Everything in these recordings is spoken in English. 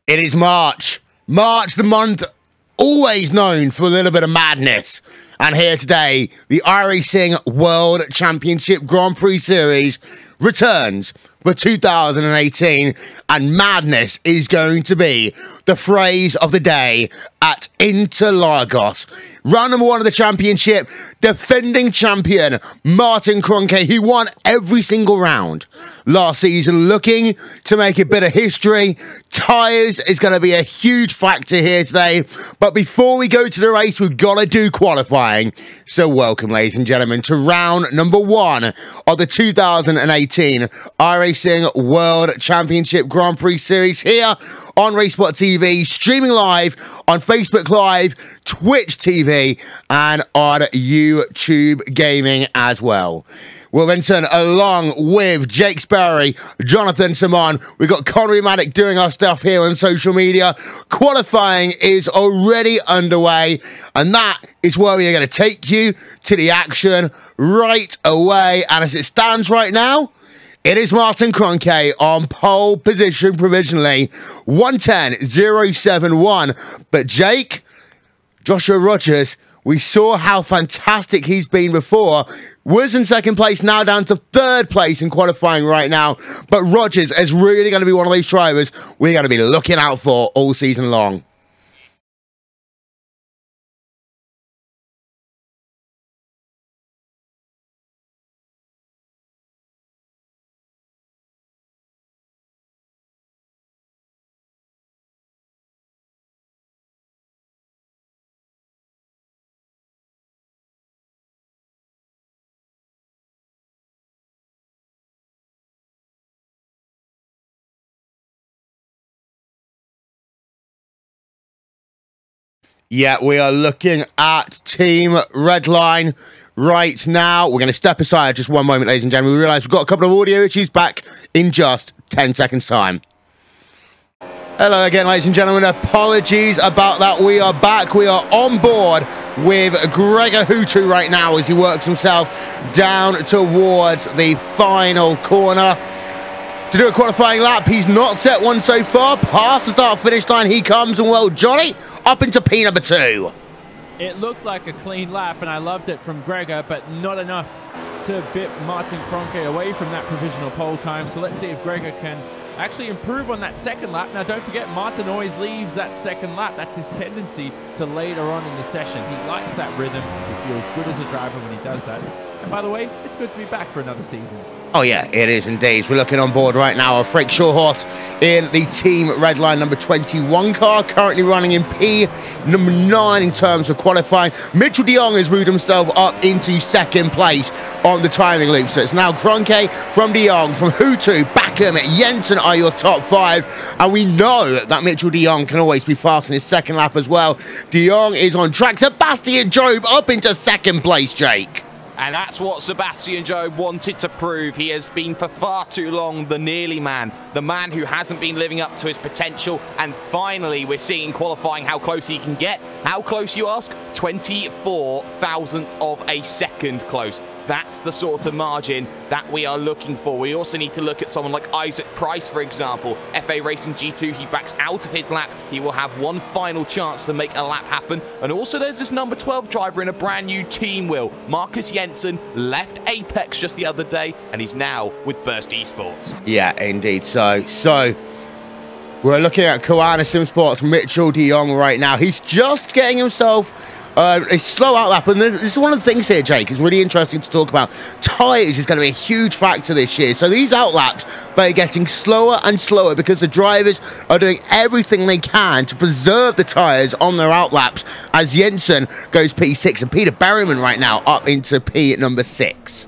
It is March. March, the month always known for a little bit of madness. And here today, the iRacing World Championship Grand Prix Series returns for 2018, and madness is going to be the phrase of the day at Interlagos. Round number one of the championship, defending champion Martin Kroenke. He won every single round last season, looking to make a bit of history. Tyres is going to be a huge factor here today. But before we go to the race, we've got to do qualifying. So welcome, ladies and gentlemen, to round number one of the 2018 iRacing World Championship Grand Prix Series here on eSport TV, streaming live on Facebook Live, Twitch TV, and on YouTube Gaming as well. Will Vincent along with Jake Sperry, Jonathan Simon. We've got Connery Maddock doing our stuff here on social media. Qualifying is already underway, and that is where we are going to take you to the action right away. And as it stands right now, it is Martin Kroenke on pole position provisionally, 1:10.071. But Jake, Joshua Rogers, we saw how fantastic he's been before. Was in second place, now down to third place in qualifying right now. But Rogers is really going to be one of these drivers we're going to be looking out for all season long. Yeah, we are looking at Team Redline right now. We're going to step aside just one moment, ladies and gentlemen. We realise we've got a couple of audio issues. Back in just 10 seconds' time. Hello again, ladies and gentlemen. Apologies about that. We are back. We are on board with Gregor Hutu right now as he works himself down towards the final corner to do a qualifying lap. He's not set one so far. Past the start-finish line he comes, and well, Johnny, up into P number 2. It looked like a clean lap, and I loved it from Gregor, but not enough to bit Martin Kroenke away from that provisional pole time. So let's see if Gregor can actually improve on that second lap. Now, don't forget, Martin always leaves that second lap. That's his tendency to later on in the session. He likes that rhythm. He feels good as a driver when he does that. And by the way, it's good to be back for another season. Oh yeah, it is indeed. We're looking on board right now of Freek Shawhorse in the Team Redline number 21 car, currently running in P number 9 in terms of qualifying. Mitchell de Jong has moved himself up into second place on the timing loop. So it's now Kroenke from de Jong, from Hutu, Backham, Jensen are your top 5. And we know that Mitchell de Jong can always be fast in his second lap as well. De Jong is on track. Sebastian Job up into second place, Jake. And that's what Sebastian Job wanted to prove. He has been for far too long the nearly man, the man who hasn't been living up to his potential. And finally, we're seeing qualifying how close he can get. How close, you ask? 24 thousandths of a second close. That's the sort of margin that we are looking for. We also need to look at someone like Isaac Price, for example. FA Racing G2, he backs out of his lap. He will have one final chance to make a lap happen. And also there's this number 12 driver in a brand new team, Will. Marcus Jensen left Apex just the other day, and he's now with Burst Esports. Yeah, indeed. So we're looking at Koana Simsports, Mitchell de Jong right now. He's just getting himself a slow outlap, and this is one of the things here, Jake, is really interesting to talk about. Tyres is going to be a huge factor this year. So these outlaps, they're getting slower and slower because the drivers are doing everything they can to preserve the tyres on their outlaps, as Jensen goes P6 and Peter Berryman right now up into P number 6.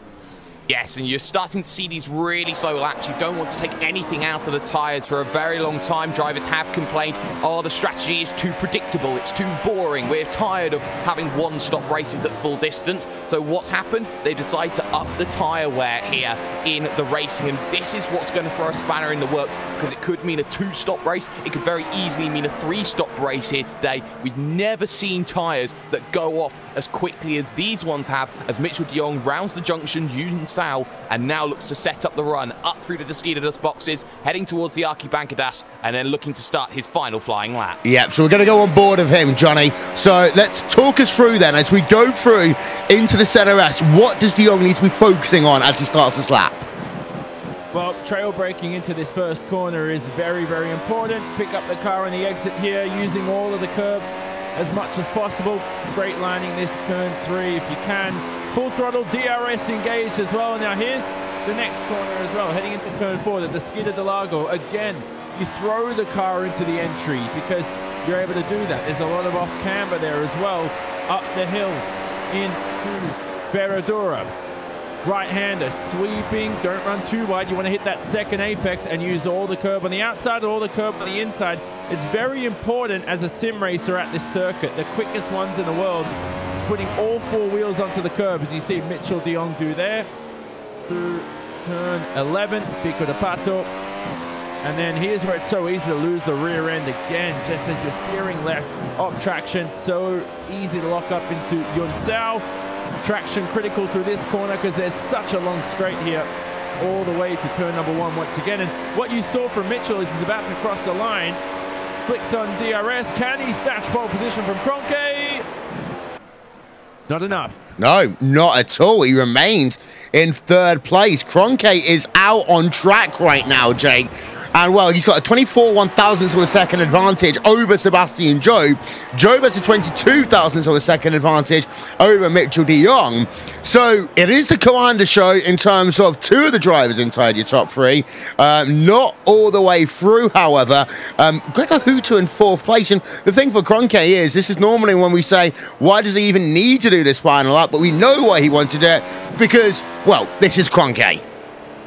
Yes, and you're starting to see these really slow laps. You don't want to take anything out of the tyres for a very long time. Drivers have complained, oh, the strategy is too predictable, it's too boring. We're tired of having one-stop races at full distance. So what's happened? They decide to up the tyre wear here in the racing, and this is what's going to throw a spanner in the works, because it could mean a 2-stop race. It could very easily mean a 3-stop race here today. We've never seen tyres that go off as quickly as these ones have, as Mitchell de Jong rounds the junction, Yunsao, and now looks to set up the run up through the Desquidados boxes, heading towards the Arquibancadas, and then looking to start his final flying lap. Yep, so we're going to go on board of him, Johnny. So let's talk us through then, as we go through into the center S, what does De Jong need to be focusing on as he starts this lap? Well, trail braking into this first corner is very, very important. Pick up the car on the exit here, using all of the curb as much as possible. Straight lining this turn 3 if you can. Full throttle, DRS engaged as well. Now here's the next corner as well, heading into turn 4, the Desquida del Lago. Again, you throw the car into the entry because you're able to do that. There's a lot of off camber there as well. Up the hill into Berradura. Right-hander sweeping, don't run too wide. You want to hit that second apex and use all the curb on the outside, all the curb on the inside. It's very important as a sim racer at this circuit, the quickest ones in the world, putting all 4 wheels onto the curb, as you see Mitchell de Jong do there. Through turn 11, Pico de Pato. And then here's where it's so easy to lose the rear end again, just as you're steering left, off traction, so easy to lock up into Yunsao. Traction critical through this corner because there's such a long straight here all the way to turn number 1 once again. And what you saw from Mitchell is he's about to cross the line, clicks on DRS. Can he snatch pole position from Kroenke? Not enough. No, not at all. He remained in 3rd place. Kroenke is out on track right now, Jake. And, well, he's got a 24 1,000ths of a second advantage over Sebastian Joe. Joe has a 22 thousandths of a second advantage over Mitchell de Jong. So it is the Commander show in terms of 2 of the drivers inside your top 3. Not all the way through, however. Gregor Hutu in 4th place. And the thing for Kroenke is, this is normally when we say, why does he even need to do this final lap? But we know why he wanted it, because, well, this is Kroenke.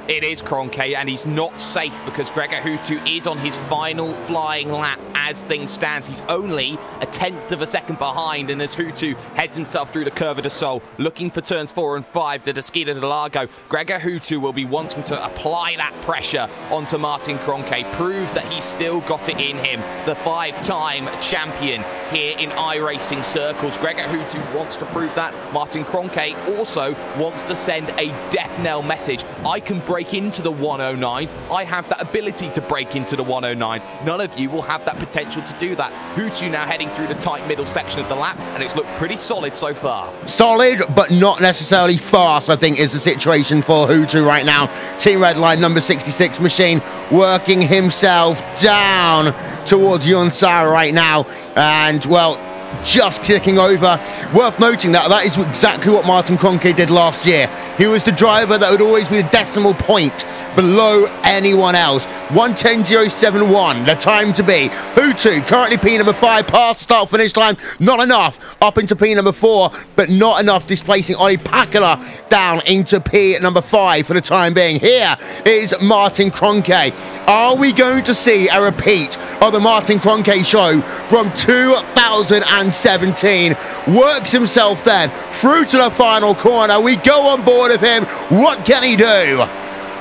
It is Kroenke, and he's not safe because Gregor Hutu is on his final flying lap as things stand. He's only a 1/10 of a second behind, and as Hutu heads himself through the Curva de Sol, looking for turns 4 and 5, the Desquida del Lago, Gregor Hutu will be wanting to apply that pressure onto Martin Kroenke, prove that he's still got it in him, the 5-time champion here in iRacing circles. Gregor Hutu wants to prove that. Martin Kroenke also wants to send a death knell message. I can break into the 109s. I have that ability to break into the 109s. None of you will have that potential to do that. Hutu now heading through the tight middle section of the lap, and it's looked pretty solid so far. Solid, but not necessarily fast, I think, is the situation for Hutu right now. Team Red Line number 66 machine working himself down towards Yunsao right now. And, well, just kicking over. Worth noting that that is exactly what Martin Kroenke did last year. He was the driver that would always be a decimal point below anyone else. 1:10.071, the time to be. Hutu, currently P number 5, past start finish line, not enough. Up into P number 4, but not enough, displacing Olli Pakala down into P number 5 for the time being. Here is Martin Kroenke. Are we going to see a repeat of the Martin Kroenke show from 2017? Works himself then through to the final corner. We go on board of him. What can he do?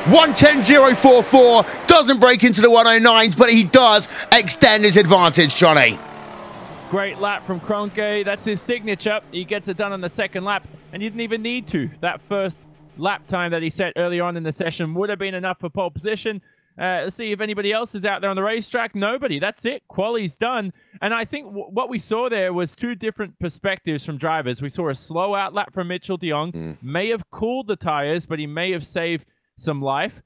1:10.044, doesn't break into the 109s, but he does extend his advantage, Johnny. Great lap from Kroenke. That's his signature. He gets it done on the 2nd lap, and he didn't even need to. That first lap time that he set earlier on in the session would have been enough for pole position. Let's see if anybody else is out there on the racetrack. Nobody. That's it. Quali's done. And I think what we saw there was 2 different perspectives from drivers. We saw a slow out lap from Mitchell de Jong. May have cooled the tires, but he may have saved some life.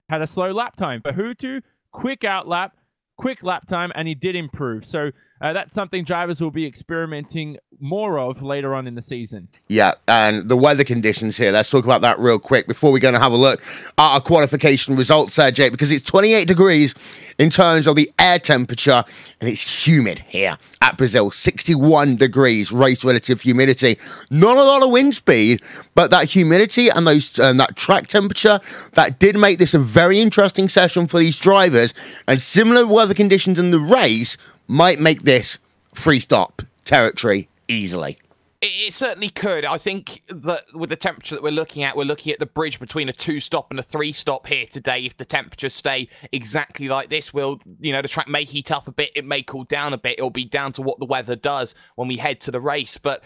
Had a slow lap time. But Hutu, quick out lap, quick lap time, and he did improve. So that's something drivers will be experimenting more of later on in the season. Yeah, and the weather conditions here, let's talk about that real quick before we're going to have a look at our qualification results there, Jake, because it's 28 degrees in terms of the air temperature, and it's humid here at Brazil. 61 degrees race relative humidity. Not a lot of wind speed, but that humidity and those that track temperature, that did make this a very interesting session for these drivers, and similar weather conditions in the race might make this free-stop territory easily. It certainly could. I think that with the temperature that we're looking at the bridge between a 2-stop and a 3-stop here today. If the temperatures stay exactly like this, the track may heat up a bit, it may cool down a bit. It'll be down to what the weather does when we head to the race. But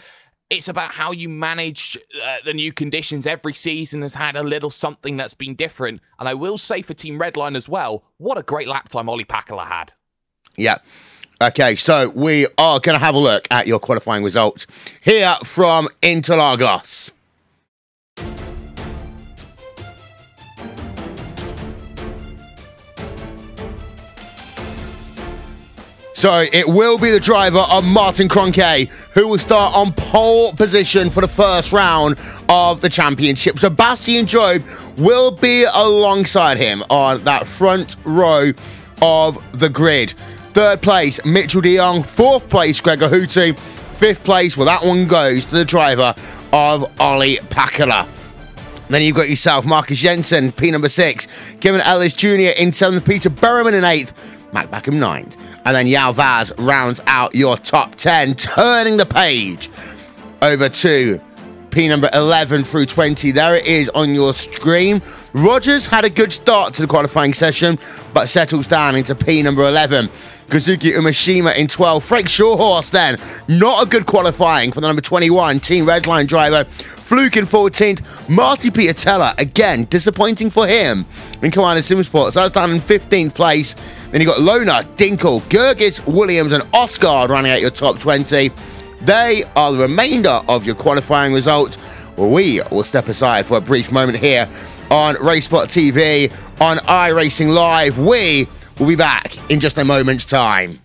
It's about how you manage the new conditions. Every season has had a little something that's been different. And I will say for Team Redline as well, what a great lap time Ollie Pakala had. Yeah. Okay, so we are going to have a look at your qualifying results here from Interlagos. So it will be the driver of Martin Kroenke who will start on pole position for the first round of the championship. Sebastian Job will be alongside him on that front row of the grid. Third place, Mitchell de Jong. Fourth place, Gregor Hutu. Fifth place, well, that one goes to the driver of Ollie Pakala. Then you've got yourself Marcus Jensen, P number 6. Kevin Ellis Jr. in 7th. Peter Berriman in 8th. Mac Backham 9th. And then Yao Vaz rounds out your top 10, turning the page over to P number 11 through 20. There it is on your screen. Rogers had a good start to the qualifying session, but settles down into P number 11. Kazuki Umeshima in 12th. Frank Shawhorse then. Not a good qualifying for the number 21 Team Redline driver. Fluke in 14th. Marty Piatella, again, disappointing for him in Commander Simsport. So that's down in 15th place. Then you got Lona, Dinkle, Gergis, Williams, and Oscar running out your top 20. They are the remainder of your qualifying results. We will step aside for a brief moment here on RaceSpot TV, on iRacing Live. We will be back in just a moment's time.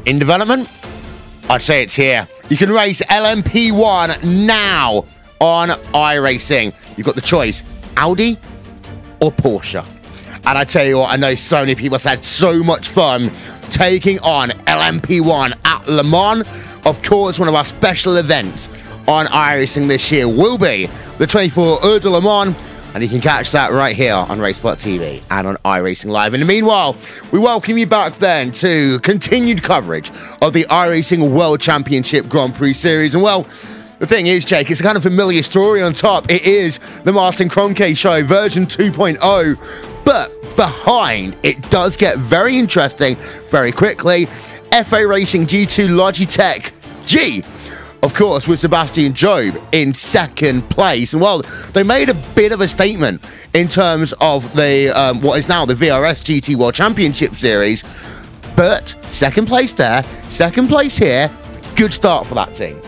In development, I'd say it's here. You can race LMP1 now on iRacing. You've got the choice, Audi or Porsche? And I tell you what, I know so many people have had so much fun taking on LMP1 at Le Mans. Of course, one of our special events on iRacing this year will be the 24 Heures de Le Mans, and you can catch that right here on RaceSpot TV and on iRacing Live. In the meanwhile, we welcome you back then to continued coverage of the iRacing World Championship Grand Prix Series. And well, the thing is, Jake, it's a kind of familiar story on top. It is the Martin Kroenke Show version 2.0. But behind, it does get very interesting very quickly. FA Racing G2 Logitech G, of course, with Sebastian Job in second place. And well, they made a bit of a statement in terms of the what is now the VRS GT World Championship Series. But second place there, second place here, good start for that team.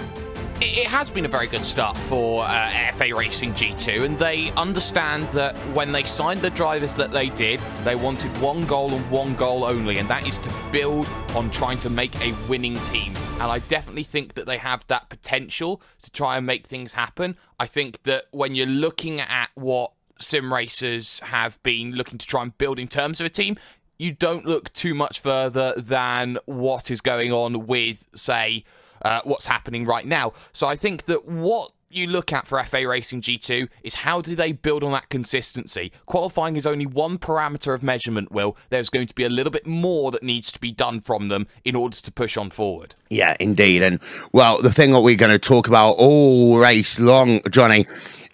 It has been a very good start for FA Racing G2, and they understand that when they signed the drivers that they did, they wanted one goal and one goal only, and that is to build on trying to make a winning team. And I definitely think that they have that potential to try and make things happen. I think that when you're looking at what sim racers have been looking to try and build in terms of a team, you don't look too much further than what is going on with, say, what's happening right now. So I think that what you look at for FA Racing G2 is how do they build on that consistency. Qualifying is only one parameter of measurement, Will. There's going to be a little bit more that needs to be done from them in order to push on forward. Yeah, indeed. And, well, the thing that we're going to talk about all race long, Johnny,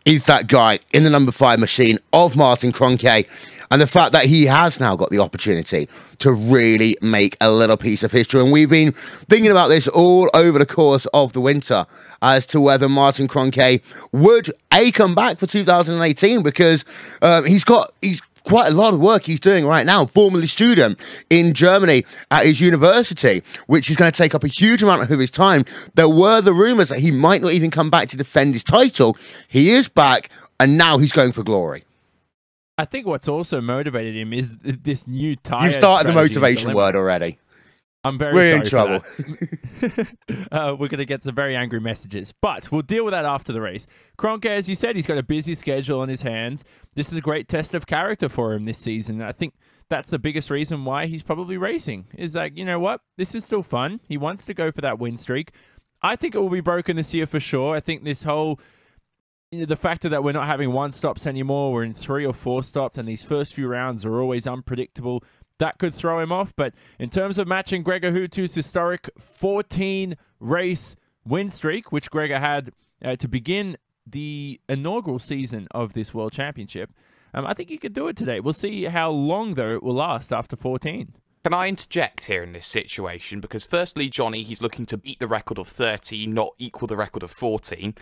is that guy in the number 5 machine of Martin Kroenke, and the fact that he has now got the opportunity to really make a little piece of history. And we've been thinking about this all over the course of the winter as to whether Martin Kroenke would, A, come back for 2018, because he's quite a lot of work he's doing right now, formerly student in Germany at his university, which is going to take up a huge amount of his time. There were the rumours that he might not even come back to defend his title. He is back, and now he's going for glory. I think what's also motivated him is this new tire. You've started the motivation word already. I'm very We're sorry in trouble. We're going to get some very angry messages, but we'll deal with that after the race. Kroenke, as you said, he's got a busy schedule on his hands. This is a great test of character for him this season. I think that's the biggest reason why he's probably racing. Is like, you know what? This is still fun. He wants to go for that win streak. I think it will be broken this year for sure. I think this whole... the factor that we're not having 1 stops anymore, we're in 3 or 4 stops, and these first few rounds are always unpredictable. That could throw him off. But in terms of matching Gregor Hutu's historic 14-race win streak, which Gregor had to begin the inaugural season of this World Championship, I think he could do it today. We'll see how long, though, it will last after 14. Can I interject here in this situation? Because firstly, Johnny, he's looking to beat the record of 30, not equal the record of 14.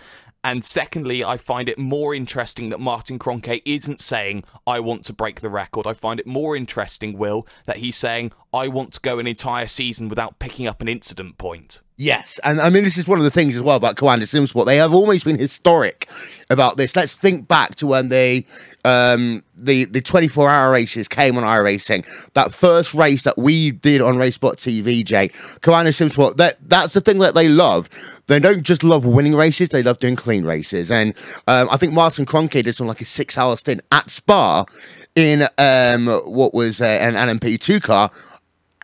And secondly, I find it more interesting that Martin Kroenke isn't saying, I want to break the record. I find it more interesting, Will, that he's saying, I want to go an entire season without picking up an incident point. Yes, and I mean, this is one of the things as well about Coanda Simsport. They have always been historic about this. Let's think back to when the 24-hour races came on iRacing. That first race that we did on RaceSpot TV, Jay, Coanda Simsport, that's the thing that they love. They don't just love winning races, they love doing clean races. And I think Martin Kroenke did something like a 6-hour stint at Spa in what was an LMP2 car.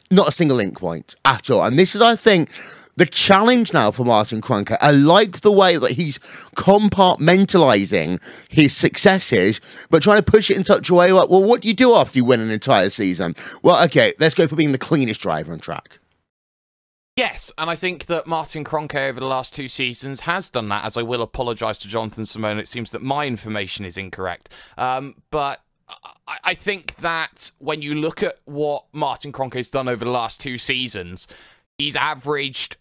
Not a single link point at all. And this is, I think, the challenge now for Martin Kroenke. I like the way that he's compartmentalizing his successes, but trying to push it in such a way like, well, what do you do after you win an entire season? Well, okay, let's go for being the cleanest driver on track. Yes, and I think that Martin Kroenke over the last 2 seasons has done that, as I will apologise to Jonathan Simone. It seems that my information is incorrect. But I think that when you look at what Martin Kroenke's done over the last 2 seasons, he's averaged,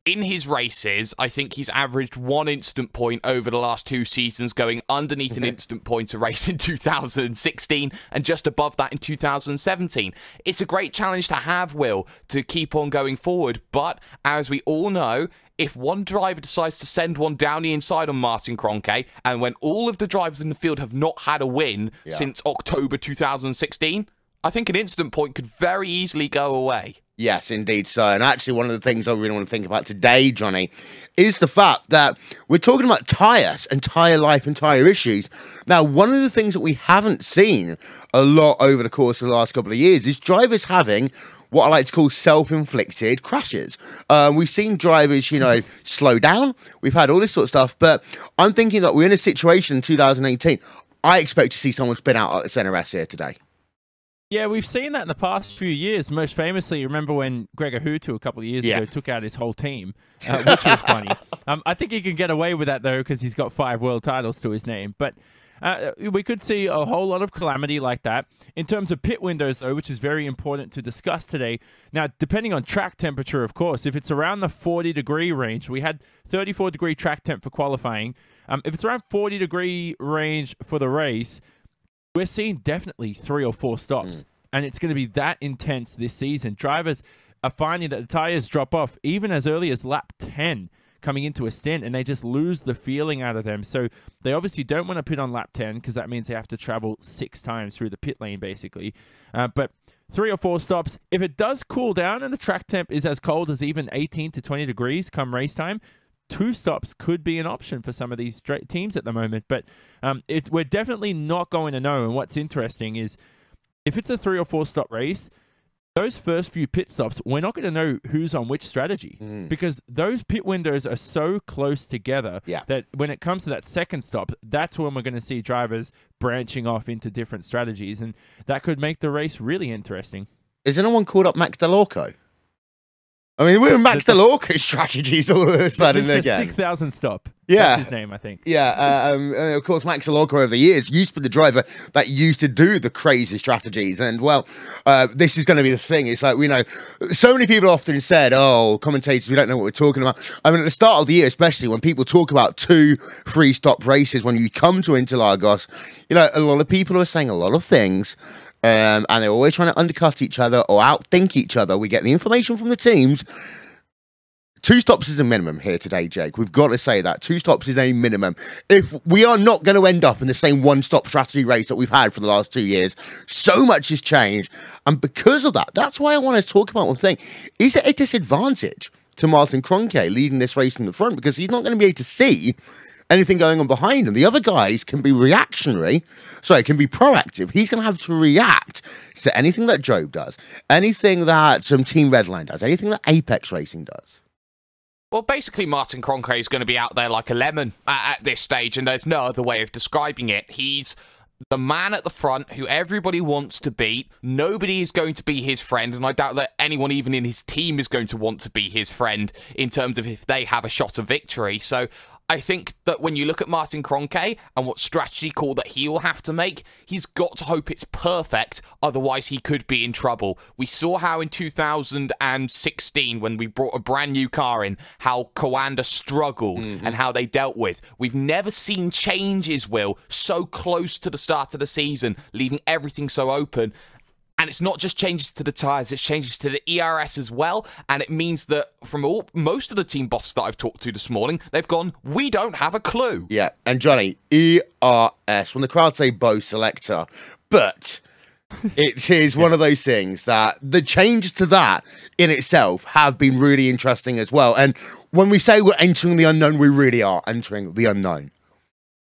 in his races, I think he's averaged 1 instant point over the last 2 seasons, going underneath an instant point a race in 2016 and just above that in 2017. It's a great challenge to have, Will, to keep on going forward. But as we all know, if one driver decides to send one down the inside on Martin Kroenke, and when all of the drivers in the field have not had a win since October 2016, I think an incident point could very easily go away. Yes, indeed so. And actually, one of the things I really want to think about today, Johnny, is the fact that we're talking about tyres and tyre life and tyre issues. Now, one of the things that we haven't seen a lot over the course of the last couple of years is drivers having what I like to call self-inflicted crashes. We've seen drivers, you know, slow down. We've had all this sort of stuff. But I'm thinking that we're in a situation in 2018. I expect to see someone spin out at the centre S here today. Yeah, we've seen that in the past few years. Most famously, remember when Gregor Hutu a couple of years ago took out his whole team, which was funny. I think he can get away with that, though, because he's got 5 world titles to his name. But we could see a whole lot of calamity like that. In terms of pit windows, though, which is very important to discuss today. Now, depending on track temperature, of course, if it's around the 40-degree range, we had 34-degree track temp for qualifying. If it's around 40-degree range for the race, we're seeing definitely 3 or 4 stops, and it's going to be that intense this season. Drivers are finding that the tires drop off even as early as lap 10 coming into a stint, and they just lose the feeling out of them. So they obviously don't want to pit on lap 10 because that means they have to travel 6 times through the pit lane, basically. But 3 or 4 stops, if it does cool down and the track temp is as cold as even 18 to 20 degrees come race time, 2 stops could be an option for some of these teams at the moment, but we're definitely not going to know. And what's interesting is if it's a 3 or 4 stop race, those first few pit stops, we're not going to know who's on which strategy because those pit windows are so close together that when it comes to that second stop, that's when we're going to see drivers branching off into different strategies, and that could make the race really interesting. Is anyone called up Max Delorco? I mean, we're Max Delorco strategies all of a sudden again. 6,000 stop. Yeah. That's his name, I think. Yeah. Of course, Max Delorco over the years used to be the driver that used to do the crazy strategies. And, well, this is going to be the thing. It's like, you know, so many people often said, oh, commentators, we don't know what we're talking about. I mean, at the start of the year, especially when people talk about 2 free-stop races, when you come to Interlagos, you know, a lot of people are saying a lot of things. And they're always trying to undercut each other or outthink each other. We get the information from the teams. 2 stops is a minimum here today, Jake. We've got to say that. 2 stops is a minimum. If we are not going to end up in the same one-stop strategy race that we've had for the last 2 years, so much has changed. And because of that, that's why I want to talk about one thing. Is it a disadvantage to Martin Kroenke leading this race from the front? Because he's not going to be able to see anything going on behind him. The other guys can be reactionary, can be proactive. He's going to have to react to anything that Job does, anything that some Team Redline does, anything that Apex Racing does. Well, basically, Martin Kroenke is going to be out there like a lemon at this stage, and there's no other way of describing it. He's the man at the front who everybody wants to beat. Nobody is going to be his friend, and I doubt that anyone even in his team is going to want to be his friend in terms of if they have a shot of victory. So I think that when you look at Martin Kroenke and what strategy call that he will have to make, he's got to hope it's perfect, otherwise he could be in trouble. We saw how in 2016, when we brought a brand new car in, how Coanda struggled and how they dealt with. We've never seen changes, Will, so close to the start of the season, leaving everything so open. And it's not just changes to the tyres, it's changes to the ERS as well. And it means that from most of the team bosses that I've talked to this morning, they've gone, we don't have a clue. Yeah, and Johnny, ERS, when the crowd say Bo Selector, but it is one of those things that the changes to that in itself have been really interesting as well. And when we say we're entering the unknown, we really are entering the unknown.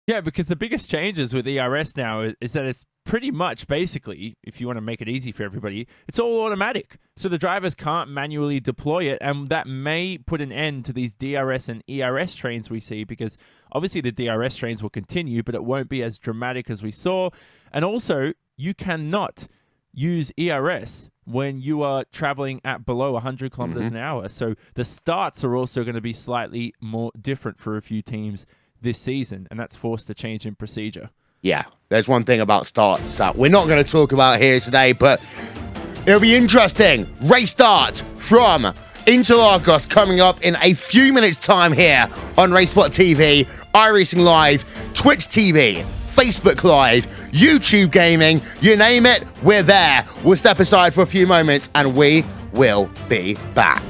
Yeah, because the biggest changes with ERS now is that it's pretty much, basically, if you want to make it easy for everybody, it's all automatic. So the drivers can't manually deploy it, and that may put an end to these DRS and ERS trains we see, because obviously the DRS trains will continue, but it won't be as dramatic as we saw. And also, you cannot use ERS when you are traveling at below 100 kilometers an hour. So the starts are also going to be slightly more different for a few teams this season, and that's forced a change in procedure. Yeah, there's one thing about starts that we're not going to talk about here today, but it'll be interesting. Race start from Interlagos coming up in a few minutes' time here on RaceSpot TV, iRacing Live, Twitch TV, Facebook Live, YouTube Gaming, you name it, we're there. We'll step aside for a few moments and we will be back.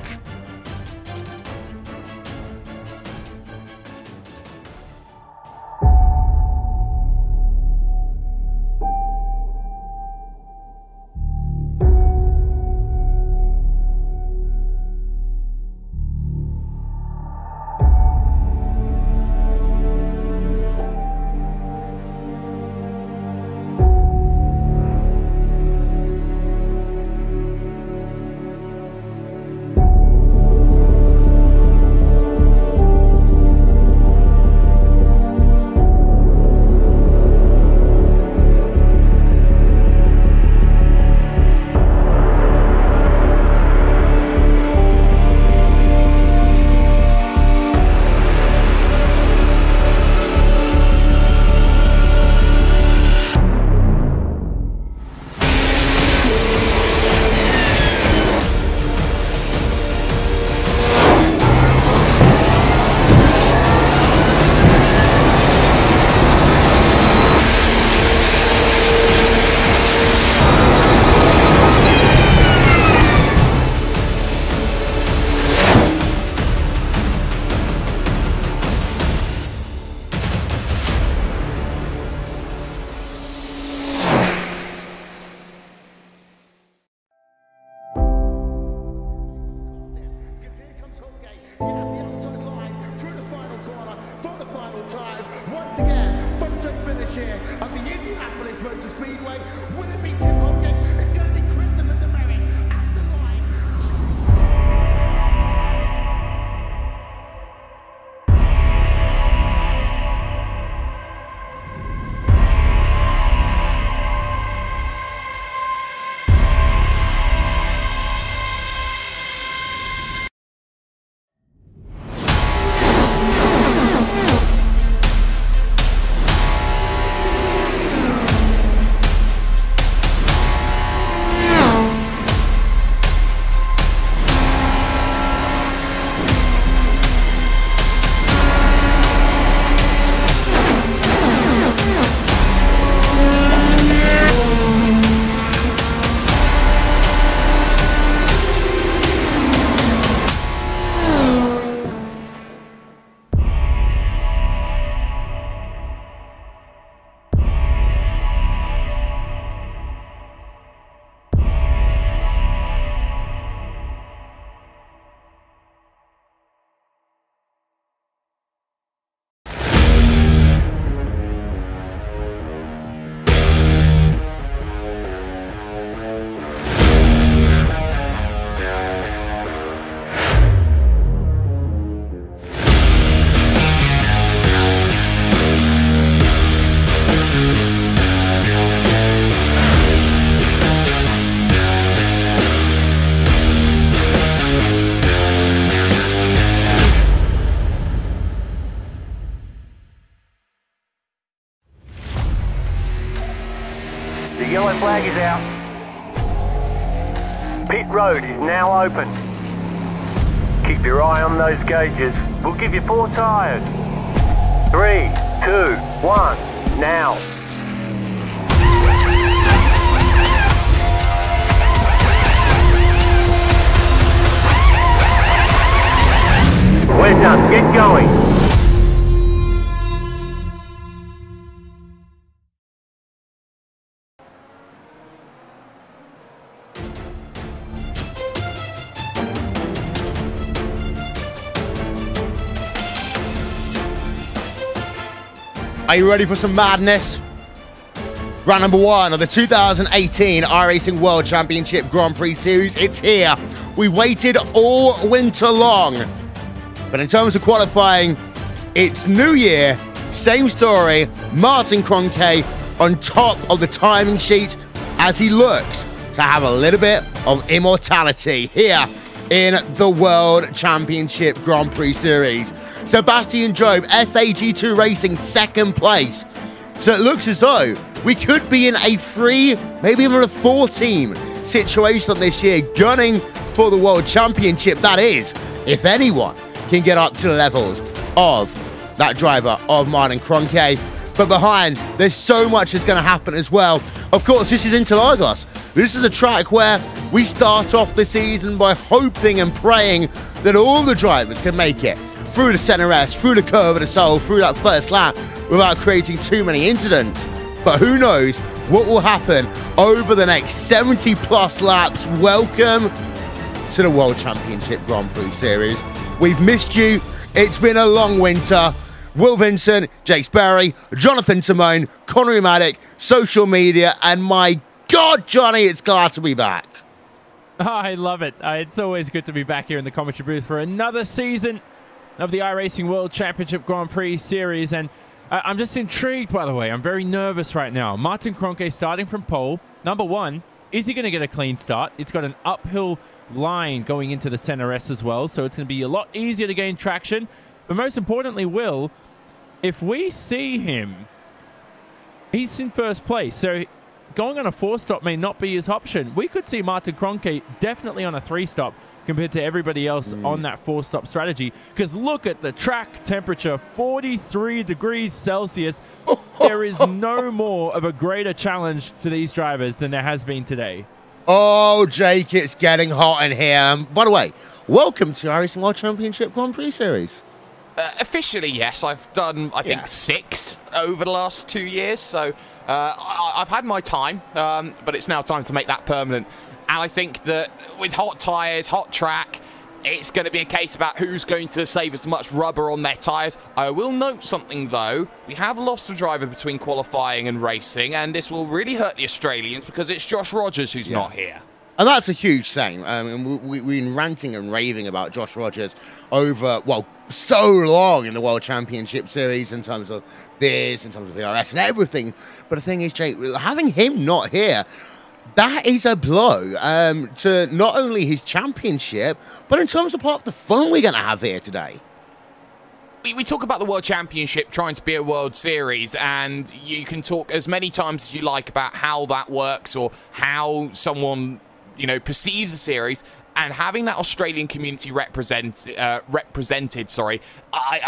much here at the Indianapolis Motor Speedway. Will it be Tim Hogan? It's going to be Christopher Demerit at the line. The yellow flag is out. Pit road is now open. Keep your eye on those gauges. We'll give you 4 tyres. 3, 2, 1, now. We're done. Get going. Are you ready for some madness? Round number 1 of the 2018 iRacing World Championship Grand Prix Series. It's here. We waited all winter long. But in terms of qualifying, it's New Year, same story. Martin Cronkey on top of the timing sheet as he looks to have a little bit of immortality here in the World Championship Grand Prix Series. Sebastian Job, FAG2 Racing, 2nd place. So it looks as though we could be in a 3, maybe even a 4-team situation this year, gunning for the World Championship. That is, if anyone can get up to the levels of that driver of Martin Cronkey. But behind, there's so much that's going to happen as well. Of course, this is Interlagos. This is a track where we start off the season by hoping and praying that all the drivers can make it through the center S, through the curve of the soul, through that first lap without creating too many incidents. But who knows what will happen over the next 70 plus laps. Welcome to the World Championship Grand Prix Series. We've missed you. It's been a long winter. Will Vincent, Jake Sperry, Jonathan Simone, Connery Maddock, social media, and my God, Johnny, it's glad to be back. Oh, I love it. It's always good to be back here in the commentary booth for another season of the iRacing World Championship Grand Prix Series. And I'm just intrigued, by the way. I'm very nervous right now. Martin Cronkey starting from pole. Number 1, is he going to get a clean start? It's got an uphill line going into the center S as well, so it's going to be a lot easier to gain traction. But most importantly, Will, if we see him, he's in 1st place. So going on a 4-stop may not be his option. We could see Martin Cronkey definitely on a 3-stop compared to everybody else on that 4-stop strategy. Because look at the track temperature, 43 degrees Celsius. There is no more of a greater challenge to these drivers than there has been today. Oh, Jake, it's getting hot in here. By the way, welcome to iRacing World Championship Grand Prix Series. Officially, yes. I've done, I think, 6 over the last 2 years. So I've had my time, but it's now time to make that permanent. And I think that with hot tyres, hot track, it's going to be a case about who's going to save as much rubber on their tyres. I will note something, though. We have lost a driver between qualifying and racing, and this will really hurt the Australians because it's Josh Rogers who's not here. And that's a huge shame. We've been ranting and raving about Josh Rogers over, well, so long in the World Championship Series in terms of this, in terms of VRS and everything. But the thing is, Jake, having him not here, that is a blow to not only his championship, but in terms of part of the fun we're going to have here today. We talk about the World Championship trying to be a World Series, and you can talk as many times as you like about how that works or how someone, you know, perceives the series. And having that Australian community represented, I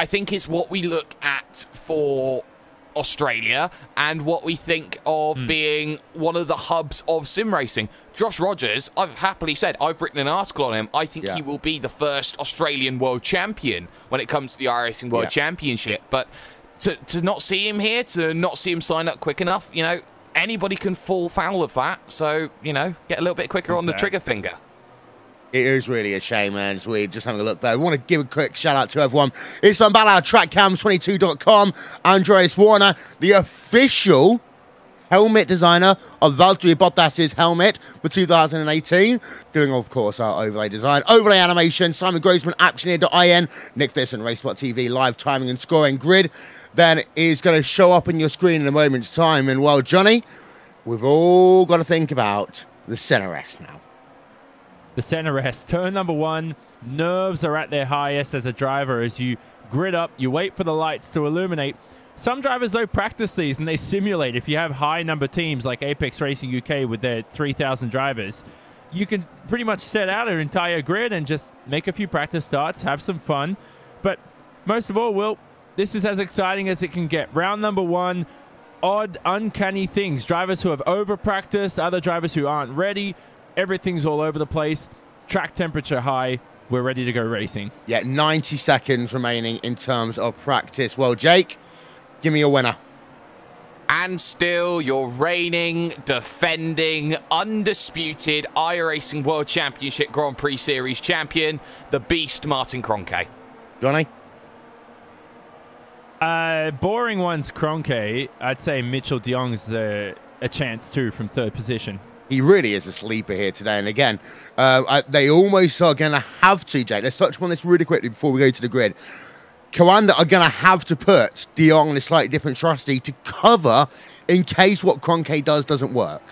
think is what we look at for Australia and what we think of being one of the hubs of sim racing. Josh Rogers, I've happily said, I've written an article on him. I think he will be the first Australian world champion when it comes to the iRacing World Championship. But to not see him here, to not see him sign up quick enough, you know, anybody can fall foul of that. So, you know, get a little bit quicker on the trigger finger. It is really a shame, man. So we're just having a look there. I want to give a quick shout out to everyone. It's from TrackCams22.com. Andreas Warner, the official helmet designer of Valtteri Bottas's helmet for 2018. Doing, of course, our overlay design, overlay animation. Simon Grossman, Actioneer.in. Nick Thisson, RaceSpot TV, live timing and scoring grid. Then is going to show up on your screen in a moment's time. And, well, Johnny, we've all got to think about the center S now. The center S, turn number 1, nerves are at their highest as a driver as you grid up, you wait for the lights to illuminate. Some drivers, though, practice these and they simulate. If you have high number teams like Apex Racing UK with their 3,000 drivers, you can pretty much set out an entire grid and just make a few practice starts, have some fun. But most of all, Will, this is as exciting as it can get. Round number 1, odd, uncanny things. Drivers who have over-practiced, other drivers who aren't ready. Everything's all over the place. Track temperature high. We're ready to go racing. Yeah, 90 seconds remaining in terms of practice. Well, Jake, give me a winner. And still your reigning, defending, undisputed iRacing World Championship Grand Prix Series champion, the beast, Martin Kroenke. Johnny? Boring one's Kroenke. I'd say Mitchell de Jong's a chance too from 3rd position. He really is a sleeper here today. And again, they almost are going to have to, Jake. Let's touch upon this really quickly before we go to the grid. Coanda are going to have to put de Jong in a slightly different chassis to cover in case what Kroenke does doesn't work.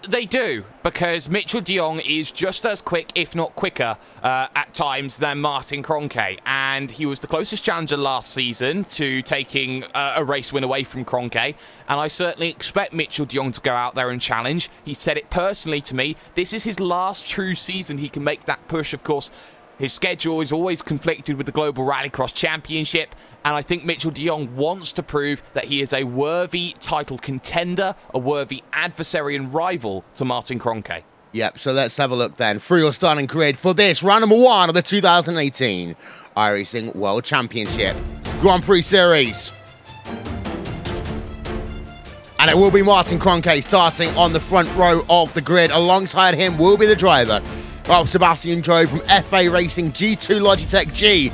They do, because Mitchell de Jong is just as quick, if not quicker, at times than Martin Kroenke. And he was the closest challenger last season to taking a race win away from Kroenke. And I certainly expect Mitchell de Jong to go out there and challenge. He said it personally to me. This is his last true season he can make that push. Of course, his schedule is always conflicted with the Global Rallycross Championship, and I think Mitchell de Jong wants to prove that he is a worthy title contender, a worthy adversary and rival to Martin Kroenke. Yep, so let's have a look then through your starting grid for this round number 1 of the 2018 iRacing World Championship Grand Prix Series. And it will be Martin Kroenke starting on the front row of the grid. Alongside him will be the driver of Sebastian Joe from FA Racing G2 Logitech G.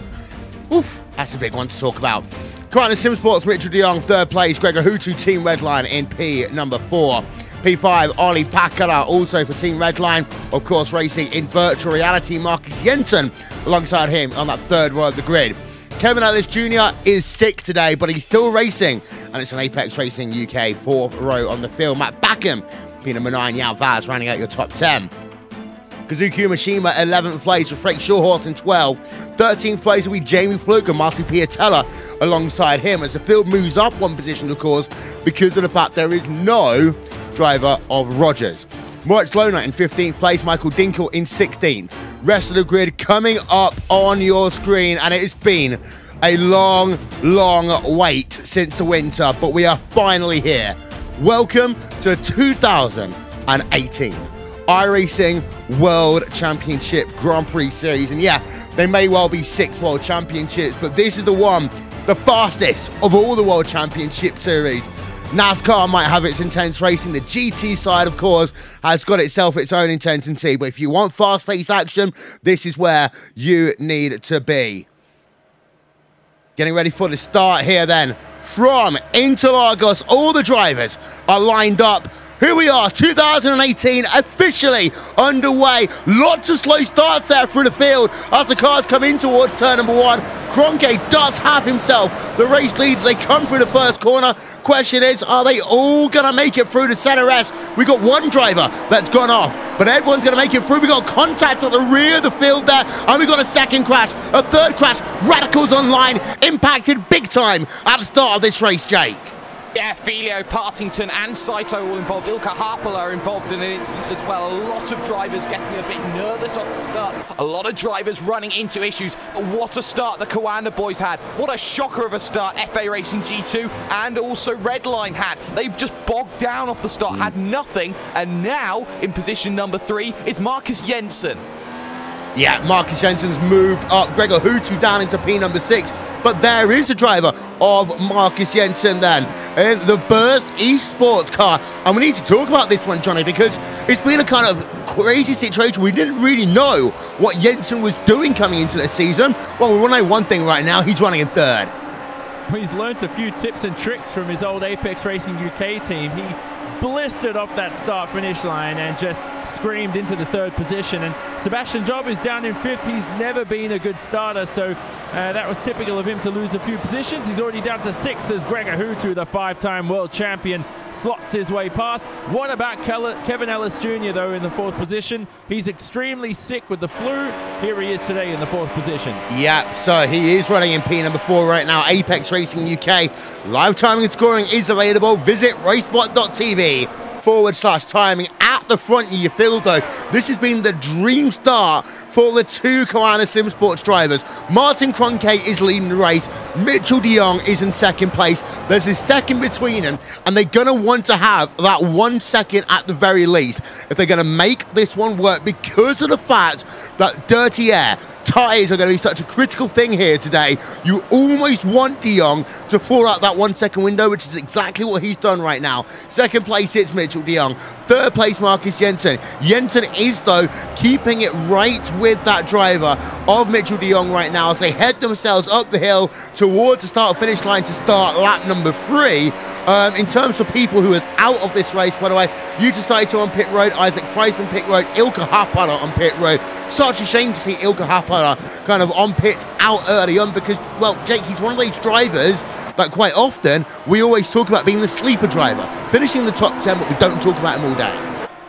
Oof, that's a big one to talk about. Commander Sim Sports, Mitchell de Jong, 3rd place. Gregor Hutu, Team Redline in P number 4. P5, Ollie Pakala, also for Team Redline. Of course, racing in virtual reality, Marcus Jensen, alongside him on that 3rd row of the grid. Kevin Ellis Jr. is sick today, but he's still racing. And it's an Apex Racing UK 4th row on the field. Matt Backham, P number 9, Yao Vaz, rounding out your top 10. Kazuki Mishima, 11th place, with Frank Shawhorse in 12th. 13th place will be Jamie Fluke and Martin Piatella alongside him as the field moves up 1 position, of course, because of the fact there is no driver of Rogers. Moritz Lohner in 15th place, Michael Dinkel in 16th. Rest of the grid coming up on your screen, and it has been a long, long wait since the winter, but we are finally here. Welcome to 2018 iRacing World Championship Grand Prix Series. And yeah, they may well be 6 World Championships, but this is the one, the fastest of all the World Championship Series. NASCAR might have its intense racing. The GT side, of course, has got itself its own intensity. But if you want fast-paced action, this is where you need to be. Getting ready for the start here then. From Interlagos, all the drivers are lined up. Here we are, 2018 officially underway. Lots of slow starts there through the field as the cars come in towards turn number 1. Kroenke does have himself the race lead as they come through the first corner. Question is, are they all going to make it through the center S? We got one driver that's gone off, but everyone's going to make it through. We got contact at the rear of the field there, and we got a second crash, a third crash. Radicals online, impacted big time at the start of this race, Jake. Yeah, Filio, Partington and Saito all involved. Ilka Harpala are involved in an incident as well. A lot of drivers getting a bit nervous off the start. A lot of drivers running into issues. But what a start the Coanda boys had. What a shocker of a start FA Racing G2 and also Redline had. They just bogged down off the start, had nothing. And now, in position number 3, is Marcus Jensen. Yeah, Marcus Jensen's moved up. Gregor Hutu down into P number 6. But there is a driver of Marcus Jensen then in the Burst eSports car. And we need to talk about this one, Johnny, because it's been a kind of crazy situation. We didn't really know what Jensen was doing coming into the season. Well, we want to know one thing right now. He's running in 3rd. He's learnt a few tips and tricks from his old Apex Racing UK team. He blistered off that start-finish line and just screamed into the 3rd position. And Sebastian Job is down in 5th. He's never been a good starter, so that was typical of him to lose a few positions. He's already down to 6th as Gregor Hutu, the 5-time world champion, slots his way past. What about Kevin Ellis Jr., though, in the 4th position? He's extremely sick with the flu. Here he is today in the 4th position. Yeah, so he is running in P number 4 right now. Apex Racing UK. Live timing and scoring is available. Visit racebot.tv/timing. At the front of your field, though, this has been the dream start for the 2 Coanda Sim Sports drivers. Martin Kroenke is leading the race. Mitchell de Jong is in 2nd place. There's a second between them, and they're going to want to have that 1 second at the very least if they're going to make this one work, because of the fact that dirty air, tyres are going to be such a critical thing here today. You almost want de Jong to fall out that 1 second window, which is exactly what he's done right now. 2nd place, it's Mitchell de Jong. 3rd place, Marcus Jensen. Jensen is, though, keeping it right with that driver of Mitchell de Jong right now as they head themselves up the hill towards the start-finish line to start lap number 3. In terms of people who is out of this race, by the way, Yuta Saito on pit road, Isaac Price on pit road, Ilka Harpala on pit road. Such a shame to see Ilka Harpala kind of on pit out early on because, well, Jake, he's one of those drivers that quite often we always talk about being the sleeper driver, finishing the top 10, but we don't talk about him all day.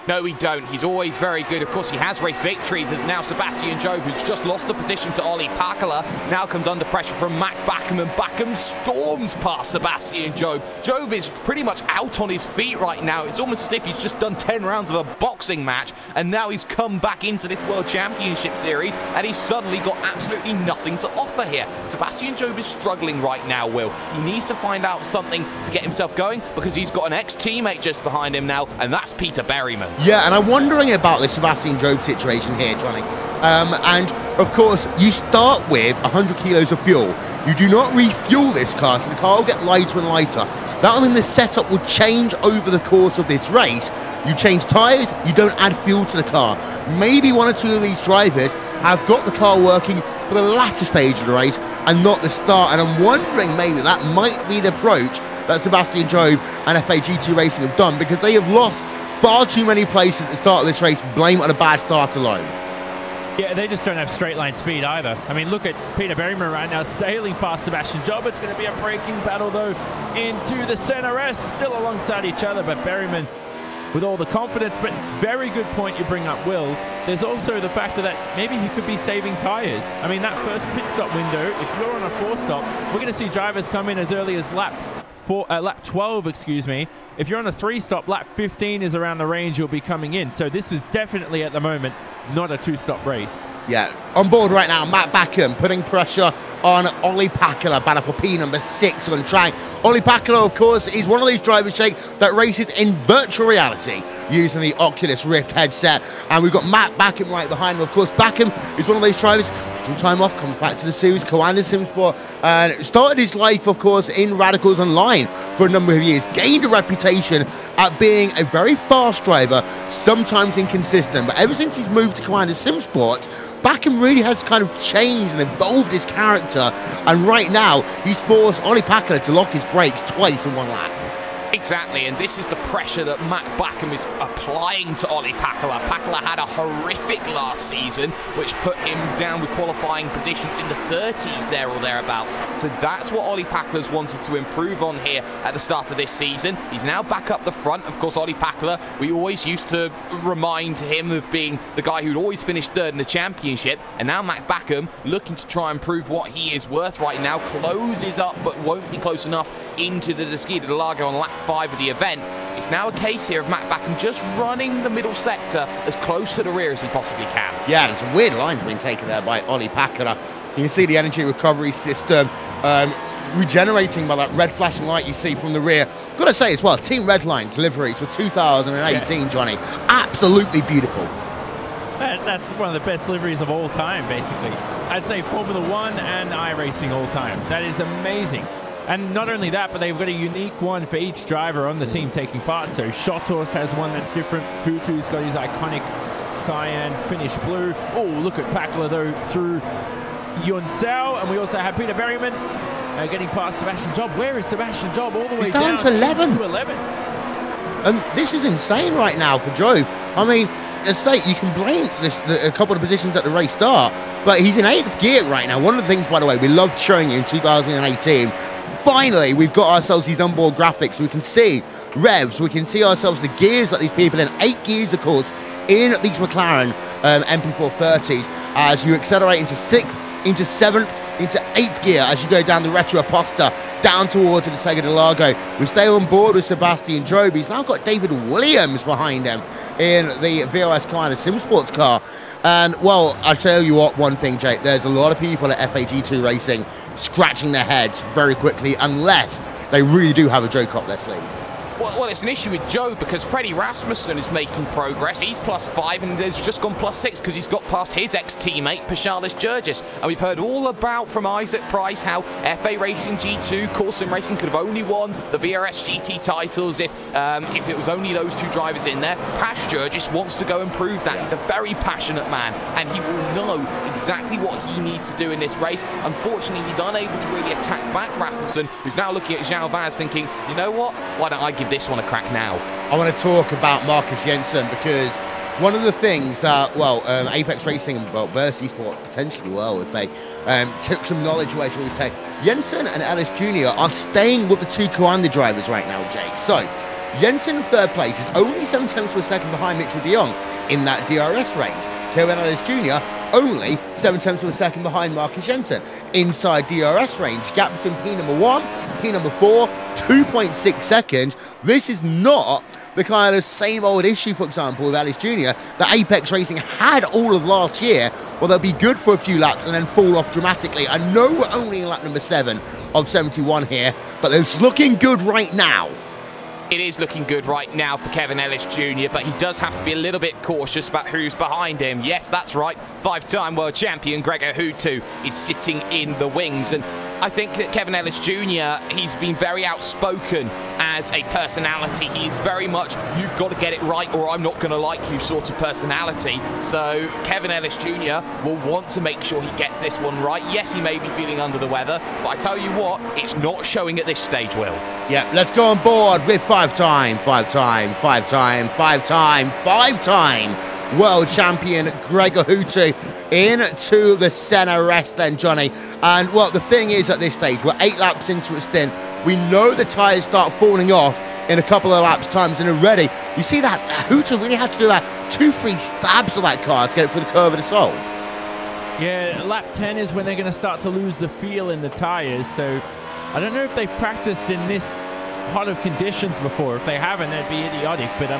No, we don't. He's always very good. Of course, he has race victories, as now Sebastian Job, who's just lost the position to Ollie Pakala, now comes under pressure from Mac Backham, and Backham storms past Sebastian Job. Job is pretty much out on his feet right now. It's almost as if he's just done 10 rounds of a boxing match, and now he's come back into this World Championship Series, and he's suddenly got absolutely nothing to offer here. Sebastian Job is struggling right now, Will. He needs to find out something to get himself going, because he's got an ex-teammate just behind him now, and that's Peter Berryman. Yeah, and I'm wondering about the Sebastian Job situation here, Johnny. And, of course, you start with 100 kilos of fuel. You do not refuel this car, so the car will get lighter and lighter. That will mean the setup will change over the course of this race. You change tyres, you don't add fuel to the car. Maybe 1 or 2 of these drivers have got the car working for the latter stage of the race and not the start. And I'm wondering maybe that might be the approach that Sebastian Job and FAG2 Racing have done, because they have lost far too many places at the start of this race. Blame it on a bad start alone. Yeah, they just don't have straight line speed either. I mean, look at Peter Berryman right now sailing past Sebastian Job. It's going to be a braking battle, though, into the center S, still alongside each other, but Berryman with all the confidence. But very good point you bring up, Will. There's also the factor that maybe he could be saving tyres. I mean, that first pit stop window, if you're on a 4-stop, we're going to see drivers come in as early as lap 12, excuse me. If you're on a 3-stop, lap 15 is around the range you'll be coming in. So this is definitely, at the moment, not a 2-stop race. Yeah, on board right now, Matt Backham putting pressure on Ollie Pakala, battle for P number 6 on track. Ollie Pakala, of course, is one of these drivers, Jake, that races in virtual reality using the Oculus Rift headset. And we've got Matt Backham right behind him. Of course, Backham is one of those drivers some time off, comes back to the series, Coanda Simsport, and started his life, of course, in Radicals Online for a number of years. Gained a reputation at being a very fast driver, sometimes inconsistent. But ever since he's moved to Coanda Simsport, Bakken really has kind of changed and evolved his character. And right now, he's forced Ollie Packler to lock his brakes twice in one lap. Exactly, and this is the pressure that Mac Backham is applying to Ollie Packler. Packler had a horrific last season, which put him down with qualifying positions in the 30s there or thereabouts. So that's what Ollie Packler's wanted to improve on here at the start of this season. He's now back up the front. Of course, Ollie Packler, we always used to remind him of being the guy who'd always finished third in the championship. And now Mac Backham, looking to try and prove what he is worth right now, closes up but won't be close enough into the Interlagos on lap 5 of the event. It's now a case here of Mac Backham just running the middle sector as close to the rear as he possibly can. Yeah, and some weird lines being taken there by Ollie Packler. You can see the energy recovery system regenerating by that red flashing light you see from the rear. Got to say as well, Team Redline deliveries for 2018, Johnny, absolutely beautiful. That's one of the best liveries of all time, basically. I'd say Formula 1 and iRacing all time. That is amazing. And not only that, but they've got a unique one for each driver on the team taking part. So Shotos has one that's different. Hutu's got his iconic cyan finish blue. Oh, look at Packler though through Yunsao. And we also have Peter Berryman getting past Sebastian Job. Where is Sebastian Job? All the way down to 11. To 11. And this is insane right now for Job. I mean, as I say, you can blame a couple of positions at the race start, but he's in 8th gear right now. One of the things, by the way, we loved showing you in 2018, finally, we've got ourselves these onboard graphics. We can see revs. We can see ourselves the gears that these people in 8 gears, of course, in these McLaren MP4-30s as you accelerate into 6th, into 7th, into 8th gear as you go down the Retro Aposta, down towards the Interlagos. We stay on board with Sebastian Job. He's now got David Williams behind him in the VOS Coanda Simsports car. And, well, I'll tell you what, one thing, Jake, there's a lot of people at FAG2 Racing scratching their heads very quickly unless they really do have a joke up their sleeve. Well, it's an issue with Joe because Freddie Rasmussen is making progress. He's +5 and has just gone +6 because he's got past his ex-teammate, Paschalis Georgis. And we've heard all about from Isaac Price how FA Racing G2, Corsim Racing could have only won the VRS GT titles if it was only those 2 drivers in there. Pash Georgis wants to go and prove that. He's a very passionate man and he will know exactly what he needs to do in this race. Unfortunately, he's unable to really attack back Rasmussen, who's now looking at João Vaz thinking, you know what, why don't I give this one a crack now? I want to talk about Marcus Jensen because one of the things that, well, Apex Racing and Verse eSport potentially will, if they took some knowledge away, shall we say, Jensen and Ellis Jr. are staying with the 2 Coanda drivers right now, Jake. So, Jensen in 3rd place is only 7 tenths of a second behind Mitchell de Jong in that DRS range. Kevin Ellis Jr. only 7 tenths of a second behind Marcus Jensen inside DRS range. Gap between P number 1, P number 4, 2.6 seconds. This is not the kind of same old issue, for example, with Ellis Jr. that Apex Racing had all of last year. Well, they'll be good for a few laps and then fall off dramatically. I know we're only in lap number 7 of 71 here, but it's looking good right now. It is looking good right now for Kevin Ellis Jr., but he does have to be a little bit cautious about who's behind him. Yes, that's right, 5-time world champion Gregor Hutu is sitting in the wings, and I think that Kevin Ellis Jr., he's been very outspoken as a personality. He's very much, you've got to get it right or I'm not going to like you sort of personality. So Kevin Ellis Jr. will want to make sure he gets this one right. Yes, he may be feeling under the weather, but I tell you what, it's not showing at this stage, Will. Yeah, let's go on board with 5-time world champion Gregor Hutu into the Senna rest then, Johnny. And, well, the thing is at this stage, we're 8 laps into a stint. We know the tyres start falling off in a couple of laps times, and already you see that Hutu really had to do that 2-3 stabs of that car to get it through the curve of the soul. Yeah, lap 10 is when they're going to start to lose the feel in the tyres, so I don't know if they've practiced in this hot of conditions before. If they haven't, that'd be idiotic, but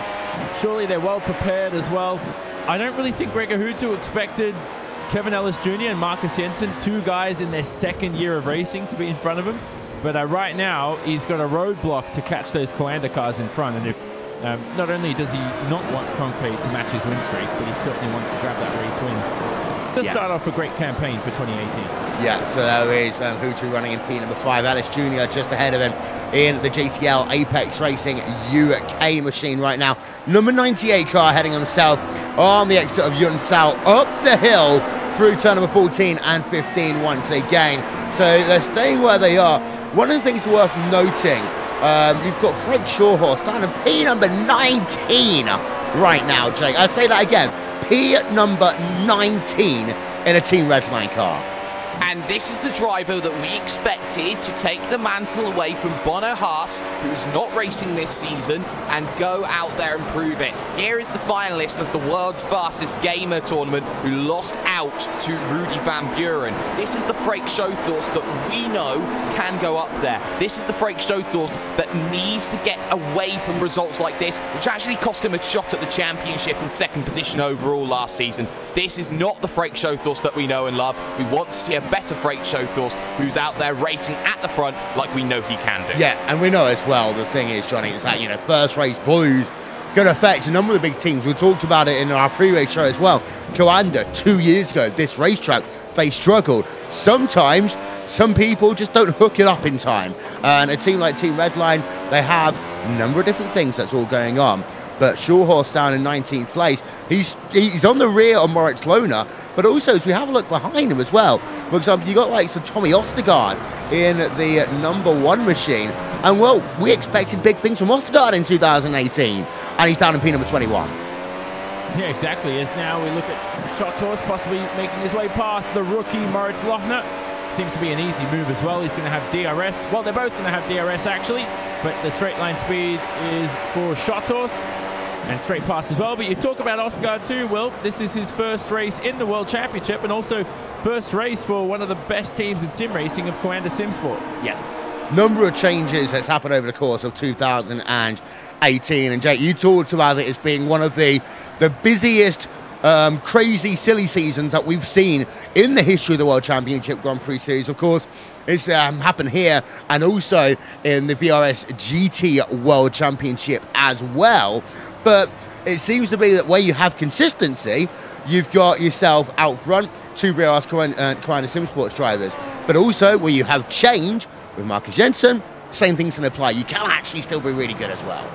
surely they're well prepared as well. I don't really think Gregor Hutu expected Kevin Ellis Jr. and Marcus Jensen, 2 guys in their 2nd year of racing, to be in front of him. But right now, he's got a roadblock to catch those Coanda cars in front. And if not only does he not want Concrete to match his win streak, but he certainly wants to grab that race win. to start off a great campaign for 2018. Yeah, so there is Hutu running in P number 5. Ellis Jr. just ahead of him in the GTL Apex Racing UK machine right now. Number 98 car heading himself on the exit of Yun Sao up the hill through turn number 14 and 15 once again. So they're staying where they are. One of the things worth noting, you've got Frank Shawhorse down in P number 19 right now, Jake. I'll say that again. P number 19 in a Team Redline car. And this is the driver that we expected to take the mantle away from Bono Haas, who's not racing this season, and go out there and prove it. Here is the finalist of the world's fastest gamer tournament who lost out to Rudy Van Buren. This is the Freek Showthorst that we know can go up there. This is the Freek Showthorst that needs to get away from results like this, which actually cost him a shot at the championship and second position overall last season. This is not the Freek Showthorst that we know and love. We want to see a better Freek Showthorst who's out there racing at the front like we know he can do. Yeah, and we know as well, the thing is, Johnny, is that, you know, first race blues going to affect a number of the big teams. We talked about it in our pre-race show as well. Coanda, 2 years ago, this racetrack, they struggled. Sometimes, some people just don't hook it up in time. And a team like Team Redline, they have a number of different things that's all going on. But Shawhorse down in 19th place, he's on the rear of Moritz Lohner, but also as we have a look behind him as well. For example, you got like some Tommy Ostergaard in the number 1 machine, and well, we expected big things from Ostergaard in 2018, and he's down in P number 21. Yeah, exactly. As now we look at Shawhorse possibly making his way past the rookie Moritz Lohner. Seems to be an easy move as well. He's going to have DRS. Well, they're both going to have DRS actually, but the straight line speed is for Shawhorse. And straight pass as well. But you talk about Ostergaard too, Will. This is his first race in the World Championship and also first race for one of the best teams in sim racing of Coanda Simsport. Yeah. Number of changes that's happened over the course of 2018. And Jake, you talked about it as being one of the busiest, crazy, silly seasons that we've seen in the history of the World Championship Grand Prix Series. Of course, it's happened here and also in the VRS GT World Championship as well. But it seems to be that where you have consistency, you've got yourself out front, 2 VRS Coanda Simsports drivers. But also where you have change with Marcus Jensen, same things can apply. You can actually still be really good as well.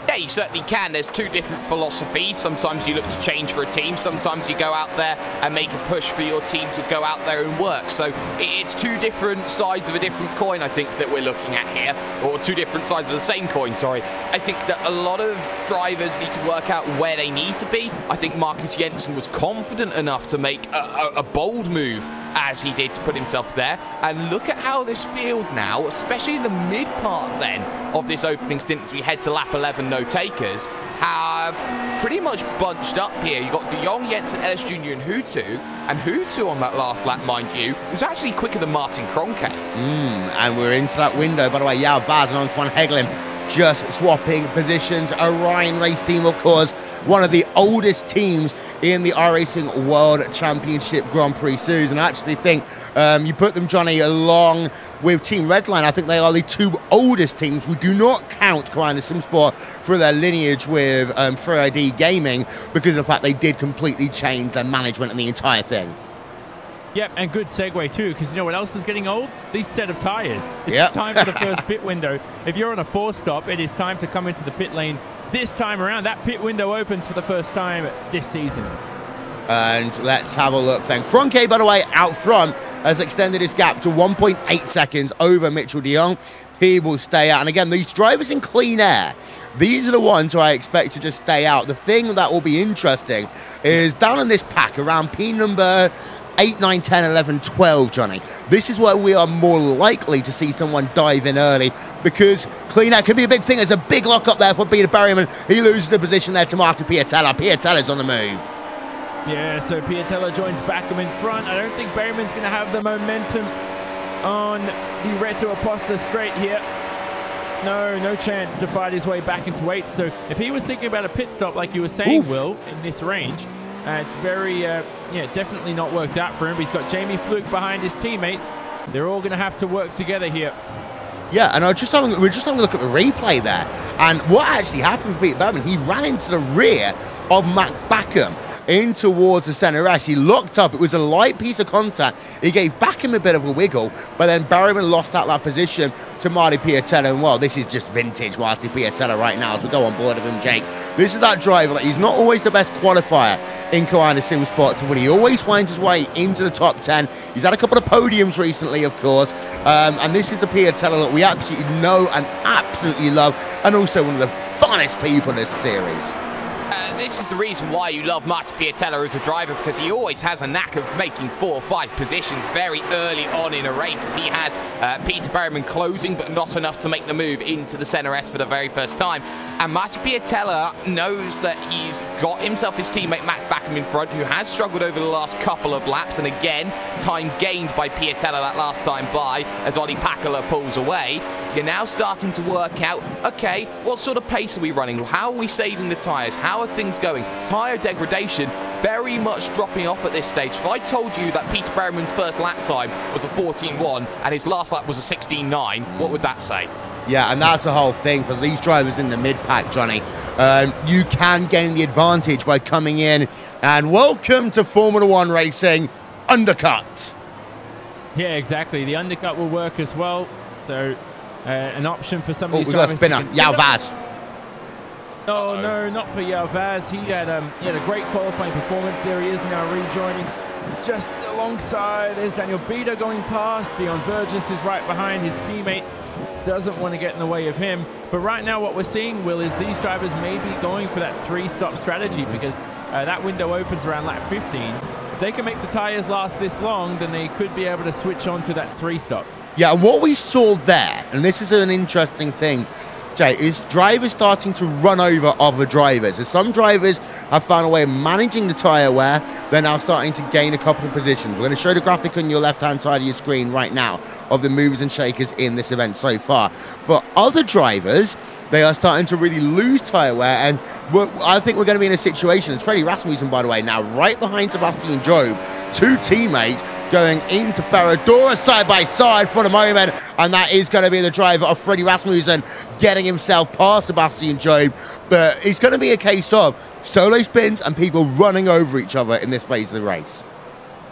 Yeah, you certainly can. There's 2 different philosophies. Sometimes you look to change for a team. Sometimes you go out there and make a push for your team to go out there and work. So it's 2 different sides of a different coin, I think, that we're looking at here. Or 2 different sides of the same coin, sorry. I think that a lot of drivers need to work out where they need to be. I think Marcus Jensen was confident enough to make a bold move as he did to put himself there. And look at how this field now, especially in the mid part then of this opening stint as we head to lap 11, no takers, have pretty much bunched up here. You've got De Jong, Jensen, Ellis Jr. and Hutu on that last lap, mind you, was actually quicker than Martin Kroenke. And we're into that window. By the way, Yao Vaz and Antoine Hegelin just swapping positions. Orion Race Team, of course, one of the oldest teams in the iRacing World Championship Grand Prix Series. And I actually think you put them, Johnny, along with Team Redline. I think they are the 2 oldest teams. We do not count Coanda Simsport for their lineage with Free ID Gaming because of the fact they did completely change their management and the entire thing. Yep, and good segue too, because you know what else is getting old? These set of tyres. It's time for the first pit window. If you're on a 4-stop, it is time to come into the pit lane this time around. That pit window opens for the first time this season. And let's have a look then. Kroenke, by the way, out front, has extended his gap to 1.8 seconds over Mitchell de Jong. He will stay out. And again, these drivers in clean air, these are the ones who I expect to just stay out. The thing that will be interesting is down in this pack around P number 8, 9, 10, 11, 12, Johnny. This is where we are more likely to see someone dive in early because clean air can be a big thing. There's a big lock up there for Peter Berryman. He loses the position there to Martin Piatella. Piatella's on the move. Yeah, so Piatella joins Backham in front. I don't think Berryman's going to have the momentum on the Reto Aposta straight here. No chance to fight his way back into 8th. So if he was thinking about a pit stop, like you were saying, Will, in this range, it's very, definitely not worked out for him. He's got Jamie Fluke behind his teammate. They're all going to have to work together here. Yeah, and we're just having a look at the replay there. And what actually happened for Peter Berryman, he ran into the rear of Matt Backham. in towards the center S. He looked up. It was a light piece of contact. He gave back him a bit of a wiggle, but then Berryman lost out that position to Marty Piatella. And, well, this is just vintage Marty Piatella right now as we go on board of him, Jake. This is that driver that he's not always the best qualifier in Kind of Sim Sports, but he always finds his way into the top 10. He's had a couple of podiums recently, of course, and this is the Piatella that we absolutely know and absolutely love, and also one of the funnest people in this series. This is the reason why you love Marty Piatella as a driver, because he always has a knack of making 4 or 5 positions very early on in a race, as he has Peter Berryman closing, but not enough to make the move into the center S for the very first time. And Marty Piatella knows that he's got himself his teammate Matt Backham in front, who has struggled over the last couple of laps, and again, time gained by Piatella that last time by, as Ollie Pakala pulls away. You're now starting to work out, okay, what sort of pace are we running? How are we saving the tyres? How are things going? Tyre degradation very much dropping off at this stage. If I told you that Peter Berryman's first lap time was a 14.1 and his last lap was a 16.9, what would that say? Yeah, and that's the whole thing for these drivers in the mid-pack, Johnny. You can gain the advantage by coming in, and welcome to Formula One racing, undercut. Yeah, exactly. The undercut will work as well. So an option for some of these drivers. We've got a spinner, Yao Vaz. Oh, no, not for Yao Vaz. He had a great qualifying performance. There he is now rejoining just alongside. There's Daniel Bieder going past. Dion Burgess is right behind. His teammate doesn't want to get in the way of him. But right now what we're seeing, Will, is these drivers may be going for that 3-stop strategy, because that window opens around lap 15. If they can make the tires last this long, then they could be able to switch on to that 3-stop. Yeah, and what we saw there, and this is an interesting thing, Jay, is drivers starting to run over other drivers. As some drivers have found a way of managing the tyre wear, they're now starting to gain a couple of positions. We're going to show the graphic on your left-hand side of your screen right now of the movers and shakers in this event so far. For other drivers, they are starting to really lose tyre wear, and I think we're going to be in a situation, it's Freddie Rasmussen, by the way, now right behind Sebastian Job, 2 teammates going into Ferradura side by side for the moment, and that is going to be the driver of Freddie Rasmussen getting himself past Sebastian Job. But it's going to be a case of solo spins and people running over each other in this phase of the race.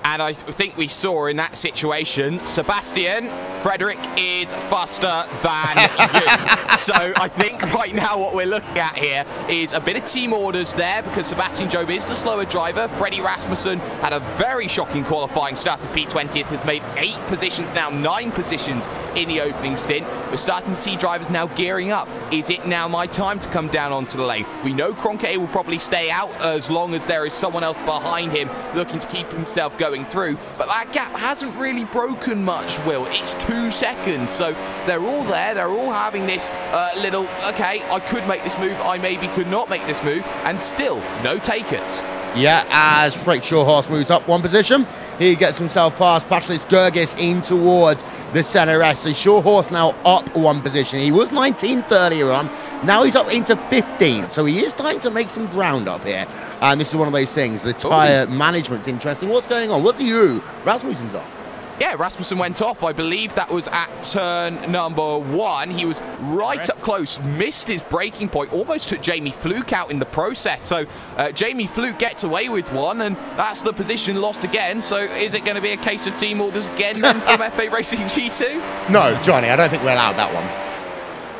And I think we saw in that situation, Sebastian, Frederick is faster than you. So I think right now what we're looking at here is a bit of team orders there, because Sebastian Job is the slower driver. Freddie Rasmussen had a very shocking qualifying start to P20th, has made 8 positions now, 9 positions in the opening stint. We're starting to see drivers now gearing up. Is it now my time to come down onto the lane? We know Kroenke will probably stay out as long as there is someone else behind him looking to keep himself going through, but that gap hasn't really broken much, Will. It's 2 seconds, so they're all there, they're all having this little, okay, I could make this move, I maybe could not make this move, and still no takers. Yeah, as Frank Shawhorse moves up 1 position, he gets himself past Patris Gergis in towards the center S. So Shawhorse now up 1 position. He was 19th earlier on. Now he's up into 15th. So he is starting to make some ground up here. And this is one of those things. The tyre management's interesting. What's going on? What's you? Rasmussen's off. Yeah, Rasmussen went off. I believe that was at turn number 1. He was right up close, missed his braking point, almost took Jamie Fluke out in the process. So Jamie Fluke gets away with 1, and that's the position lost again. So is it going to be a case of team orders again then from F8 Racing G2? No, Johnny, I don't think we're allowed that one.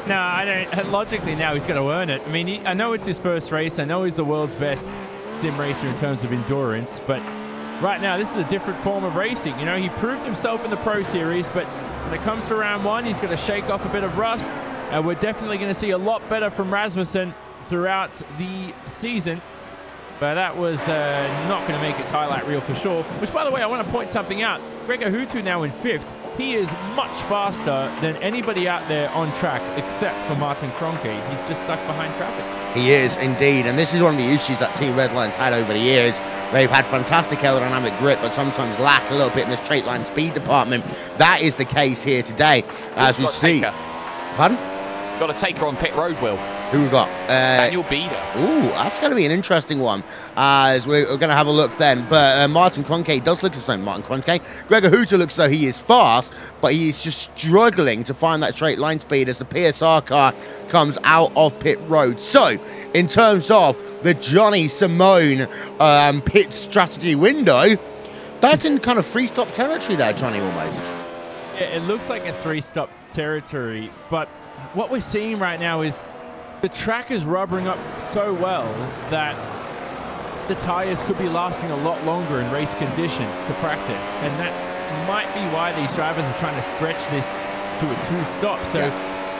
No, I don't. Logically now he's going to earn it. I mean, I know it's his first race. I know he's the world's best sim racer in terms of endurance, but right now, this is a different form of racing. You know, he proved himself in the Pro Series, but when it comes to round 1, he's going to shake off a bit of rust. We're definitely going to see a lot better from Rasmussen throughout the season. But that was not going to make its highlight reel for sure. Which, by the way, I want to point something out. Gregor Hutu now in 5th. He is much faster than anybody out there on track, except for Martin Kroenke. He's just stuck behind traffic. He is indeed, and this is one of the issues that Team Redline's had over the years. They've had fantastic aerodynamic grip, but sometimes lack a little bit in the straight line speed department. That is the case here today, as we see. Pardon? got to take her on pit road, Will. Who we got? Daniel Bieder. Ooh, that's going to be an interesting one, as we're going to have a look then. But Martin Kroenke does look as though Gregor Hooter looks as though he is fast, but he's just struggling to find that straight line speed as the PSR car comes out of pit road. So, in terms of the Johnny Simone pit strategy window, that's in kind of three-stop territory there, Johnny, almost. Yeah, it looks like a three-stop territory, but what we're seeing right now is the track is rubbering up so well that the tires could be lasting a lot longer in race conditions to practice, and that might be why these drivers are trying to stretch this to a two-stop. So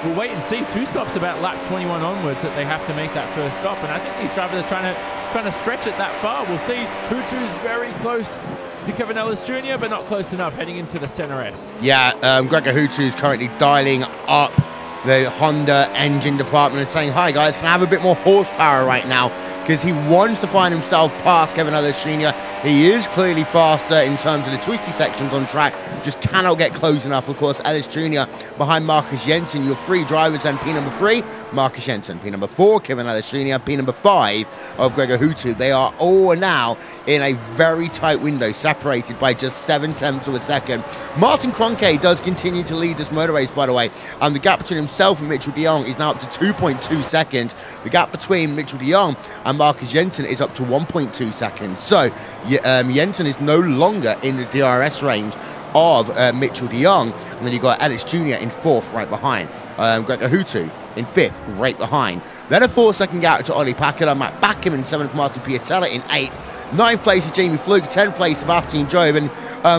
we'll wait and see. Two stops about lap 21 onwards that they have to make that first stop, and I think these drivers are trying to stretch it that far. We'll see. Hutu's very close to Kevin Ellis Jr., but not close enough heading into the center S. Yeah, Gregor Hutu is currently dialing up the Honda engine department and saying, hi guys, can I have a bit more horsepower right now? Because he wants to find himself past Kevin Ellis Jr. He is clearly faster in terms of the twisty sections on track, just cannot get close enough. Of course, Ellis Jr. behind Marcus Jensen. Your three drivers then, P number 3, Marcus Jensen, P number 4, Kevin Ellis Jr., P number 5 of Gregor Hutu. They are all now in a very tight window, separated by just 7/10 of a second. Martin Kroenke does continue to lead this motor race, by the way, and the gap between himself and Mitchell de Jong is now up to 2.2 seconds. The gap between Mitchell de Jong and Marcus Jensen is up to 1.2 seconds. So Jensen is no longer in the DRS range of Mitchell de Jong, and then you've got Ellis Jr. in 4th right behind. Gregor Hutu in 5th right behind. Then a 4-second gap to Ollie Packard, Matt Backham in 7th, Martin Piatella in 8th. 9th place is Jamie Fluke, 10th place Sebastian Job. And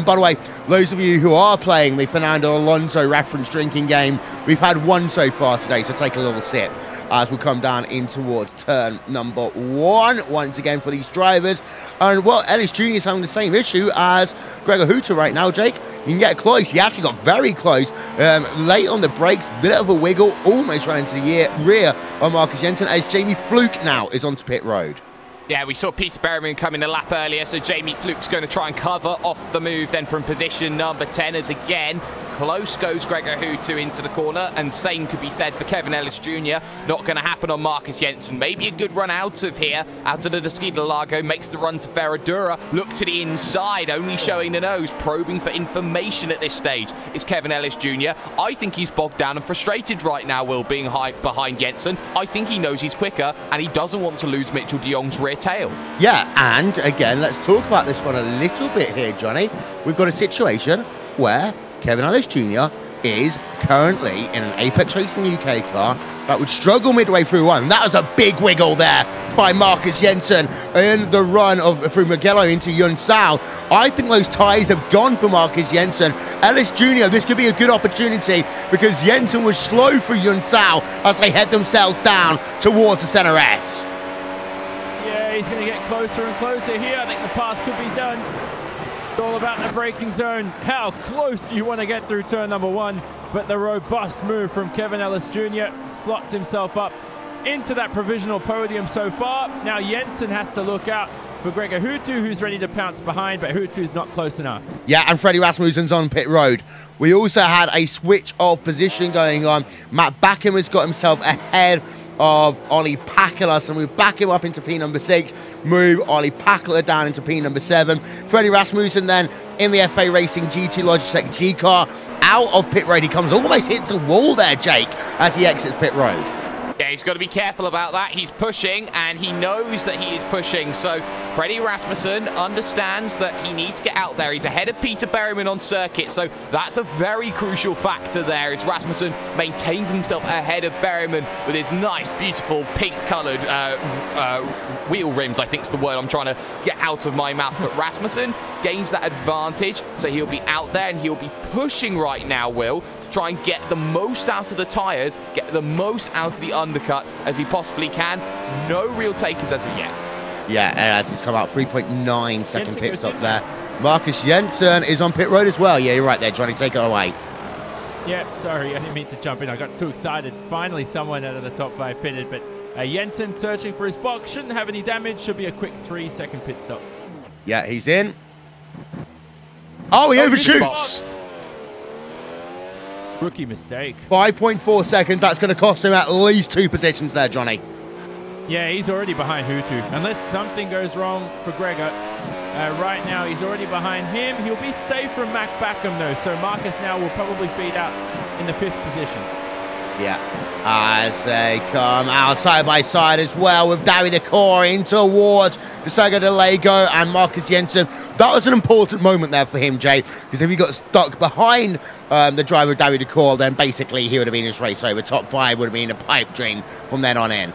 by the way, those of you who are playing the Fernando Alonso reference drinking game, we've had one so far today, so take a little sip as we come down in towards turn number 1 once again for these drivers. And well, Ellis Jr. is having the same issue as Gregor Hutu right now, Jake. You can get close. He actually got very close. Late on the brakes, bit of a wiggle, almost ran into the rear of Marcus Jensen as Jamie Fluke now is onto pit road. Yeah, we saw Peter Berryman come in a lap earlier, so Jamie Fluke's going to try and cover off the move then from position number 10 as again, close goes Gregor Hutu into the corner, and same could be said for Kevin Ellis Jr. Not going to happen on Marcus Jensen. Maybe a good run out of here, out of the Interlagos, makes the run to Ferradura. Look to the inside, only showing the nose, probing for information at this stage is Kevin Ellis Jr. I think he's bogged down and frustrated right now, Will, being behind Jensen. I think he knows he's quicker, and he doesn't want to lose Mitchell de Jong's rear tail. Yeah, and again, let's talk about this one a little bit here, Johnny. We've got a situation where Kevin Ellis Jr. is currently in an Apex Racing UK car that would struggle midway through one. That was a big wiggle there by Marcus Jensen in the run through Mugello into Yun Sao. I think those tyres have gone for Marcus Jensen. Ellis Jr., this could be a good opportunity because Jensen was slow through Yun Sao as they head themselves down towards the center S. Yeah, he's going to get closer and closer here. I think the pass could be done. It's all about the braking zone. How close do you want to get through turn number 1? But the robust move from Kevin Ellis Jr. slots himself up into that provisional podium so far. Now Jensen has to look out for Gregor Hutu, who's ready to pounce behind, but Hutu's not close enough. Yeah, and Freddie Rasmussen's on pit road. We also had a switch of position going on. Matt Backham has got himself ahead of Ollie Packard, so we back him up into P number 6, move Ollie Packard down into P number 7. Freddie Rasmussen then in the FA Racing GT Logitech G car out of pit road. He comes almost hits a wall there, Jake, as he exits pit road. Yeah, he's got to be careful about that. He's pushing, and he knows that he is pushing. So Freddie Rasmussen understands that he needs to get out there. He's ahead of Peter Berryman on circuit, so that's a very crucial factor there. As Rasmussen maintains himself ahead of Berryman with his nice, beautiful, pink-coloured wheel rims, I think is the word I'm trying to get out of my mouth. But Rasmussen gains that advantage, so he'll be out there, and he'll be pushing right now, Will, to try and get the most out of the tyres, get the most out of the undercut as he possibly can. No real takers as of yet. Yeah, as he's come out 3.9 second pit stop there. Marcus Jensen is on pit road as well. Yeah, you're right there, Johnny. Take it away. Yeah, sorry, I didn't mean to jump in. I got too excited. Finally, someone out of the top 5 pitted, but Jensen searching for his box. Shouldn't have any damage. Should be a quick 3-second pit stop. Yeah, he's in. Oh, he overshoots. Rookie mistake. 5.4 seconds. That's going to cost him at least 2 positions there, Johnny. Yeah, he's already behind Hutu. Unless something goes wrong for Gregor. Right now, he's already behind him. He'll be safe from Mac Backham, though. So Marcus now will probably feed out in the 5th position. Yeah. As they come out side by side as well with Davide Core in towards Interlagos and Marcus Jensen. That was an important moment there for him, Jay, because if he got stuck behind the driver Davide Core, then basically he would have been his race over. Top 5 would have been a pipe dream from then on in.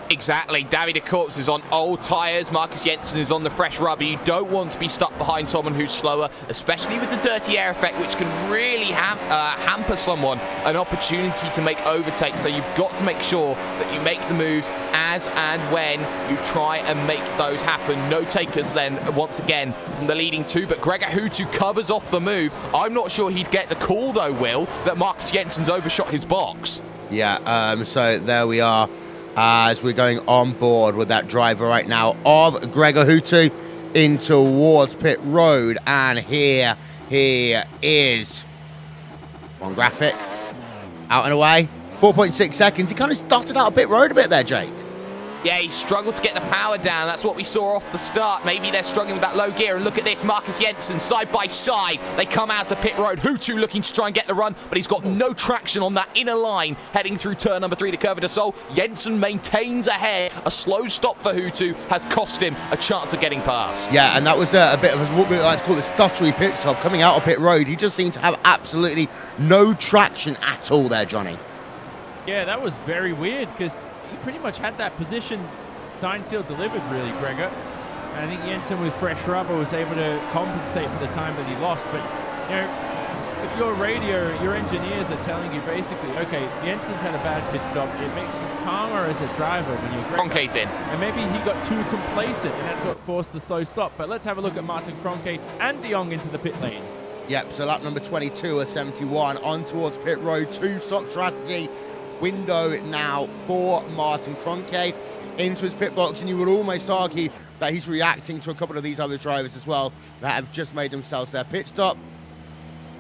Exactly. Davide Corps is on old tyres. Marcus Jensen is on the fresh rubber. You don't want to be stuck behind someone who's slower, especially with the dirty air effect, which can really hamper someone an opportunity to make overtakes. So you've got to make sure that you make the moves as and when you try and make those happen. No takers then, once again, from the leading 2. But Gregor Hutu covers off the move. I'm not sure he'd get the call, though, Will, that Marcus Jensen's overshot his box. Yeah, so there we are. As we're going on board with that driver right now of Gregor Hutu in towards pit road. And here he is. One graphic. Out and away. 4.6 seconds. He kind of started out pit road a bit there, Jake. Yeah, he struggled to get the power down. That's what we saw off the start. Maybe they're struggling with that low gear. And look at this, Marcus Jensen, side by side. They come out to pit road. Hutu looking to try and get the run, but he's got no traction on that inner line heading through turn number 3 to Curva de Sol. Jensen maintains ahead. A slow stop for Hutu has cost him a chance of getting past. Yeah, and that was a bit of what we like to call a stuttery pit stop coming out of pit road. He just seemed to have absolutely no traction at all there, Johnny. Yeah, that was very weird because he pretty much had that position signed, sealed, delivered, really, Gregor. And I think Jensen with fresh rubber was able to compensate for the time that he lost. But, you know, if your radio, your engineers are telling you basically, okay, Jensen's had a bad pit stop, it makes you calmer as a driver when you're Cronke's in. And maybe he got too complacent, and that's what forced the slow stop. But let's have a look at Martin Cronke and De Jong into the pit lane. Yep, so lap number 22 of 71 on towards pit road. 2-stop strategy window now for Martin Cronke into his pit box, and you would almost argue that he's reacting to a couple of these other drivers as well that have just made themselves their pit stop.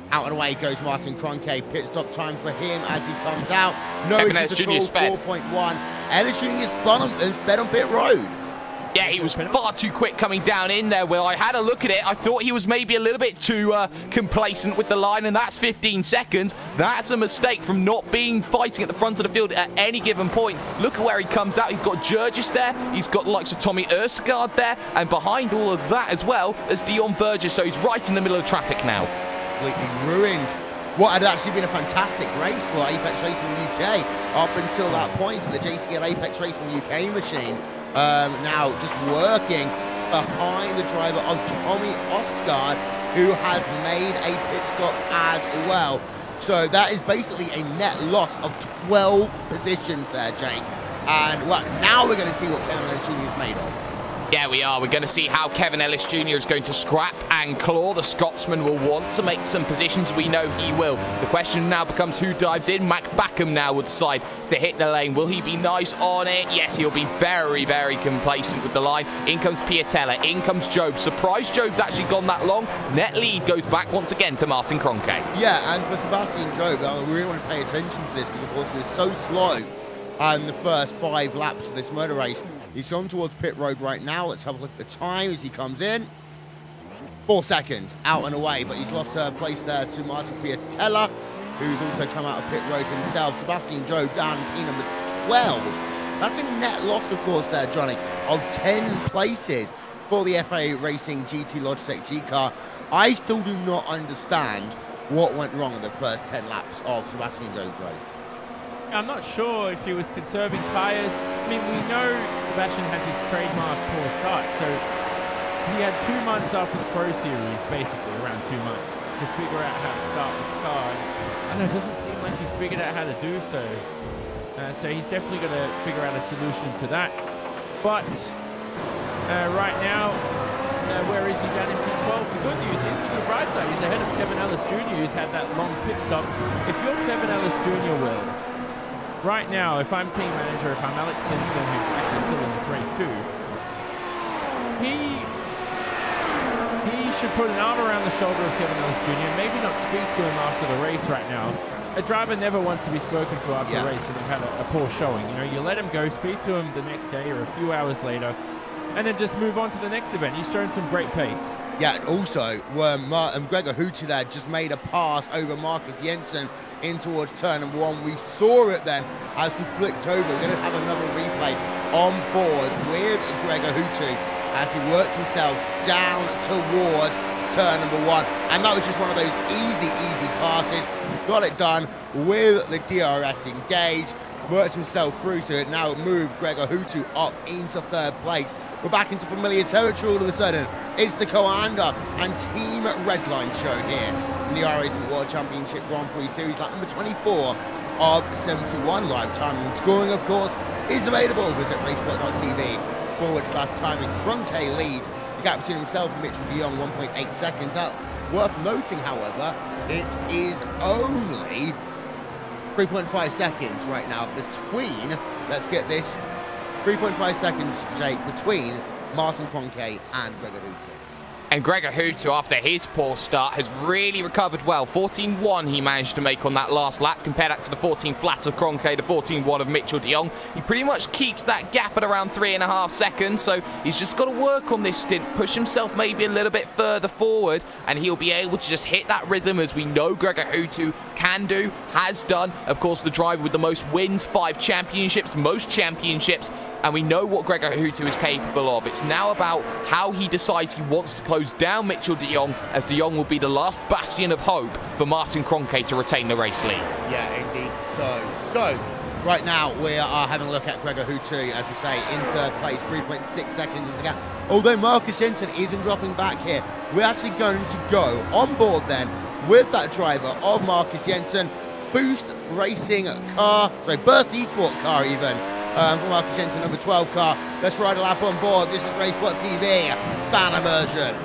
Out and away goes Martin Cronke. Pit stop time for him as he comes out. No issues at all. 4.1. Ellis Jr. is sped on pit road. Yeah, he was far too quick coming down in there, Will. I had a look at it. I thought he was maybe a little bit too complacent with the line, and that's 15 seconds. That's a mistake from not being fighting at the front of the field at any given point. Look at where he comes out. He's got Jurgis there. He's got the likes of Tommy Østergaard there. And behind all of that as well, there's Dion Verges, so he's right in the middle of traffic now. Completely ruined what had actually been a fantastic race for Apex Racing UK up until that point for the JCL Apex Racing UK machine. Now just working behind the driver of Tommy Østergaard, who has made a pit stop as well. So that is basically a net loss of 12 positions there, Jake. And well, now we're going to see what Kevin Ellis Jr. is made of. Yeah, we are. We're going to see how Kevin Ellis Jr. is going to scrap and claw. The Scotsman will want to make some positions. We know he will. The question now becomes who dives in. Mac Backham now will decide to hit the lane. Will he be nice on it? Yes, he'll be very, very complacent with the line. In comes Piatella. In comes Job. Surprised Job's actually gone that long. Net lead goes back once again to Martin Cronke. Yeah, and for Sebastian Job, we really want to pay attention to this because, of course, we're so slow in the first 5 laps of this motor race. He's gone towards pit road right now. Let's have a look at the time as he comes in. 4 seconds, out and away, but he's lost a place there to Martin Piatella, who's also come out of pit road himself. Sebastian Job down P number 12. That's a net loss, of course, there, Johnny, of 10 places for the FA Racing GT Logitech G car. I still do not understand what went wrong in the first 10 laps of Sebastian Job's race. I'm not sure if he was conserving tyres. I mean, we know Sebastian has his trademark poor start, so he had 2 months after the Pro Series, basically around 2 months, to figure out how to start this car. And I don't know, it doesn't seem like he figured out how to do so. So he's definitely going to figure out a solution to that. But right now, where is he down in P12? The good news is, on the bright side, he's ahead of Kevin Ellis Jr., who's had that long pit stop. If you're Kevin Ellis Jr., Will, right now, if I'm team manager, if I'm Alex Simpson, who's actually still in this race too, he should put an arm around the shoulder of Kevin Ellis Jr., maybe not speak to him after the race right now, a driver never wants to be spoken to after a race when they've had a poor showing. You know, you let him go, speak to him the next day or a few hours later, and then just move on to the next event. He's shown some great pace. Yeah, also, Gregor Houtu there just made a pass over Marcus Jensen in towards turn number 1. We saw it then as he flicked over. We're going to have another replay on board with Gregor Houtu as he worked himself down towards turn number 1. And that was just one of those easy passes. Got it done with the DRS engaged. Worked himself through, so it now moved Gregor Houtu up into 3rd place. We're back into familiar territory all of a sudden. It's the Coanda and Team Redline show here in the iRacing World Championship Grand Prix Series, lap number 24 of 71. Live timing and scoring, of course, is available. Visit racesport.tv/timing. Cronke leads. The gap between himself and Mitchell de Jong, 1.8 seconds out. Worth noting, however, it is only 3.5 seconds right now between, let's get this, 3.5 seconds, Jake, between Martin Cronke and Gregor Houtu. And Gregor Houtu, after his poor start, has really recovered well. 14.1 he managed to make on that last lap. Compare that to the 14 flat of Cronke, the 14.1 of Mitchell de Jong. He pretty much keeps that gap at around 3.5 seconds, so he's just got to work on this stint, push himself maybe a little bit further forward, and he'll be able to just hit that rhythm, as we know Gregor Houtu can do, has done. Of course, the driver with the most wins, 5 championships, most championships, and we know what Gregor Houtu is capable of. It's now about how he decides he wants to close down Mitchell de Jong, as de Jong will be the last bastion of hope for Martin Cronke to retain the race lead. Yeah, indeed so. Right now, we are having a look at Gregor Houtu, as we say, in 3rd place, 3.6 seconds is the gap. Although Marcus Jensen isn't dropping back here, we're actually going to go on board then with that driver of Marcus Jensen, Burst eSport car even, for Marcus Jensen, number 12 car. Let's ride a lap on board. This is Racesport TV, fan immersion.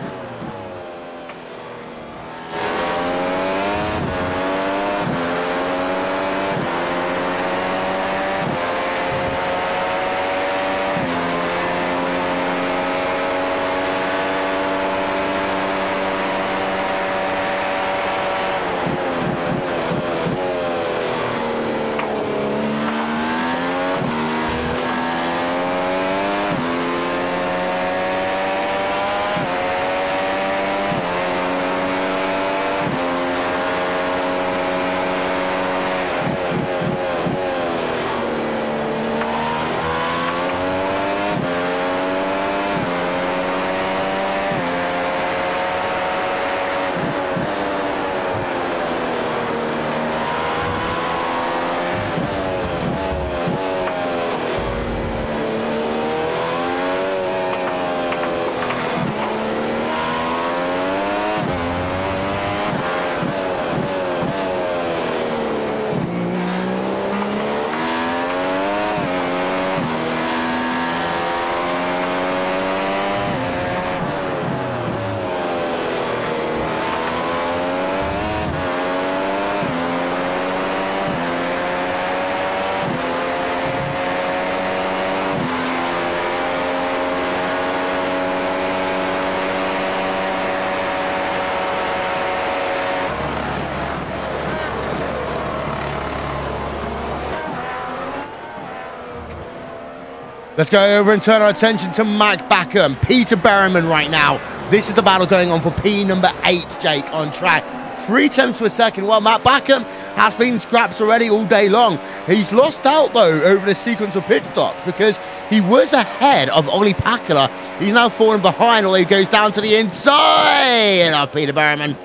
Let's go over and turn our attention to Mac Backham, Peter Berriman right now. This is the battle going on for P number 8, Jake, on track. 0.3 of a second. Well, Matt Backham has been scrapped already all day long. He's lost out, though, over the sequence of pit stops because he was ahead of Ollie Pakula. He's now fallen behind, although he goes down to the inside of Peter Berriman.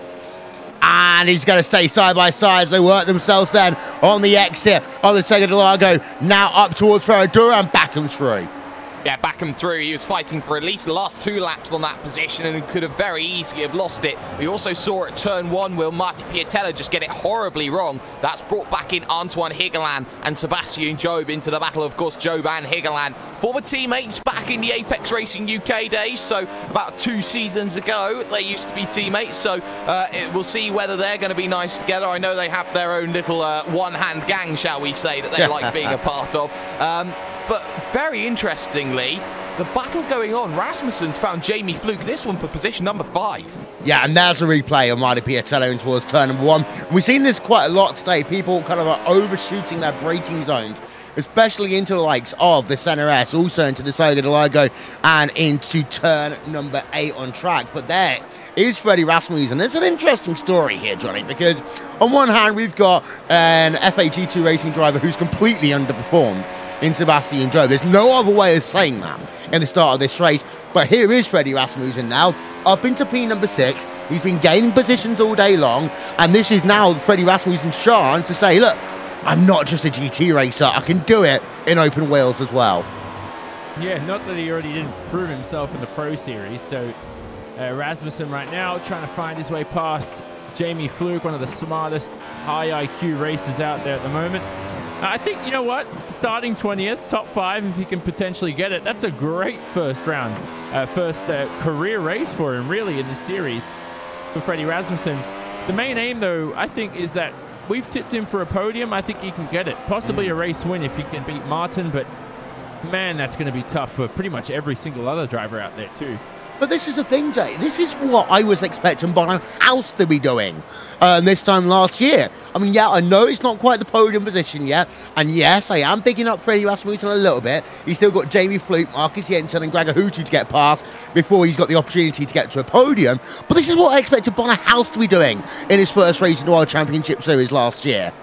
And he's going to stay side by side as they work themselves then on the exit of the Interlagos. Now up towards Ferradura, and Backham's through. Yeah, Backham through. He was fighting for at least the last 2 laps on that position and could have very easily have lost it. We also saw at turn 1, will Marty Piatella just get it horribly wrong. That's brought back in Antoine Higeland and Sebastian Job into the battle. Of course, Job and Higeland, former teammates back in the Apex Racing UK days. So about 2 seasons ago, they used to be teammates. So we'll see whether they're going to be nice together. I know they have their own little one-hand gang, shall we say, that they like being a part of. But very interestingly, the battle going on. Rasmussen's found Jamie Fluke this one for position number 5. Yeah, and there's a replay of Marty Piatello in towards turn number 1. We've seen this quite a lot today. People kind of are overshooting their braking zones, especially into the likes of the Center S, also into the Interlagos and into turn number 8 on track. But there is Freddie Rasmussen. There's an interesting story here, Johnny, because on one hand, we've got an FAG2 racing driver who's completely underperformed in Sebastian Joe. There's no other way of saying that in the start of this race. But here is Freddie Rasmussen now, up into P number 6. He's been gaining positions all day long, and this is now Freddie Rasmussen's chance to say, look, I'm not just a GT racer, I can do it in open wheels as well. Yeah, not that he already didn't prove himself in the Pro Series. So Rasmussen right now trying to find his way past Jamie Fluke, one of the smartest high IQ racers out there at the moment. I think, you know what, starting 20th, top 5, if he can potentially get it, that's a great first round, first career race for him, really, in the series for Freddie Rasmussen. The main aim, though, I think, is that we've tipped him for a podium. I think he can get it, possibly a race win if he can beat Martin, but man, that's going to be tough for pretty much every single other driver out there, too. But this is the thing, Jay. This is what I was expecting Bono House to be doing this time last year. I mean, yeah, I know it's not quite the podium position yet. And yes, I am picking up Freddie Rasmussen a little bit. He's still got Jamie Fluke, Marcus Jensen and Gregor Houtu to get past before he's got the opportunity to get to a podium. But this is what I expected Bono House to be doing in his first race in the World Championship Series last year.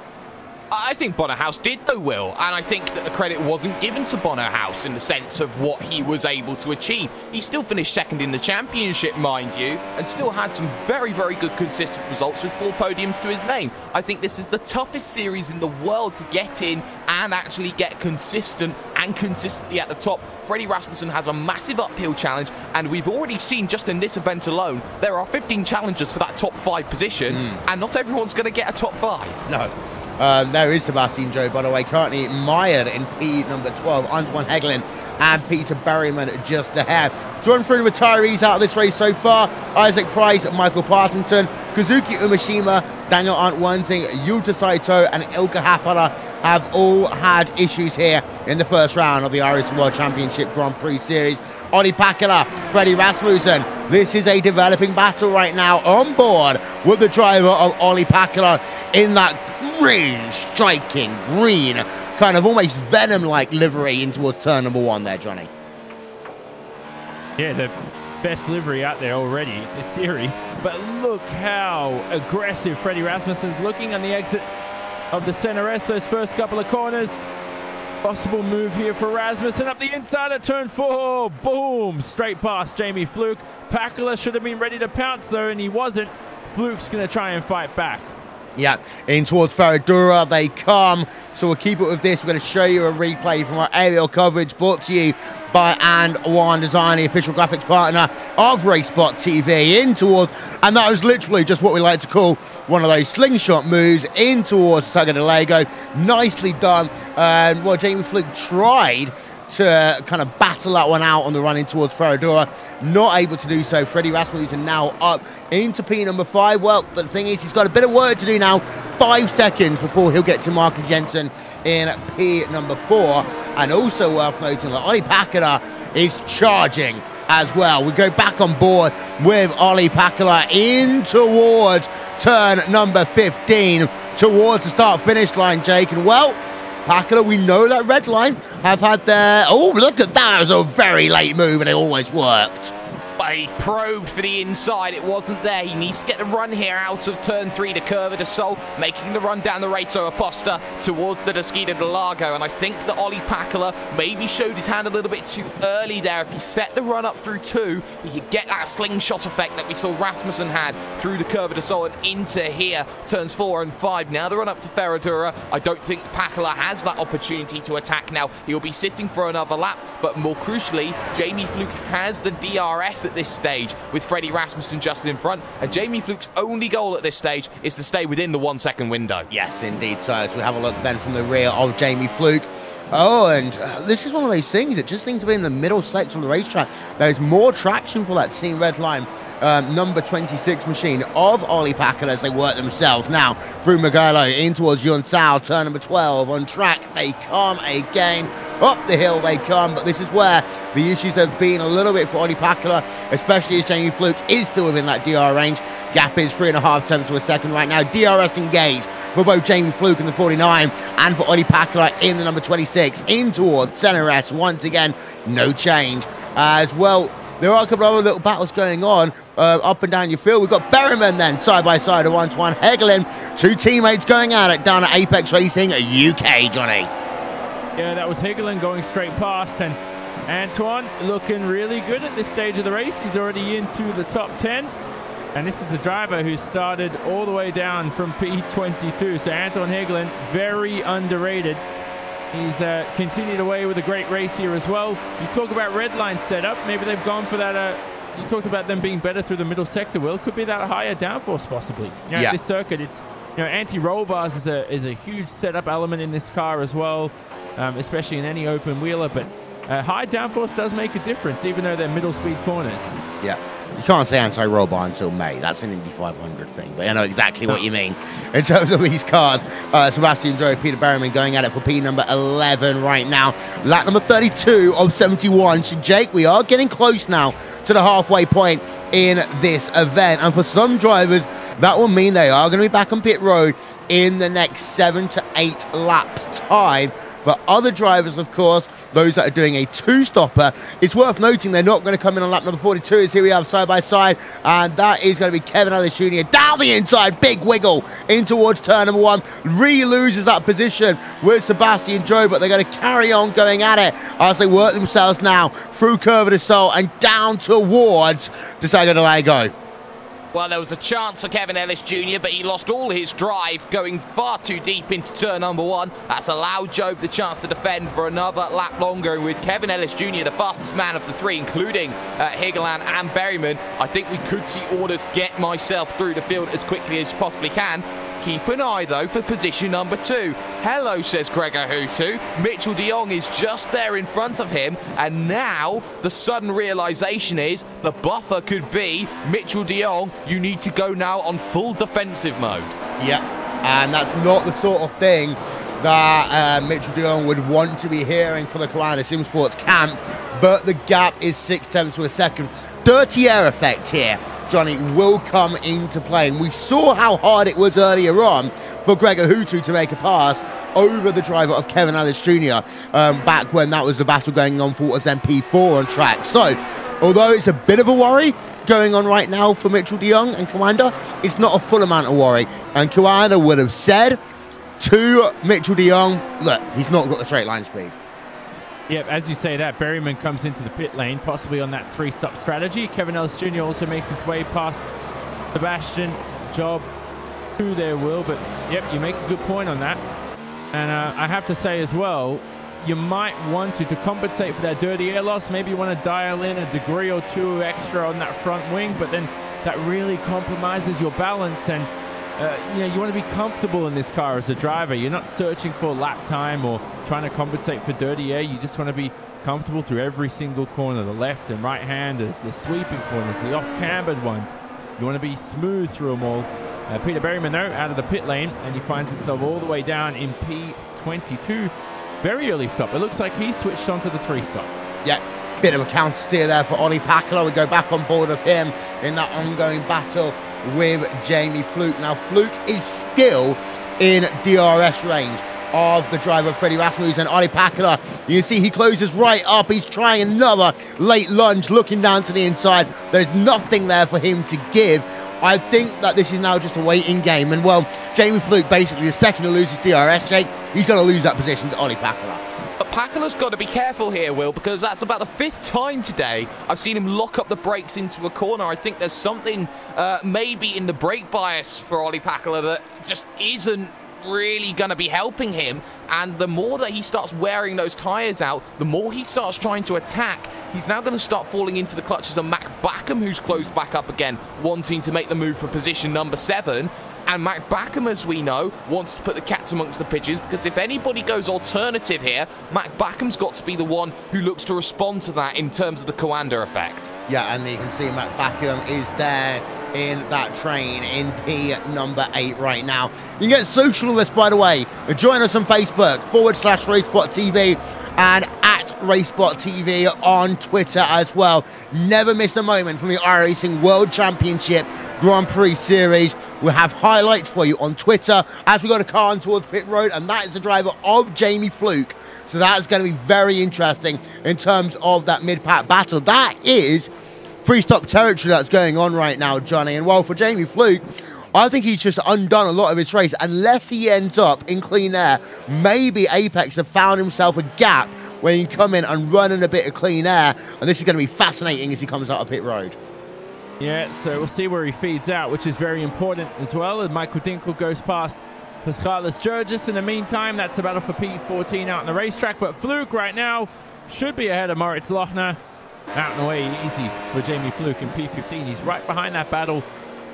I think Bono House did, though, Will, and I think that the credit wasn't given to Bono House in the sense of what he was able to achieve. He still finished second in the championship, mind you, and still had some very, very good consistent results with 4 podiums to his name. I think this is the toughest series in the world to get in and actually get consistent and consistently at the top. Freddie Rasmussen has a massive uphill challenge, and we've already seen just in this event alone, there are 15 challengers for that top 5 position, and not everyone's going to get a top 5. No. There is Sebastian Joe, by the way, currently mired in P number 12. Antoine Hegelin and Peter Berryman just ahead. To run through the retirees out of this race so far, Isaac Price, Michael Partington, Kazuki Umeshima, Daniel Arndt-Wensing, Yuta Saito and Ilka Hapala have all had issues here in the first round of the iRacing World Championship Grand Prix Series. Olli Pakila, Freddie Rasmussen. This is a developing battle right now on board with the driver of Olli Pakila in that really striking green, kind of almost Venom-like livery in towards turn number 1 there, Johnny. Yeah, the best livery out there already this series. But look how aggressive Freddie Rasmussen's looking on the exit of the Center S, those first couple of corners. Possible move here for Rasmussen up the inside of turn 4. Boom! Straight past Jamie Fluke. Pakila should have been ready to pounce though, and he wasn't. Fluke's going to try and fight back. Yeah, in towards Ferradura they come. So we'll keep it with this. We're going to show you a replay from our aerial coverage brought to you by And1 Design, the official graphics partner of RaceSpot TV, in towards, and that was literally just what we like to call one of those slingshot moves in towards Interlagos. Nicely done. Well, Jamie Fluke tried to kind of battle that one out on the run in towards Ferradura. Not able to do so. Freddie Rasmussen now up into P number 5. Well, but the thing is, he's got a bit of work to do now. 5 seconds before he'll get to Marcus Jensen in P number 4. And also worth noting that Olli Pakila is charging as well. We go back on board with Olli Pakila in towards turn number 15, towards the start-finish line, Jake. And well, Pakila, we know that red line have had their... Oh, look at that. That was a very late move, and it always worked. But he probed for the inside. It wasn't there. He needs to get the run here out of turn 3 to Curva de Sol, making the run down the Reto Aposta towards the Desquita de Lago. And I think that Olli Pakila maybe showed his hand a little bit too early there. If he set the run up through 2, he could get that slingshot effect that we saw Rasmussen had through the Curva de Sol and into here, turns 4 and 5. Now the run up to Ferradura. I don't think Pakila has that opportunity to attack now. He'll be sitting for another lap. But more crucially, Jamie Fluke has the DRS at this stage with Freddie Rasmussen just in front, and Jamie Fluke's only goal at this stage is to stay within the 1 second window. Yes, indeed. So as we have a look then from the rear of Jamie Fluke. Oh, and this is one of those things that just seems to be in the middle section of the racetrack. There's more traction for that Team Red Line number 26 machine of Olli Pakila as they work themselves now through Mugello in towards Yuan Sao, turn number 12 on track. They come again. Up the hill they come, but this is where the issues have been a little bit for Ollie Pakula, especially as Jamie Fluke is still within that DR range. Gap is 3.5 tenths to a second right now. DRS engaged for both Jamie Fluke in the 49 and for Ollie Pakula in the number 26 in towards center S. Once again, no change. As well, there are a couple of other little battles going on up and down your field. We've got Berryman then side by side, a 1-to-1 Hegelin. Two teammates going at it down at Apex Racing UK, Johnny. Yeah, that was Hegelin going straight past, and Antoine looking really good at this stage of the race. He's already into the top 10. And this is a driver who started all the way down from P22. So Anton Hegelin, very underrated. He's continued away with a great race here as well. You talk about redline setup. Maybe they've gone for that. You talked about them being better through the middle sector. Well, it could be that higher downforce possibly. You know, this circuit, it's anti-roll bars is a huge setup element in this car as well, especially in any open wheeler. But high downforce does make a difference, even though they're middle speed corners. Yeah. You can't say anti-roll bar until May. That's an Indy 500 thing, but I know exactly what you mean. In terms of these cars, Sebastian Joe, Peter Berryman going at it for P number 11 right now. Lap number 32 of 71. So, Jake, we are getting close now to the halfway point in this event. And for some drivers, that will mean they are going to be back on pit road in the next 7 to 8 laps time. For other drivers, of course, those that are doing a two-stopper, it's worth noting they're not going to come in on lap number 42, as here we have side by side, and that is going to be Kevin Ellis Jr. down the inside, big wiggle in towards turn number 1, re-loses that position with Sebastian Joe, but they're going to carry on going at it as they work themselves now through Curva del Sol and down towards Desego de Lago. Well, there was a chance for Kevin Ellis Jr., but he lost all his drive going far too deep into turn number 1. That's allowed Job the chance to defend for another lap longer. And with Kevin Ellis Jr., the fastest man of the three, including Hegeland and Berryman, I think we could see orders get myself through the field as quickly as you possibly can. Keep an eye, though, for position number 2. Hello, says Gregor Hutu. Mitchell de Jong is just there in front of him. And now the sudden realization is the buffer could be Mitchell de Jong. You need to go now on full defensive mode. Yeah, and that's not the sort of thing that Mitchell de Jong would want to be hearing for the Koanda Sim Sports camp. But the gap is 6 tenths to a second. Dirty air effect here, Johnny, will come into play. And we saw how hard it was earlier on for Gregor Hutu to make a pass over the driver of Kevin Ellis Jr. Back when that was the battle going on for what was MP4 on track. So, although it's a bit of a worry going on right now for Mitchell de Jong and Koanda, it's not a full amount of worry. And Koanda would have said to Mitchell de Jong, look, he's not got the straight line speed. Yep, as you say that, Berryman comes into the pit lane, possibly on that 3-stop strategy. Kevin Ellis Jr. also makes his way past Sebastian Job to their will. But, yep, you make a good point on that. And I have to say as well, you might want to compensate for that dirty air loss. Maybe you want to dial in a degree or two extra on that front wing, but then that really compromises your balance. And you want to be comfortable in this car as a driver. You're not searching for lap time or trying to compensate for dirty air. You just want to be comfortable through every single corner, the left and right handers, the sweeping corners, the off-cambered ones. You want to be smooth through them all. Peter Berryman, though, out of the pit lane, and he finds himself all the way down in P22. Very early stop. It looks like he switched onto the 3-stop. Yeah, bit of a counter steer there for Ollie Pakula. We go back on board of him in that ongoing battle with Jamie Fluke. Now, Fluke is still in DRS range of the driver, Freddie Rasmussen. And Ollie Pakula, you can see he closes right up. He's trying another late lunge, looking down to the inside. There's nothing there for him to give. I think that this is now just a waiting game. And, well, Jamie Fluke basically, the second to lose his DRS, Jake, he's going to lose that position to Ollie Pakula. But Pakula's got to be careful here, Will, because that's about the 5th time today I've seen him lock up the brakes into a corner. I think there's something maybe in the brake bias for Ollie Pakula that just isn't really going to be helping him. And the more that he starts wearing those tyres out, the more he starts trying to attack. He's now going to start falling into the clutches of Mac Backham, who's closed back up again, wanting to make the move for position number 7. And Mac Backham, as we know, wants to put the cats amongst the pigeons, because if anybody goes alternative here, Mac Backham's got to be the one who looks to respond to that in terms of the Coanda effect. Yeah, and you can see Mac Backham is there in that train in P number 8 right now. You can get social with us, by the way. Join us on Facebook /RaceSpot TV and at RaceBot TV on Twitter as well. Never miss a moment from the iRacing World Championship Grand Prix Series. We'll have highlights for you on Twitter as we got a car on towards pit road, and that is the driver of Jamie Fluke. So that's going to be very interesting in terms of that mid-pack battle. That is free-stop territory that's going on right now, Johnny. And while for Jamie Fluke, I think he's just undone a lot of his race. Unless he ends up in clean air, maybe Apex have found himself a gap where he can come in and run in a bit of clean air. And this is going to be fascinating as he comes out of pit road. Yeah, so we'll see where he feeds out, which is very important as well. And Michael Dinkel goes past Paschalis Georges. In the meantime, that's a battle for P14 out on the racetrack. But Fluke right now should be ahead of Moritz Lochner. Out and away easy for Jamie Fluke in P15. He's right behind that battle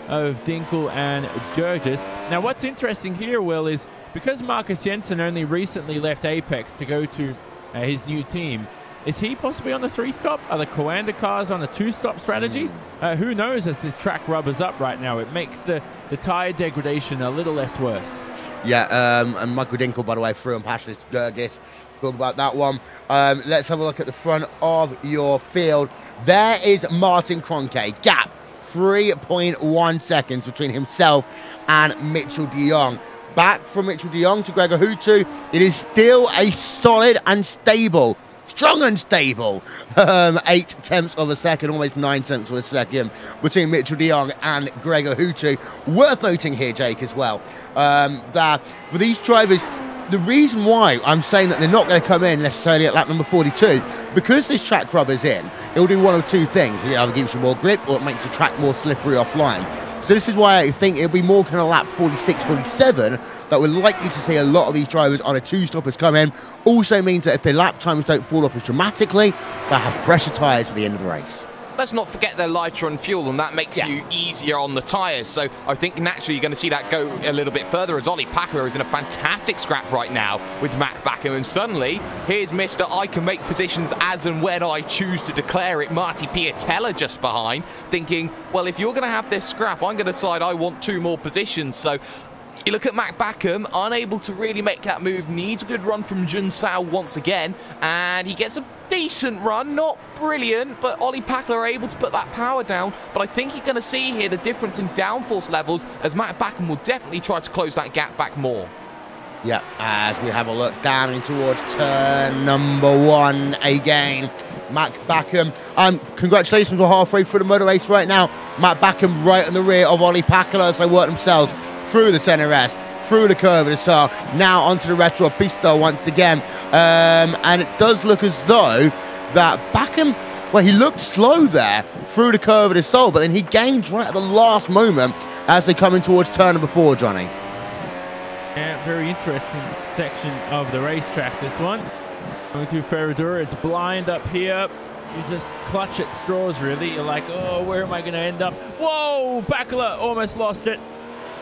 of Dinkel and Georges. Now, what's interesting here, Will, is because Marcus Jensen only recently left Apex to go to his new team, is he possibly on the 3-stop? Are the Coanda cars on a 2-stop strategy? Who knows as this track rubbers up right now. It makes the tyre degradation a little less worse. Yeah, and Michael Dinkel, by the way, through and past this Georges. Talk about that one. Let's have a look at the front of your field. There is Martin Kroenke. Gap 3.1 seconds between himself and Mitchell de Jong. Back from Mitchell de Jong to Gregor Hutu. It is still a solid and stable, strong and stable 8 tenths of a second, almost 9 tenths of a second between Mitchell de Jong and Gregor Hutu. Worth noting here, Jake, as well, that for these drivers, the reason why I'm saying that they're not going to come in necessarily at lap number 42, because this track rubber's in, it'll do one of two things. It either gives you more grip or it makes the track more slippery offline. So this is why I think it'll be more kind of lap 46, 47 that we're likely to see a lot of these drivers on a 2-stoppers come in. Also means that if their lap times don't fall off as dramatically, they'll have fresher tyres for the end of the race. Let's not forget they're lighter on fuel, and that makes you easier on the tyres. So I think naturally you're going to see that go a little bit further, as Ollie Packer is in a fantastic scrap right now with Mac Backham. And suddenly, here's Mr. I can make positions as and when I choose to declare it, Marty Piatella just behind, thinking, well, if you're going to have this scrap, I'm going to decide I want 2 more positions. So you look at Mac Backham, unable to really make that move, needs a good run from Jun Sao once again, and he gets a decent run, not brilliant, but Ollie Packler are able to put that power down. But I think you're going to see here the difference in downforce levels, as Mac Backham will definitely try to close that gap back more. Yeah, as we have a look down in towards turn number 1 again. Mac Backham, congratulations, we're halfway through the motor race right now. Mac Backham right on the rear of Ollie Packler as they work themselves through the center rest, through the curve of the star, now onto the retro pista once again. And it does look as though that Backham, well, he looked slow there through the curve of the soul, but then he gained right at the last moment as they come in towards turn number 4, Johnny. Yeah, very interesting section of the racetrack, this one. Going through Ferradura, it's blind up here. You just clutch at straws, really. You're like, oh, where am I going to end up? Whoa, Bakula almost lost it.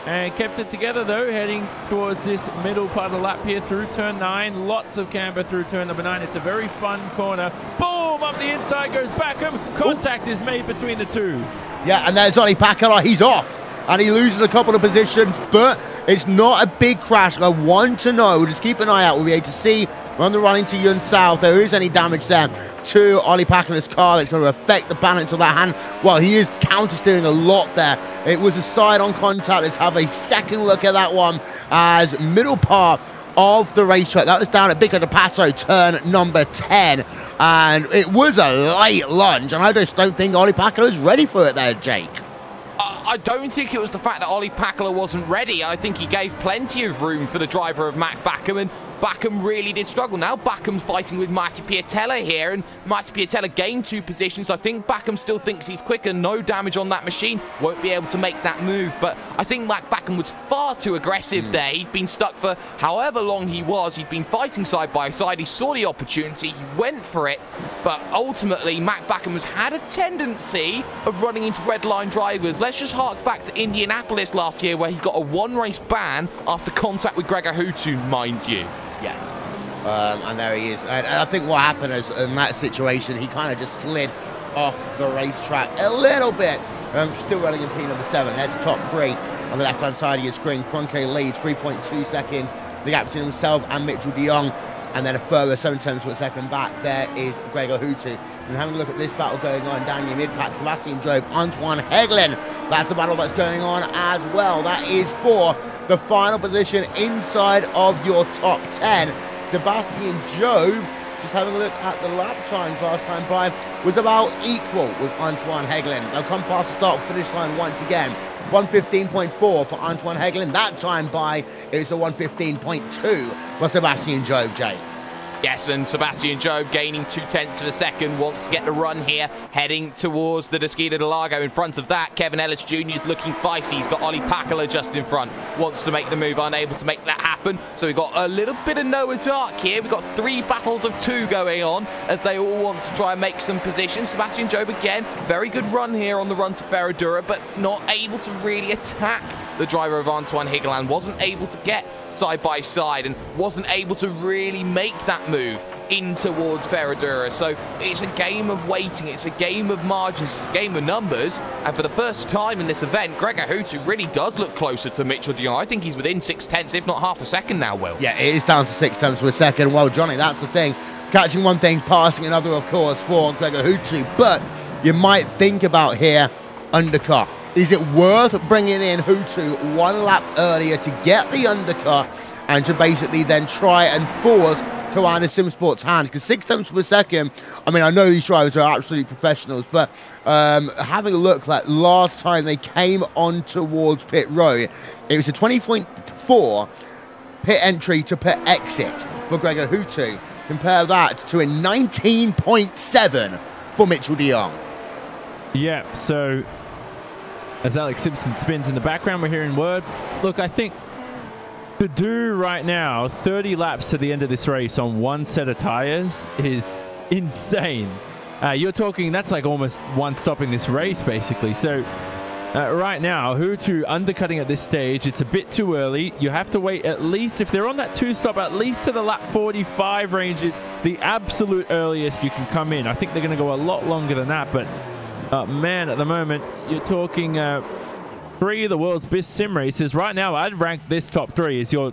And kept it together, though, heading towards this middle part of the lap here through turn 9. Lots of camber through turn number 9. It's a very fun corner. Boom! Up the inside goes Backham. Contact is made between the two. Yeah, and there's Ollie Packer. He's off. And he loses a couple of positions, but it's not a big crash. I want to know. We'll just keep an eye out. We'll be able to see on the run into Yun South, there is any damage there to Ollie Packer's car that's going to affect the balance of that hand. Well, he is counter-steering a lot there. It was a side-on contact. Let's have a second look at that one as middle part of the racetrack. That was down at Bico de Pato, turn number 10. And it was a late lunge, and I just don't think Ollie Packer is ready for it there, Jake. I don't think it was the fact that Ollie Packler wasn't ready. I think he gave plenty of room for the driver of Mac Backham, and Backham really did struggle. Now Backham's fighting with Marty Piatella here, and Marty Piatella gained 2 positions. I think Backham still thinks he's quicker. No damage on that machine. Won't be able to make that move. But I think Mac Backham was far too aggressive there. He'd been stuck for however long he was. He'd been fighting side by side. He saw the opportunity. He went for it. But ultimately, Mac Backham has had a tendency of running into red line drivers. Let's just hark back to Indianapolis last year, where he got a 1-race ban after contact with Gregor Hutu, mind you. Yes. And there he is. And I think what happened is, in that situation, he kind of just slid off the racetrack a little bit. Still running in P number 7. There's the top 3 on the left-hand side of your screen. Kroenke leads 3.2 seconds. The gap between himself and Mitchell de Jong and then a further 7 tenths of a second back there is Gregor Hutu. And having a look at this battle going on down your mid-pack, Sebastian Job, Antoine Hegelin. That's the battle that's going on as well. That is for the final position inside of your top 10. Sebastian Job, just having a look at the lap times last time by, was about equal with Antoine Hegelin. They'll come past the start-finish line once again. 1:15.4 for Antoine Hegelin. That time by, it's a 1:15.2 for Sebastian Job, Jake. Yes, and Sebastian Job gaining 0.2 of a second, wants to get the run here, heading towards the Desquita de Lago. In front of that, Kevin Ellis Jr. is looking feisty. He's got Ollie Pakala just in front, wants to make the move, unable to make that happen. So we've got a little bit of Noah's Ark here. We've got 3 battles of 2 going on as they all want to try and make some positions. Sebastian Job again, very good run here on the run to Ferradura, but not able to really attack the driver of Antoine Hegelin. Wasn't able to get side by side and wasn't able to really make that move in towards Ferradura. So it's a game of waiting, it's a game of margins, it's a game of numbers, and for the first time in this event, Gregor Hutu really does look closer to Mitchell de Jong. I think he's within 0.6, if not half a second now, Will. Yeah, it is down to 0.6 of a second. Well, Johnny, that's the thing. Catching one thing, passing another, of course, for Gregor Hutu, but you might think about here, undercut. Is it worth bringing in Hutu 1 lap earlier to get the undercut and to basically then try and force Koana SimSport's hand? Because 0.6 of a second, I mean, I know these drivers are absolute professionals, but having a look, like last time they came on towards pit road, it was a 20.4 pit entry to pit exit for Gregor Hutu. Compare that to a 19.7 for Mitchell de Jong. Yeah, so as Alex Simpson spins in the background, we're hearing word. Look, I think to do right now 30 laps to the end of this race on 1 set of tires is insane. You're talking, that's like almost one stop in this race, basically. So right now, Hutu undercutting at this stage, it's a bit too early. You have to wait at least, if they're on that 2 stop, at least to the lap 45 range is the absolute earliest you can come in. I think they're going to go a lot longer than that, but man, at the moment, you're talking 3 of the world's best sim racers. Right now, I'd rank this top 3 as your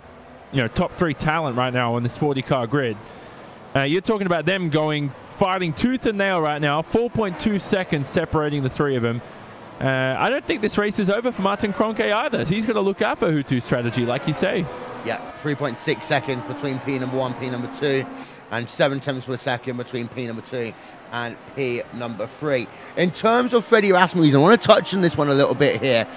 top 3 talent right now on this 40-car grid. You're talking about them fighting tooth and nail right now. 4.2 seconds separating the 3 of them. I don't think this race is over for Martin Kroenke either. He's going to look out for Hutu's strategy, like you say. Yeah, 3.6 seconds between P number 1, P number 2, and 7 tenths of a second between P number 2 and P number 3. In terms of Freddie Rasmussen, I want to touch on this one a little bit here,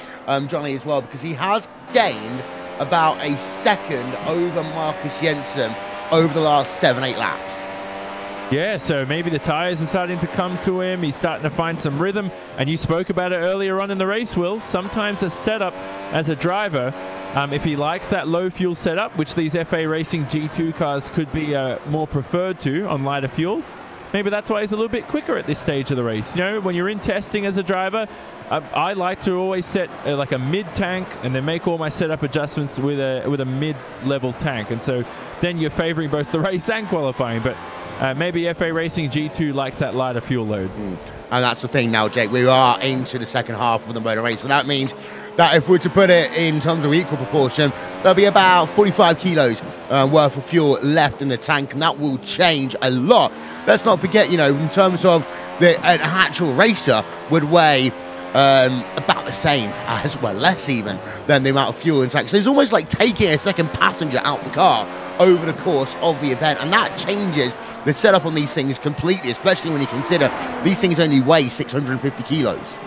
Johnny, as well, because he has gained about a second over Marcus Jensen over the last 7-8 laps. Yeah, so maybe the tires are starting to come to him. He's starting to find some rhythm. And you spoke about it earlier on in the race, Will. Sometimes a setup as a driver, if he likes that low fuel setup, which these FA Racing G2 cars could be more preferred to on lighter fuel, maybe that's why he's a little bit quicker at this stage of the race. You know, when you're in testing as a driver, I like to always set like a mid-tank and then make all my setup adjustments with a mid-level tank. And so then you're favoring both the race and qualifying. But maybe FA Racing G2 likes that lighter fuel load. And that's the thing now, Jake. We are into the second half of the motor race. So that means that if we're to put it in terms of equal proportion, there'll be about 45 kilos worth of fuel left in the tank, and that will change a lot. Let's not forget, you know, in terms of an actual racer would weigh about the same as, well, less even than the amount of fuel in the tank. So it's almost like taking a second passenger out the car over the course of the event, and that changes the setup on these things completely, especially when you consider these things only weigh 650 kilos.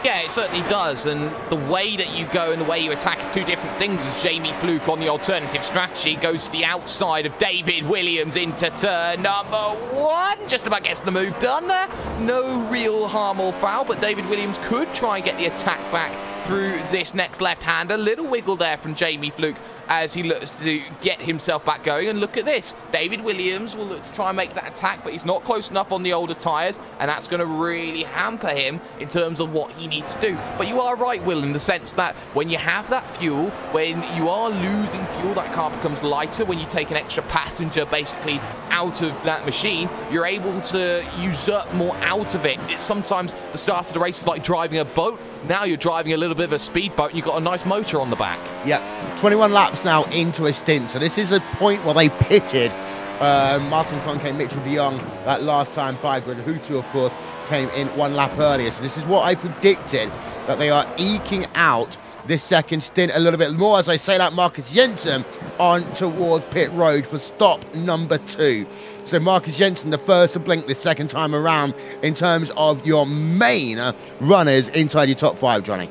Yeah, it certainly does, and the way that you go and the way you attack is 2 different things. As Jamie Fluke on the alternative strategy goes to the outside of David Williams into turn number 1. Just about gets the move done there. No real harm or foul, but David Williams could try and get the attack back through this next left-hander. Little wiggle there from Jamie Fluke as he looks to get himself back going. And look at this. David Williams will look to try and make that attack, but he's not close enough on the older tyres, and that's going to really hamper him in terms of what he needs to do. But you are right, Will, in the sense that when you have that fuel, when you are losing fuel, that car becomes lighter. When you take an extra passenger basically out of that machine, you're able to usurp more out of it. It's sometimes the start of the race is like driving a boat. Now you're driving a little bit of a speedboat and you've got a nice motor on the back. Yeah, 21 laps now into a stint. So this is a point where they pitted Martin Kroenke, Mitchell de Jong, that last time by Gregor Huttu, of course, came in 1 lap earlier. So this is what I predicted, that they are eking out this second stint a little bit more, as I say that Marcus Jensen on towards pit road for stop number 2. So Marcus Jensen, the first to blink this second time around in terms of your main runners inside your top 5, Johnny.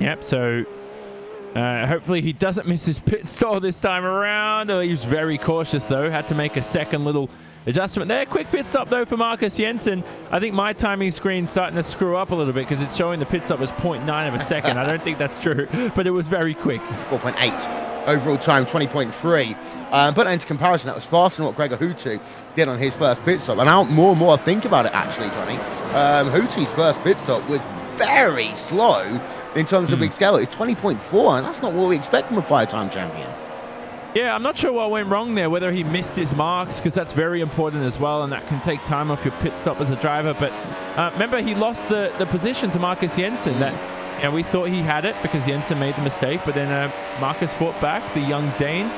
Yep, so hopefully he doesn't miss his pit stall this time around. He was very cautious, though. Had to make a second little adjustment there. Quick pit stop, though, for Marcus Jensen. I think my timing screen's starting to screw up a little bit because it's showing the pit stop as 0.9 of a second. I don't think that's true, but it was very quick. 4.8. Overall time, 20.3. But into comparison, that was faster than what Gregor Huttu did on his first pit stop. And now more and more I think about it, actually, Johnny. Huttu's first pit stop was very slow in terms of big scale. It's 20.4, and that's not what we expect from a 5-time champion. Yeah, I'm not sure what went wrong there, whether he missed his marks, because that's very important as well, and that can take time off your pit stop as a driver. But remember, he lost the position to Marcus Jensen. That we thought he had it because Jensen made the mistake, but then Marcus fought back, the young Dane.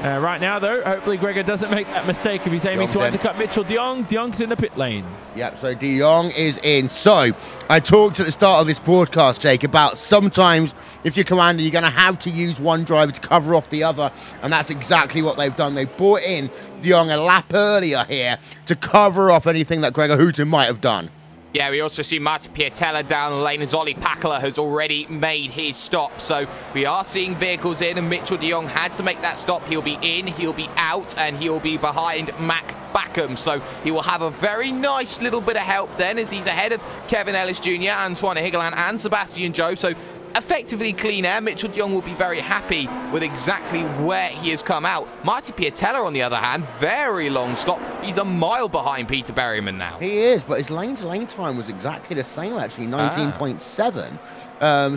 Right now, though, hopefully Gregor doesn't make that mistake if he's aiming to undercut Mitchell de Jong. De Jong's in the pit lane. Yep, so de Jong is in. So, I talked at the start of this broadcast, Jake, about sometimes if you're commander, you're going to have to use one driver to cover off the other, and that's exactly what they've done. They brought in de Jong a lap earlier here to cover off anything that Gregor Huttu might have done. Yeah, we also see Martin Piatella down the lane as Ollie Pakala has already made his stop. So we are seeing vehicles in, and Mitchell de Jong had to make that stop. He'll be in, he'll be out, and he'll be behind Mac Backham. So he will have a very nice little bit of help then, as he's ahead of Kevin Ellis Jr., Antoine Higeland, and Sebastian Joe. So effectively clean air. Mitchell de Jong will be very happy with exactly where he has come out. Martin Piatella, on the other hand, very long stop. He's a mile behind Peter Berryman now. He is, but his lane-to-lane time was exactly the same, actually, 19.7.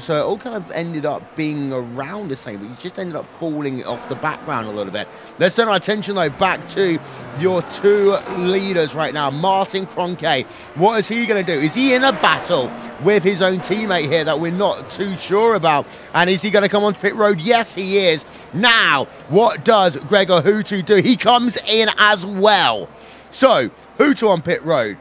So it all kind of ended up being around the same, but he's just ended up falling off the background a little bit. Let's turn our attention, though, back to your 2 leaders right now. Martin Kroenke, what is he going to do? Is he in a battle with his own teammate here that we're not too sure about? And is he going to come onto pit road? Yes, he is. Now, what does Gregor Huttu do? He comes in as well. So, Huttu on pit road,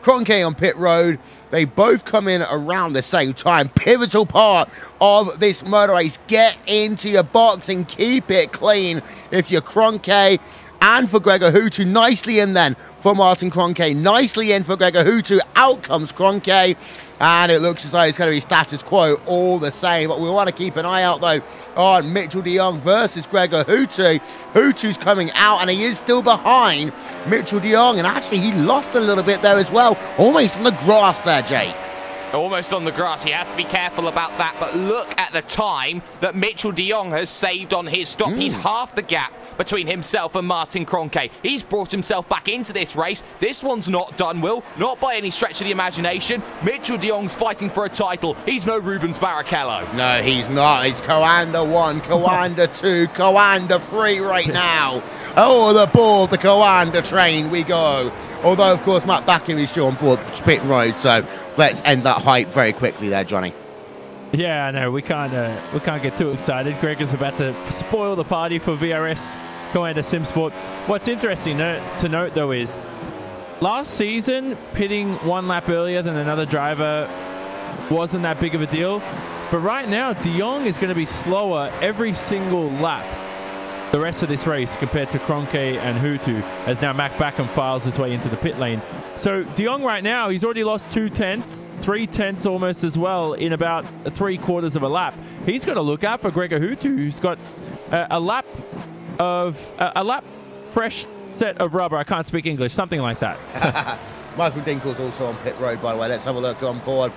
Kroenke on pit road. They both come in around the same time. Pivotal part of this motor race. Get into your box and keep it clean if you're Kroenke. And for Gregor Huttu, nicely in then for Martin Kroenke. Nicely in for Gregor Huttu. Out comes Kroenke. And it looks as though it's going to be status quo all the same. But we want to keep an eye out, though, on Mitchell de Jong versus Gregor Huttu. Huttu's coming out, and he is still behind Mitchell de Jong. And actually, he lost a little bit there as well. Almost on the grass there, Jake. Almost on the grass. He has to be careful about that. But look at the time that Mitchell de Jong has saved on his stop. He's half the gap between himself and Martin Kroenke. He's brought himself back into this race. This one's not done, Will. Not by any stretch of the imagination. Mitchell de Jong's fighting for a title. He's no Rubens Barrichello. No, he's not. He's Coanda 1, Coanda 2, Coanda 3 right now. Oh, the ball, the Coanda train we go. Although, of course, Matt Backham is still on board pit road, so let's end that hype very quickly there, Johnny. Yeah, I know. We can't get too excited. Gregor's about to spoil the party for VRS Coanda SimSport. What's interesting to note, though, is last season, pitting 1 lap earlier than another driver wasn't that big of a deal. But right now, de Jong is going to be slower every single lap the rest of this race compared to Kroenke and Huttu, as now Mac Backham files his way into the pit lane. So de Jong right now, he's already lost 2 tenths, 3 tenths almost as well in about 3/4 of a lap. He's got to look out for Gregor Huttu, who's got a lap fresh set of rubber. I can't speak English, something like that. Michael Dinkel's also on pit road, by the way. Let's have a look on board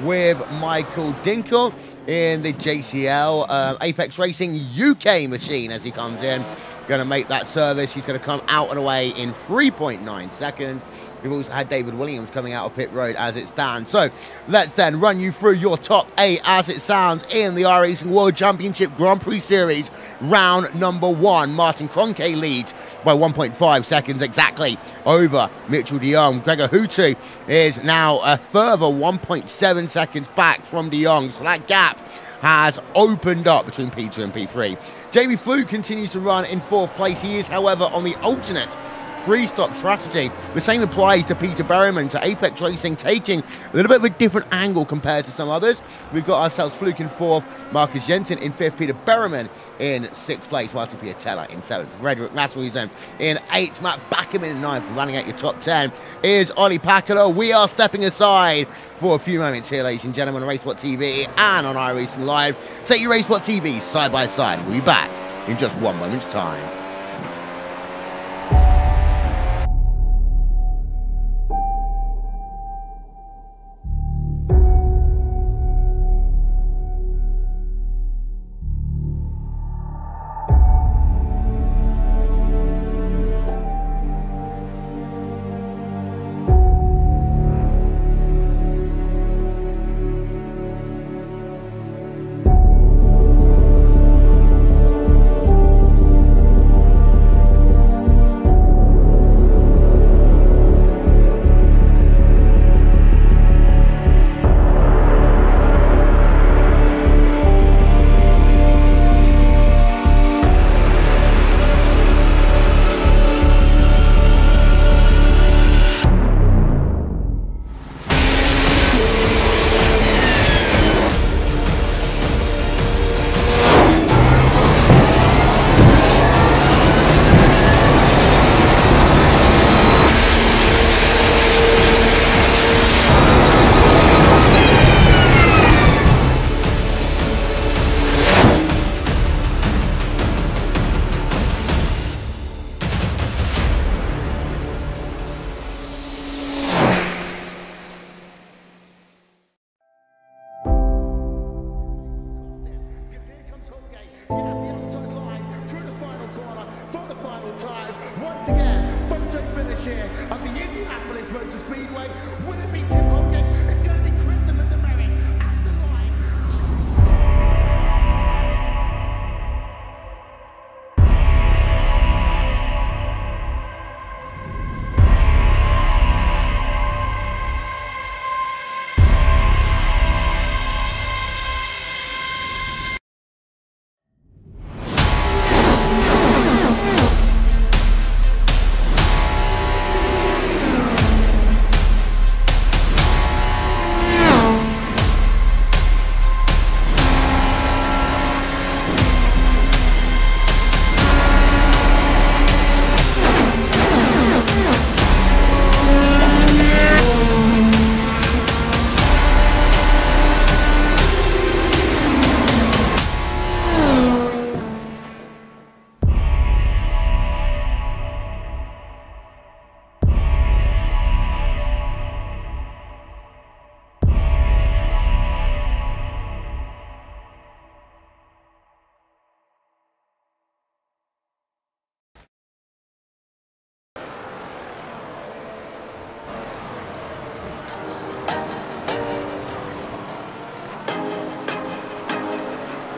with Michael Dinkel in the JCL Apex Racing UK machine as he comes in. Going to make that service. He's going to come out and away in 3.9 seconds. We've also had David Williams coming out of pit road as it stands. So let's then run you through your top 8 as it sounds in the iRacing World Championship Grand Prix Series. Round number 1. Martin Kroenke leads by 1.5 seconds exactly over Mitchell de Jong. Gregor Huttu is now a further 1.7 seconds back from de Jong. So that gap has opened up between P2 and P3. JB Fluke continues to run in 4th place. He is, however, on the alternate three-stop strategy. The same applies to Peter Berryman, to Apex Racing, taking a little bit of a different angle compared to some others. We've got ourselves Fluke in 4th, Marcus Jensen in 5th, Peter Berryman in 6th place, Martin Piatella in 7th, Frederick Masselhuisen in 8th, Matt Backerman in 9th. Running out your top 10 is Ollie Packalo. We are stepping aside for a few moments here, ladies and gentlemen, on RaceSport TV and on iRacing Live. Take your RaceSport TV side by side. We'll be back in just one moment's time. Once again, photo finish here of the Indianapolis Motor Speedway. Will it be Tim Hogan? It's going to be Christopher DeMerritt at the line.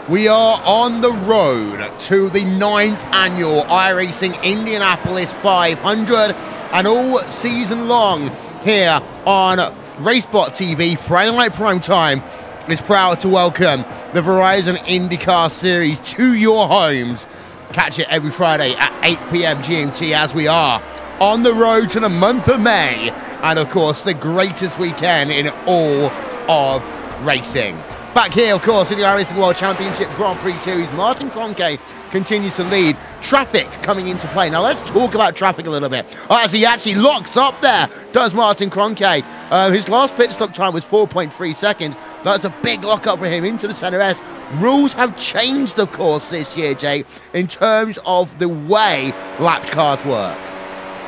We are on the road to the 9th annual iRacing Indianapolis 500, and all season long here on RaceSport TV, Friday Night Prime Time is proud to welcome the Verizon IndyCar Series to your homes. Catch it every Friday at 8 p.m. GMT as we are on the road to the month of May, and of course the greatest weekend in all of racing. Back here, of course, in the iRacing World Championship Grand Prix Series, Martin Kroenke continues to lead. Traffic coming into play. Now, let's talk about traffic a little bit. As he actually locks up there, does Martin Kroenke. His last pit stop time was 4.3 seconds. That's a big lock-up for him into the Center S. Rules have changed, of course, this year, Jake, in terms of the way lapped cars work.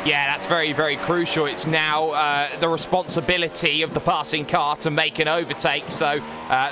Yeah, that's very, very crucial. It's now the responsibility of the passing car to make an overtake, so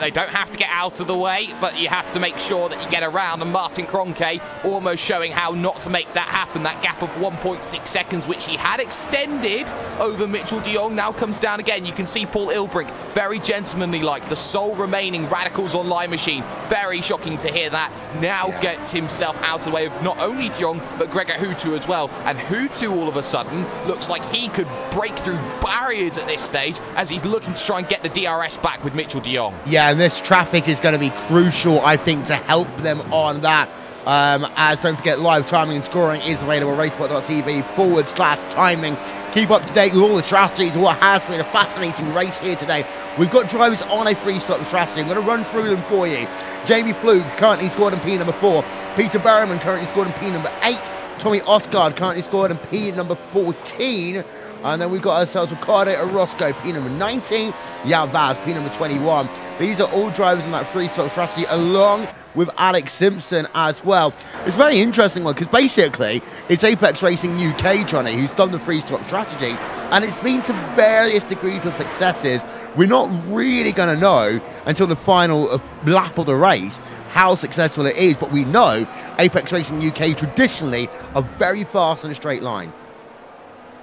they don't have to get out of the way, but you have to make sure that you get around, and Martin Kroenke almost showing how not to make that happen. That gap of 1.6 seconds, which he had extended over Mitchell de Jong, now comes down again. You can see Paul Ilbrink, very gentlemanly-like, the sole remaining Radicals Online machine. Very shocking to hear that. Now gets himself out of the way of not only de Jong, but Gregor Hutu as well, and Hutu all of a sudden looks like he could break through barriers at this stage as he's looking to try and get the DRS back with Mitchell de Jong. Yeah, and this traffic is going to be crucial, I think, to help them on that As don't forget, live timing and scoring is available at racesport.tv/timing. Keep up to date with all the strategies of what has been a fascinating race here today. We've got drivers on a free-slot strategy. I'm going to run through them for you. Jamie Flug currently scored in P number 4. Peter Berriman currently scored in P number 8. Tommy Osgard currently scored in P number 14. And then we've got ourselves Ricardo Orozco, P number 19. Yao Vaz, P number 21. These are all drivers in that free-slot strategy, along with Alex Simpson as well. It's a very interesting one, because basically it's Apex Racing UK, Johnny, who's done the free-slot strategy, and it's been to various degrees of successes. We're not really going to know until the final lap of the race how successful it is, but we know Apex Racing UK traditionally are very fast in a straight line.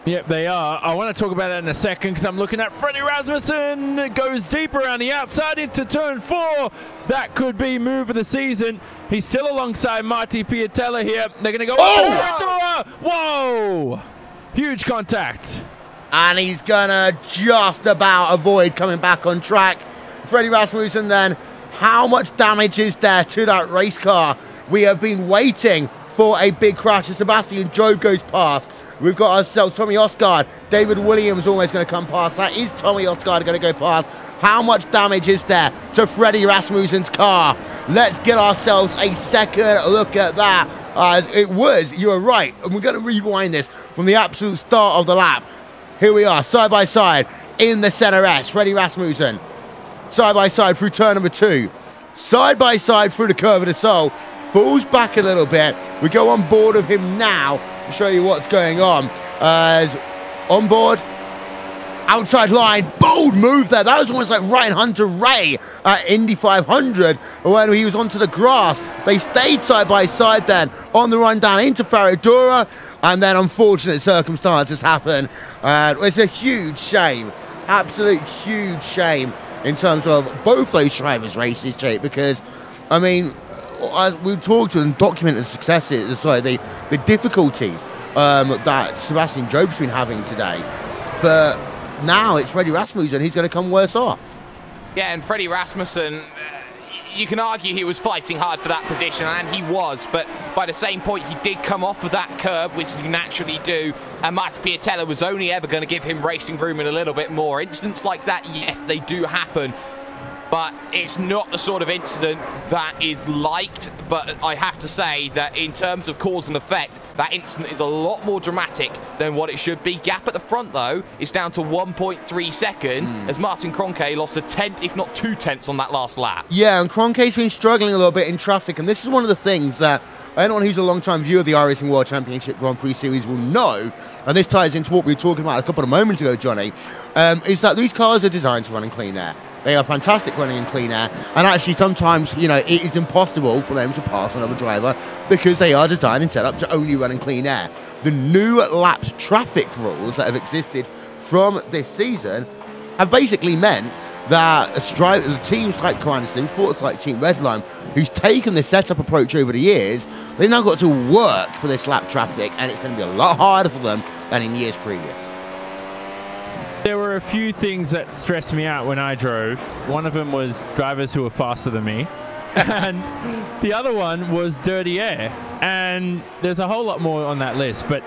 Yep, they are. I want to talk about that in a second, because I'm looking at Freddie Rasmussen. It goes deep around the outside into turn 4. That could be move of the season. He's still alongside Marty Piatella here. They're going to go. Oh! Whoa! Huge contact. And he's going to just about avoid coming back on track. Freddie Rasmussen then. How much damage is there to that race car? We have been waiting for a big crash as Sebastian Jobe goes past. We've got ourselves Tommy Osgard. David Williams almost going to come past. That is Tommy Osgard going to go past. How much damage is there to Freddie Rasmussen's car? Let's get ourselves a second look at that. As it was, you were right. And we're going to rewind this from the absolute start of the lap. Here we are, side by side in the center S. Freddie Rasmussen. Side by side through turn number 2. Side by side through the curve of the Sol. Falls back a little bit. We go on board of him now to show you what's going on. As on board, outside line, bold move there. That was almost like Ryan Hunter-Ray at Indy 500 when he was onto the grass. They stayed side by side then on the run down into Ferradura, and then unfortunate circumstances happen. It's a huge shame, absolute huge shame in terms of both those drivers' races, Jake, because, I mean, as we talked and documented the successes, the difficulties that Sebastian Jobe's been having today, but now it's Freddie Rasmussen. He's going to come worse off. Yeah, and Freddie Rasmussen, you can argue he was fighting hard for that position, and he was, but by the same point, he did come off of that curb, which you naturally do, and Marty Piatella was only ever going to give him racing room and a little bit more. Incidents like that, yes, they do happen, but it's not the sort of incident that is liked. But I have to say that in terms of cause and effect, that incident is a lot more dramatic than what it should be. Gap at the front, though, is down to 1.3 seconds, as Martin Kroenke lost a tenth, if not 2 tenths, on that last lap. Yeah, and Kroenke's been struggling a little bit in traffic, and this is one of the things that anyone who's a long-time viewer of the iRacing World Championship Grand Prix Series will know, and this ties into what we were talking about a couple of moments ago, Johnny, is that these cars are designed to run in clean air. They are fantastic running in clean air, and actually sometimes, you know, it is impossible for them to pass another driver because they are designed and set up to only run in clean air. The new lapped traffic rules that have existed from this season have basically meant that teams like Corona Sim Sports, like Team Redline, who's taken this setup approach over the years, they've now got to work for this lap traffic, and it's going to be a lot harder for them than in years previous. There were a few things that stressed me out when I drove. One of them was drivers who were faster than me. And the other one was dirty air. And there's a whole lot more on that list. But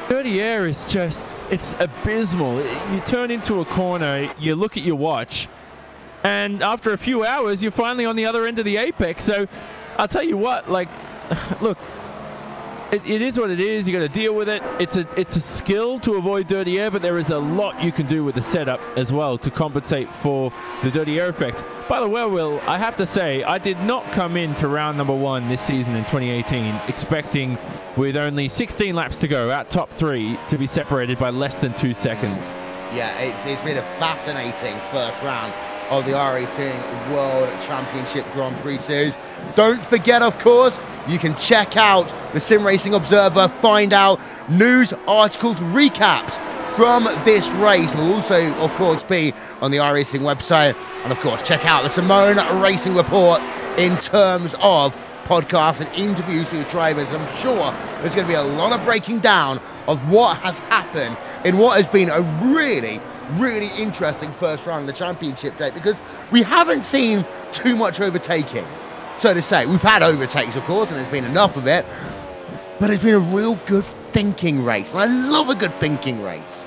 dirty air is just, it's abysmal. You turn into a corner, you look at your watch, and after a few hours, you're finally on the other end of the apex. So I'll tell you what, like, look, it is what it is. You got to deal with it. It's a skill to avoid dirty air, but there is a lot you can do with the setup as well to compensate for the dirty air effect. By the way, Will, I have to say, I did not come into round number 1 this season in 2018 expecting, with only 16 laps to go, out top 3 to be separated by less than 2 seconds. Yeah, it's been a fascinating first round of the iRacing World Championship Grand Prix Series. Don't forget, of course, you can check out the Sim Racing Observer, find out news, articles, recaps from this race. Will also, of course, be on the iRacing website. And, of course, check out the Simone Racing Report in terms of podcasts and interviews with drivers. I'm sure there's going to be a lot of breaking down of what has happened in what has been a really, really interesting first round of the championship day, because we haven't seen too much overtaking. so to say. We've had overtakes, of course, and there's been enough of it, but it's been a real good thinking race, and I love a good thinking race.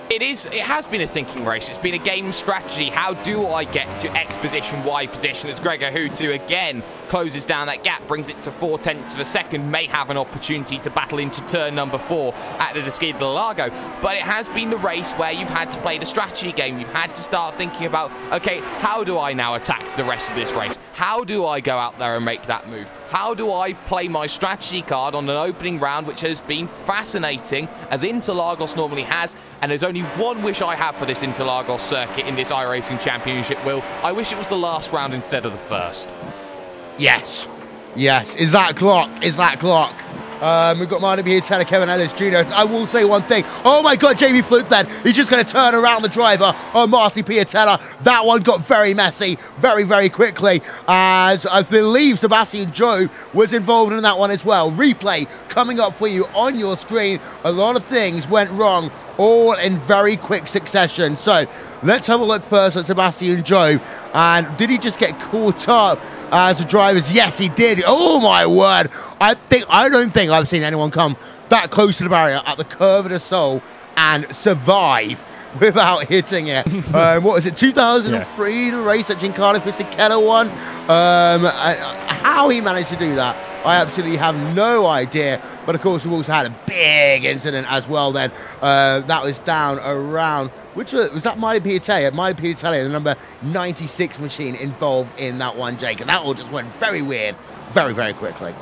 It has been a thinking race. It's been a game strategy. How do I get to X position, Y position, as Gregor Hutu again closes down that gap, brings it to 0.4 of a second, may have an opportunity to battle into turn number 4 at the Interlagos. But it has been the race where you've had to play the strategy game. You've had to start thinking about, okay, how do I now attack the rest of this race? How do I go out there and make that move? How do I play my strategy card on an opening round, which has been fascinating, as Interlagos normally has, and there's only one wish I have for this Interlagos circuit in this iRacing Championship, Will. I wish it was the last round instead of the first. Yes. Yes. Is that clock? Is that clock? We've got Martin Piatella, Kevin Ellis Jr. I will say one thing. Oh my God, Jamie Fluke then. He's just going to turn around the driver on Martin Piatella. That one got very messy very, very quickly, as I believe Sebastian Joe was involved in that one as well. Replay coming up for you on your screen. A lot of things went wrong, all in very quick succession. So let's have a look first at Sebastian Joe. And did he just get caught up as the drivers? Yes, he did. Oh my word. I don't think I've seen anyone come that close to the barrier at the Curve of the Soul and survive without hitting it. What was it, 2003, the race that Giancarlo Fisichella won? How he managed to do that, I absolutely have no idea. But of course, we've also had a big incident as well then. That was down around, which was that Martin Piatella? Martin Piatella, the number 96 machine involved in that one, Jake. And that all just went very weird, very, very quickly.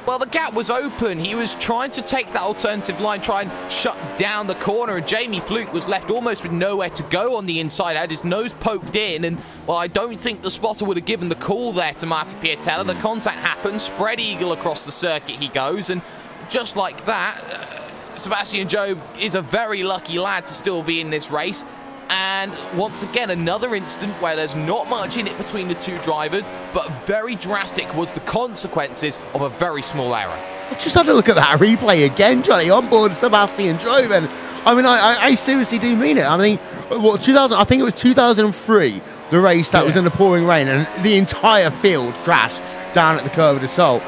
Well, the gap was open. He was trying to take that alternative line, try and shut down the corner, and Jamie Fluke was left almost with nowhere to go on the inside, had his nose poked in, and, well, I don't think the spotter would have given the call there to Martin Piatella. The contact happened, spread eagle across the circuit he goes, and just like that, Sebastian Joe is a very lucky lad to still be in this race. And once again, another instant where there's not much in it between the two drivers, but very drastic was the consequences of a very small error. Just had to look at that replay again, Johnny, on board Sebastian Joe. And I mean, I seriously do mean it. I mean, what, I think it was 2003, the race that was in the pouring rain, and the entire field crashed down at the Curve of the Soul.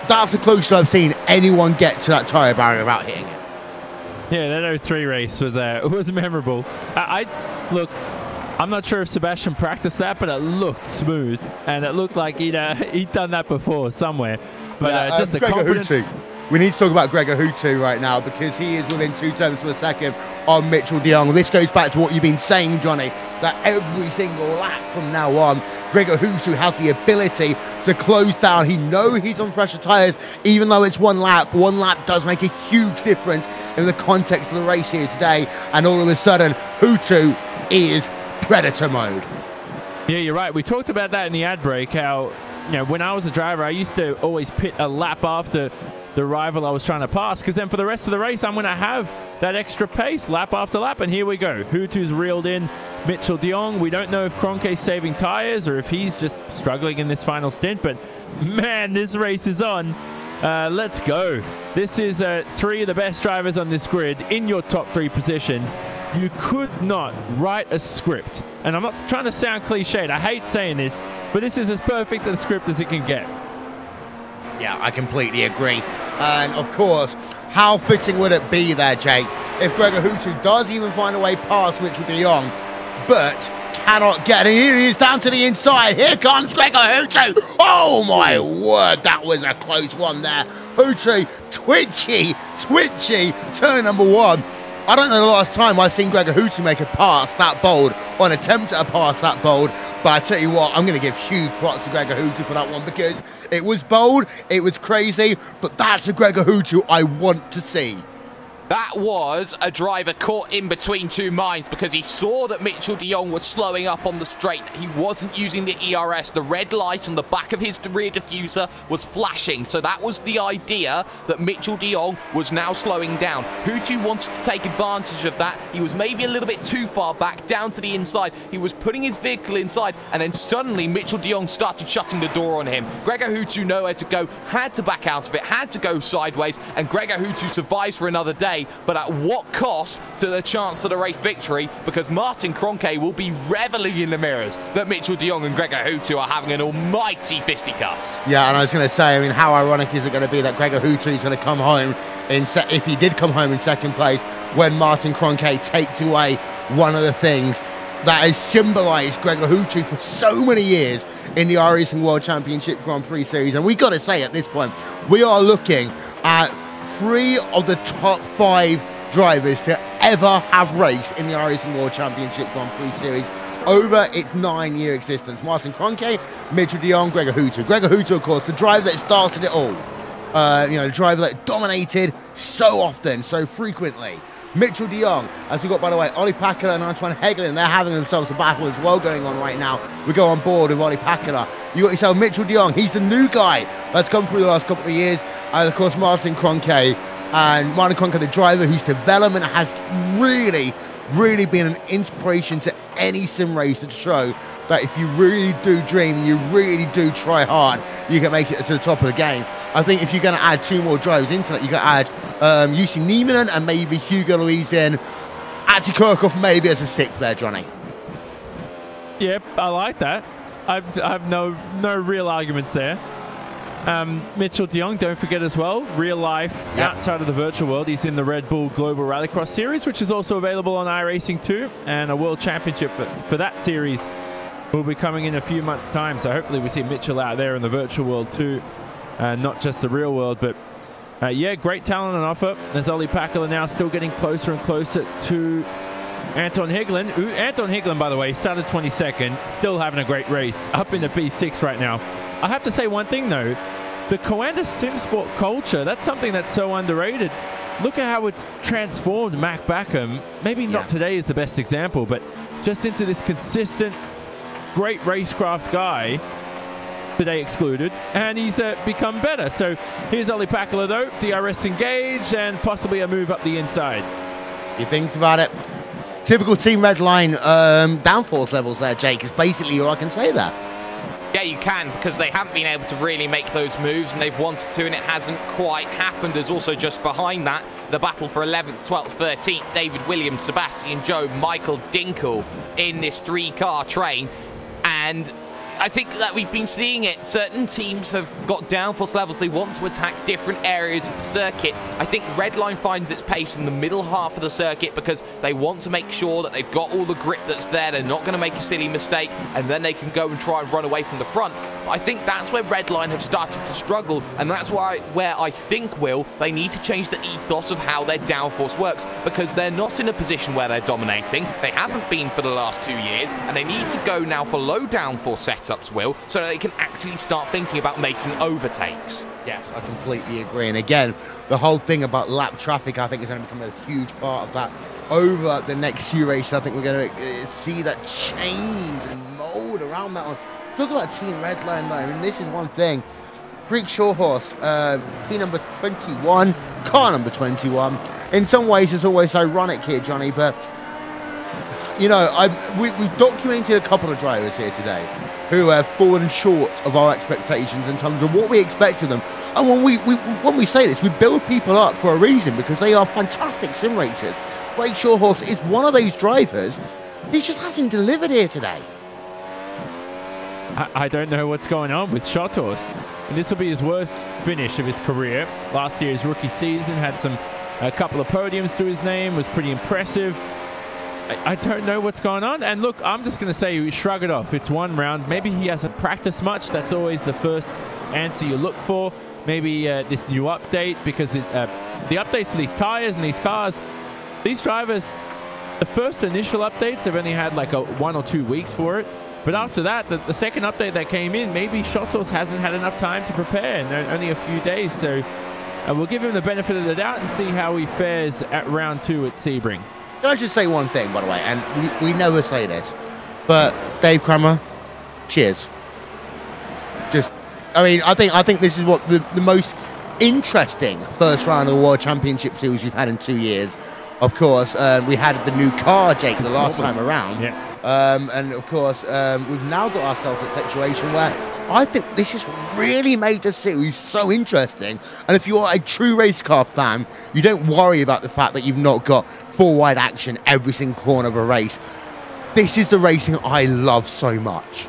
That's the closest I've seen anyone get to that tyre barrier without hitting it. Yeah, that 03 race was memorable. Look, I'm not sure if Sebastian practiced that, but it looked smooth, and it looked like he'd done that before somewhere. But just the confidence. Hutu. We need to talk about Gregor Hutu right now, because he is within 0.2 of a second on Mitchell de Jong. This goes back to what you've been saying, Johnny, that every single lap from now on, Gregor Hutu has the ability to close down. He knows he's on fresher tyres, even though it's one lap. One lap does make a huge difference in the context of the race here today. And all of a sudden, Hutu is Predator mode. Yeah, you're right. We talked about that in the ad break, how, you know, when I was a driver, I used to always pit a lap after the rival I was trying to pass, because then for the rest of the race, I'm going to have that extra pace lap after lap. And here we go. Hutu's reeled in Mitchell de Jong. We don't know if Kroenke's saving tires or if he's just struggling in this final stint, but man, this race is on. Let's go. This is 3 of the best drivers on this grid in your top 3 positions. You could not write a script, and I'm not trying to sound cliched. I hate saying this, but this is as perfect a script as it can get. Yeah, I completely agree. And of course, how fitting would it be there, Jake, if Gregor Hutu does even find a way past Mitchell de Jong, but cannot get it. Here he is down to the inside. Here comes Gregor Hutu. Oh my word, that was a close one there. Hutu, twitchy, turn number 1. I don't know the last time I've seen Gregor Hutu make a pass that bold, or an attempt at a pass that bold, but I tell you what, I'm going to give huge props to Gregor Hutu for that one, because it was bold, it was crazy, but that's a Gregor Hutu I want to see. That was a driver caught in between two minds, because he saw that Mitchell de Jong was slowing up on the straight. He wasn't using the ERS. The red light on the back of his rear diffuser was flashing. So that was the idea, that Mitchell de Jong was now slowing down. Hutu wanted to take advantage of that. He was maybe a little bit too far back, down to the inside. He was putting his vehicle inside, and then suddenly Mitchell de Jong started shutting the door on him. Gregor Hutu nowhere to go, had to back out of it, had to go sideways, and Gregor Hutu survives for another day. away, but at what cost to the chance for the race victory? Because Martin Kroenke will be reveling in the mirrors that Mitchell de Jong and Gregor Houtu are having an almighty fisticuffs. Yeah, and I was going to say, I mean, how ironic is it going to be that Gregor Houtu is going to come home if he did come home in second place, when Martin Kroenke takes away one of the things that has symbolised Gregor Houtu for so many years in the iRacing World Championship Grand Prix Series. And we got to say, at this point, we are looking at 3 of the top 5 drivers to ever have raced in the iRacing World Championship Grand Prix Series over its 9-year existence. Martin Kroenke, Mitchell de Jong, Gregor Houtu. Gregor Houtu, of course, the driver that started it all. The driver that dominated so often, so frequently. Mitchell de Jong, as we got, by the way, Ollie Packard and Antoine Hegelin, they're having themselves a battle as well going on right now. We go on board with Ollie Packard. You got yourself Mitchell de Jong. He's the new guy that's come through the last couple of years. And, of course, Martin Kroenke. And Martin Kroenke, the driver whose development has really been an inspiration to any sim racer, to show that if you really do dream, you really do try hard, you can make it to the top of the game. I think if you're going to add 2 more drivers into it, you got to add Jussi Nieminen and maybe Hugo Luis in. Ati Kirchhoff maybe as a 6th there, Johnny. Yep, I like that. I've no real arguments there. Mitchell de Jong, don't forget as well, real life, outside of the virtual world, he's in the Red Bull Global Rallycross Series, which is also available on iRacing 2, and a World Championship for that series will be coming in a few months' time. So hopefully we see Mitchell out there in the virtual world too, not just the real world. But yeah, great talent on offer. There's Ollie Packard now still getting closer and closer to Anton Hegelin. Anton Hegelin, by the way, started 22nd, still having a great race, up in the P6 right now. I have to say one thing though, the Coanda SimSport culture, that's something that's so underrated. Look at how it's transformed Mac Backham. Maybe not today is the best example, but just into this consistent, great racecraft guy, today excluded, and he's become better. So here's Ollie Packard though, DRS engaged, and possibly a move up the inside. He thinks about it. Typical Team Redline downforce levels there, Jake, is basically all I can say there. Yeah, you can, because they haven't been able to really make those moves, and they've wanted to, and it hasn't quite happened. There's also just behind that the battle for 11th, 12th, 13th. David Williams, Sebastian Joe, Michael Dinkel in this 3-car train. And I think that we've been seeing it. Certain teams have got downforce levels. They want to attack different areas of the circuit. I think Redline finds its pace in the middle half of the circuit because they want to make sure that they've got all the grip that's there. They're not going to make a silly mistake, and then they can go and try and run away from the front. But I think that's where Redline have started to struggle, and that's where I think, Will, they need to change the ethos of how their downforce works, because they're not in a position where they're dominating. They haven't been for the last 2 years, and they need to go now for low downforce setups, Will, so that they can actually start thinking about making overtakes. Yes, I completely agree. And again, the whole thing about lap traffic, I think, is going to become a huge part of that over the next few races. I think we're going to see that change and mold around that one. Look at that Team Redline though. I mean, this is one thing. Greek Shorehorse, P number 21, car number 21. In some ways, it's always ironic here, Johnny, but you know, we've documented a couple of drivers here today who have fallen short of our expectations in terms of what we expect of them. And when we say this, we build people up for a reason, because they are fantastic sim racers. Great Shorehorse is one of those drivers. He just hasn't delivered here today. I don't know what's going on with Shorehorse. And this will be his worst finish of his career. Last year, his rookie season, had a couple of podiums to his name, was pretty impressive. I don't know what's going on. And look, I'm just going to say, shrug it off. It's one round. Maybe he hasn't practiced much. That's always the first answer you look for. Maybe this new update, because the updates to these tires and these cars, these drivers, the first initial updates have only had like 1 or 2 weeks for it. But after that, the second update that came in, maybe Shorehorse hasn't had enough time to prepare, and only a few days. So we'll give him the benefit of the doubt and see how he fares at round 2 at Sebring. Can I just say one thing, by the way? And we never say this, but Dave Kramer, cheers. I think this is what the most interesting first round of the World Championship Series we've had in 2 years. Of course, we had the new car, Jake, the last time around. Yeah. And of course, we've now got ourselves a situation where I think this has really made the series so interesting. And if you are a true race car fan, you don't worry about the fact that you've not got four-wide action every single corner of a race. This is the racing I love so much.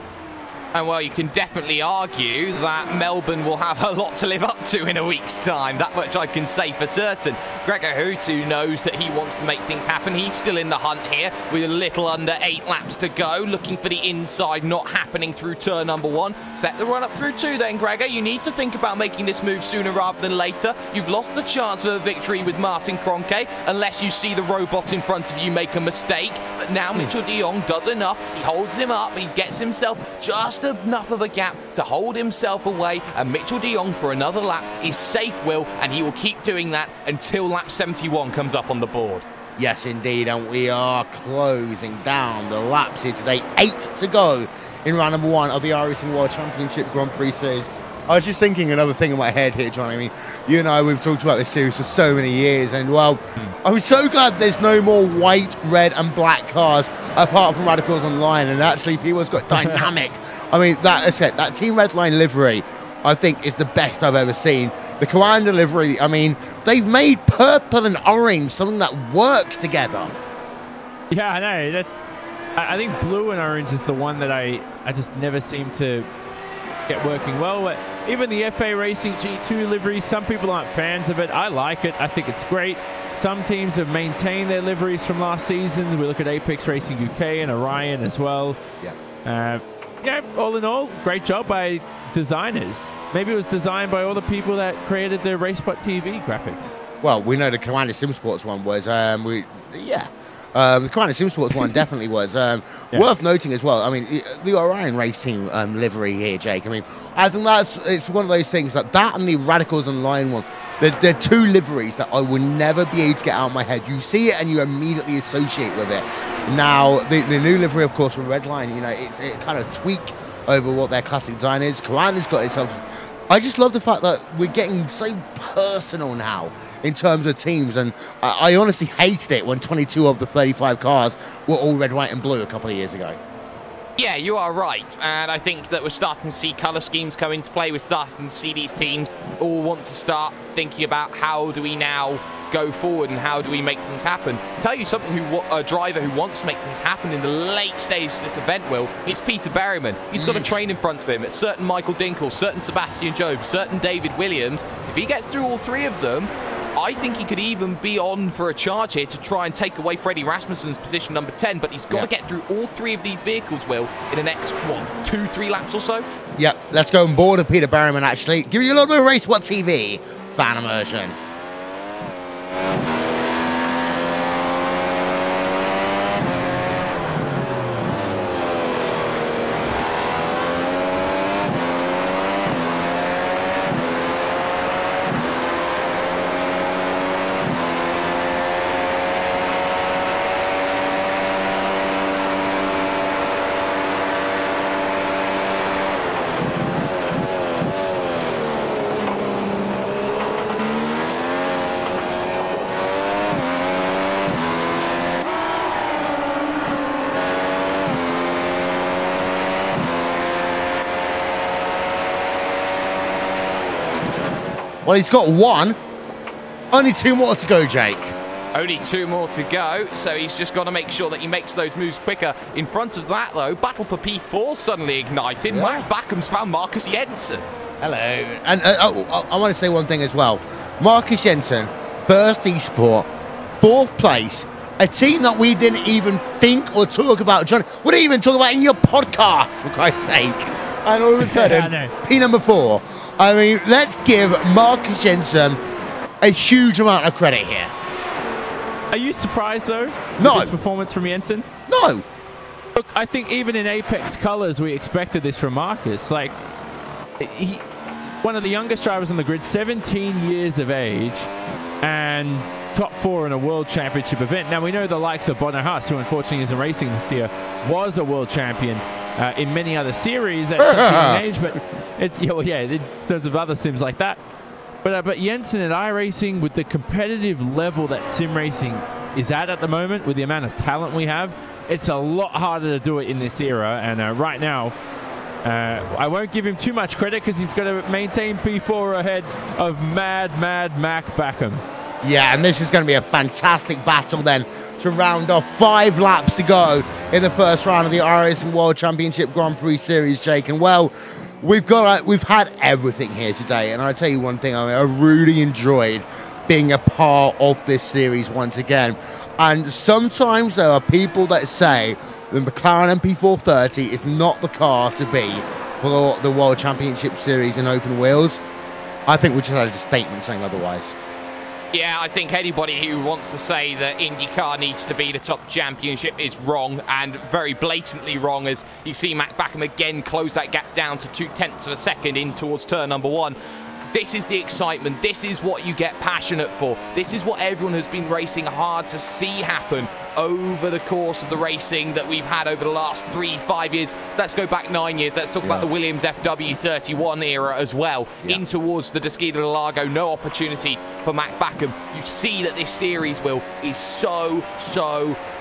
And well, you can definitely argue that Melbourne will have a lot to live up to in a week's time. That much I can say for certain. Gregor Houtu knows that he wants to make things happen. He's still in the hunt here with a little under 8 laps to go. Looking for the inside, not happening through turn number 1. Set the run up through 2 then, Gregor. You need to think about making this move sooner rather than later. You've lost the chance for a victory with Martin Kroenke, unless you see the robot in front of you make a mistake. But now Mitchell de Jong does enough. He holds him up. He gets himself just enough of a gap to hold himself away, and Mitchell de Jong for another lap is safe, Will, and he will keep doing that until lap 71 comes up on the board. Yes, indeed, and we are closing down the laps here today. 8 to go in round number 1 of the iRacing World Championship Grand Prix Series. I was just thinking another thing in my head here, John. I mean, you and I, we've talked about this series for so many years, and well, I'm so glad there's no more white, red, and black cars apart from Radicals Online, and actually people's got dynamic. I mean, that's it. That Team Redline livery, I think, is the best I've ever seen. The Commander livery, I mean, they've made purple and orange something that works together. Yeah, I know. I think blue and orange is the one that I just never seem to get working well. But even the FA Racing G2 livery, some people aren't fans of it. I like it. I think it's great. Some teams have maintained their liveries from last season. We look at Apex Racing UK and Orion as well. Yeah. Yeah, all in all, great job by designers. Maybe it was designed by all the people that created the RaceSpot TV graphics. Well, we know the Commander SimSports one was, the Commander SimSports one definitely was. Worth noting as well, I mean, the Orion Racing livery here, Jake, I mean, I think it's one of those things that and the Radicals Online one, they're 2 liveries that I will never be able to get out of my head. You see it and you immediately associate with it. Now, the new livery, of course, from Redline, you know, it kind of tweak over what their classic design is. Commander's got itself. I just love the fact that we're getting so personal now in terms of teams, and I honestly hated it when 22 of the 35 cars were all red, white, and blue a couple of years ago. Yeah, you are right, and I think that we're starting to see colour schemes come into play. We're starting to see these teams all want to start thinking about how do we now go forward and how do we make things happen. Tell you something, a driver who wants to make things happen in the late stage of this event, Will, it's Peter Berryman. He's got a train in front of him. It's certain Michael Dinkel, certain Sebastian Job, certain David Williams. If he gets through all 3 of them, I think he could even be on for a charge here to try and take away Freddie Rasmussen's position number 10, but he's got to get through all 3 of these vehicles, Will, in the next, 2-3 laps or so? Yep, let's go on board with Peter Berryman, actually. Give you a little bit of RaceSpot TV fan immersion. Well, he's got 1. Only 2 more to go, Jake. Only 2 more to go, so he's just got to make sure that he makes those moves quicker. In front of that, though, battle for P4 suddenly ignited. Yeah. Matt Backham's found Marcus Jensen. Hello. And I want to say one thing as well. Marcus Jensen, Burst eSport, 4th place. A team that we didn't even think or talk about, John. We didn't even talk about in your podcast, for Christ's sake. And all of a sudden, P number 4. I mean, let's give Marcus Jensen a huge amount of credit here. Are you surprised, though, No. with this performance from Jensen? No. Look, I think even in Apex colors, we expected this from Marcus. Like, one of the youngest drivers on the grid, 17 years of age, and top 4 in a world championship event. Now, we know the likes of Bono Haas, who unfortunately isn't racing this year, was a world champion in many other series at such a young age, but it's, in terms of other sims like that. But Jensen at iRacing, with the competitive level that sim racing is at the moment, with the amount of talent we have, it's a lot harder to do it in this era. And right now, I won't give him too much credit because he's going to maintain P4 ahead of Mad Mac Backham. Yeah, and this is going to be a fantastic battle then to round off 5 laps to go in the first round of the iRacing World Championship Grand Prix Series, Jake. And well, we've had everything here today, and I'll tell you one thing, I really enjoyed being a part of this series once again. And sometimes there are people that say the McLaren MP4-30 is not the car to be for the World Championship Series in open wheels. I think we just had a statement saying otherwise. Yeah, I think anybody who wants to say that IndyCar needs to be the top championship is wrong, and very blatantly wrong, as you see Mac Backham again close that gap down to 0.2 of a second in towards turn number 1. This is the excitement. This is what you get passionate for. This is what everyone has been racing hard to see happen over the course of the racing that we've had over the last 3-5 years. Let's go back 9 years. Let's talk about the Williams FW31 era as well. In towards the Interlagos, no opportunities for Mac Backham. You see that this series, Will, is so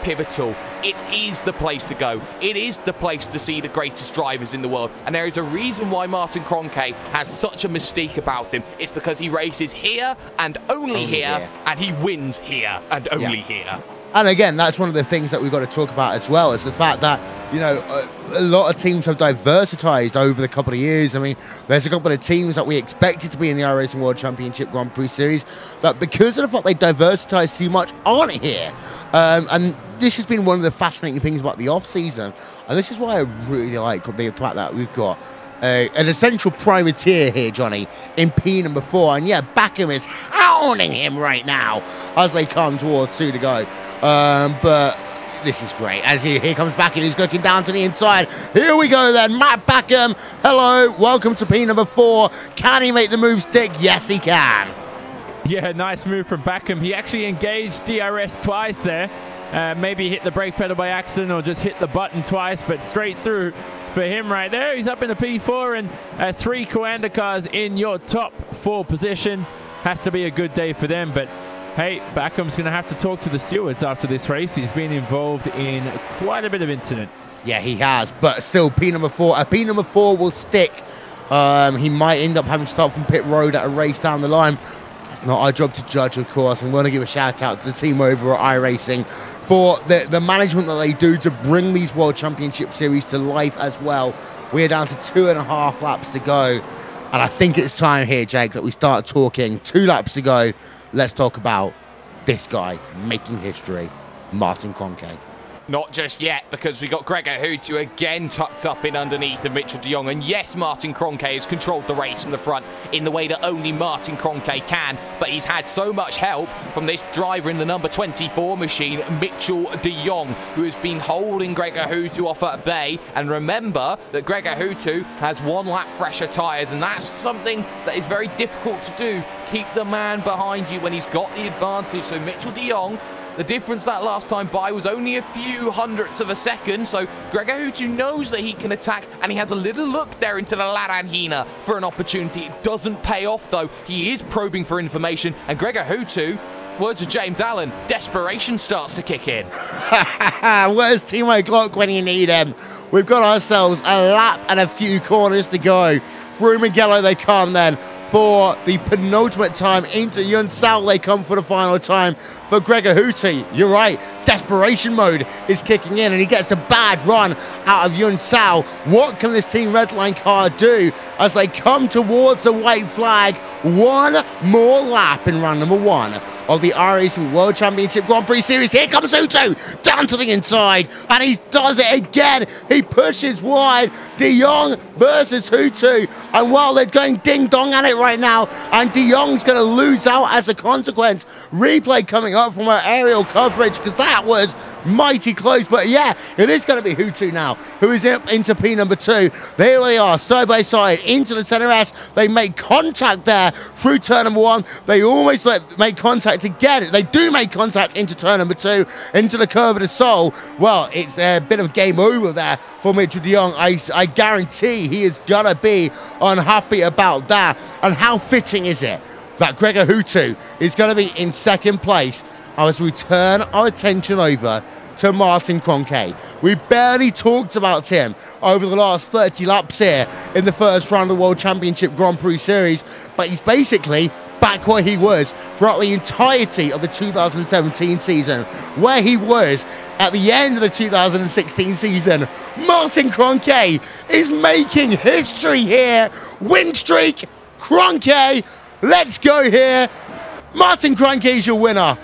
pivotal. It is the place to go. It is the place to see the greatest drivers in the world. And there is a reason why Martin Kroenke has such a mystique about him. It's because he races here and only here, and he wins here and only here. And again, that's one of the things that we've got to talk about as well, is the fact that, you know, a lot of teams have diversitized over the couple of years. I mean, there's a couple of teams that we expected to be in the iRacing World Championship Grand Prix Series that, because of the fact they diversitized too much, aren't here. And this has been one of the fascinating things about the off-season. And this is why I really like the fact that we've got an essential privateer here, Johnny, in P number 4. And yeah, Backham is hounding him right now as they come towards 2 to go. But this is great. As here comes Backham, he's looking down to the inside. Here we go then, Matt Backham. Hello, welcome to P number 4. Can he make the move stick? Yes, he can. Yeah, nice move from Backham. He actually engaged DRS twice there. Maybe hit the brake pedal by accident or just hit the button twice, but straight through for him right there. He's up in the P4, and 3 Coanda cars in your top 4 positions. Has to be a good day for them, but hey, Backham's going to have to talk to the stewards after this race. He's been involved in quite a bit of incidents. Yeah, he has, but still, P number 4. P number 4 will stick. He might end up having to start from pit road at a race down the line. It's not our job to judge, of course. I'm going to give a shout out to the team over at iRacing for the management that they do to bring these World Championship Series to life as well. We are down to 2.5 laps to go. And I think it's time here, Jake, that we start talking. 2 laps to go. Let's talk about this guy making history, Martin Kroenke. Not just yet, because we got Gregor Hutu again tucked up in underneath of Mitchell de Jong. And yes, Martin Kroenke has controlled the race in the front in the way that only Martin Kroenke can. But he's had so much help from this driver in the number 24 machine, Mitchell de Jong, who has been holding Gregor Hutu off at bay. And remember that Gregor Hutu has 1 lap fresher tyres, and that's something that is very difficult to do. Keep the man behind you when he's got the advantage. So Mitchell de Jong, the difference that last time by was only a few hundredths of a second, so Gregor Hutu knows that he can attack, and he has a little look there into the Laranjina for an opportunity. It doesn't pay off, though. He is probing for information, and Gregor Hutu, words of James Allen, desperation starts to kick in. Where's Timo Glock when you need him? We've got ourselves a lap and a few corners to go. Through Mugello they come then. For the penultimate time into Yunsal, they come for the final time for Gregor Hutu. You're right, desperation mode is kicking in, and he gets a bad run out of Yunsal. What can this Team Redline car do as they come towards the white flag? 1 more lap in round number 1 of the iRacing World Championship Grand Prix Series. Here comes Hutu down to the inside, and he does it again. He pushes wide. De Jong versus Hutu, and while they're going ding-dong at it right now, and De Jong's going to lose out as a consequence. Replay coming up from our aerial coverage, because that was mighty close. But yeah, it is going to be Hutu now, who is up into P number 2. There they are, side by side, into the center S. They make contact there through turn number 1. They almost make contact again. They do make contact into turn number 2, into the curve of the soul. Well, it's a bit of game over there for Mitchell de Jong. I guarantee he is going to be unhappy about that. And how fitting is it that Gregor Hutu is going to be in 2nd place as we turn our attention over to Martin Kroenke. We barely talked about him over the last 30 laps here in the first round of the World Championship Grand Prix Series, but he's basically back where he was throughout the entirety of the 2017 season, where he was at the end of the 2016 season. Martin Kroenke is making history here. Win streak, Kroenke, let's go here. Martin Kroenke is your winner.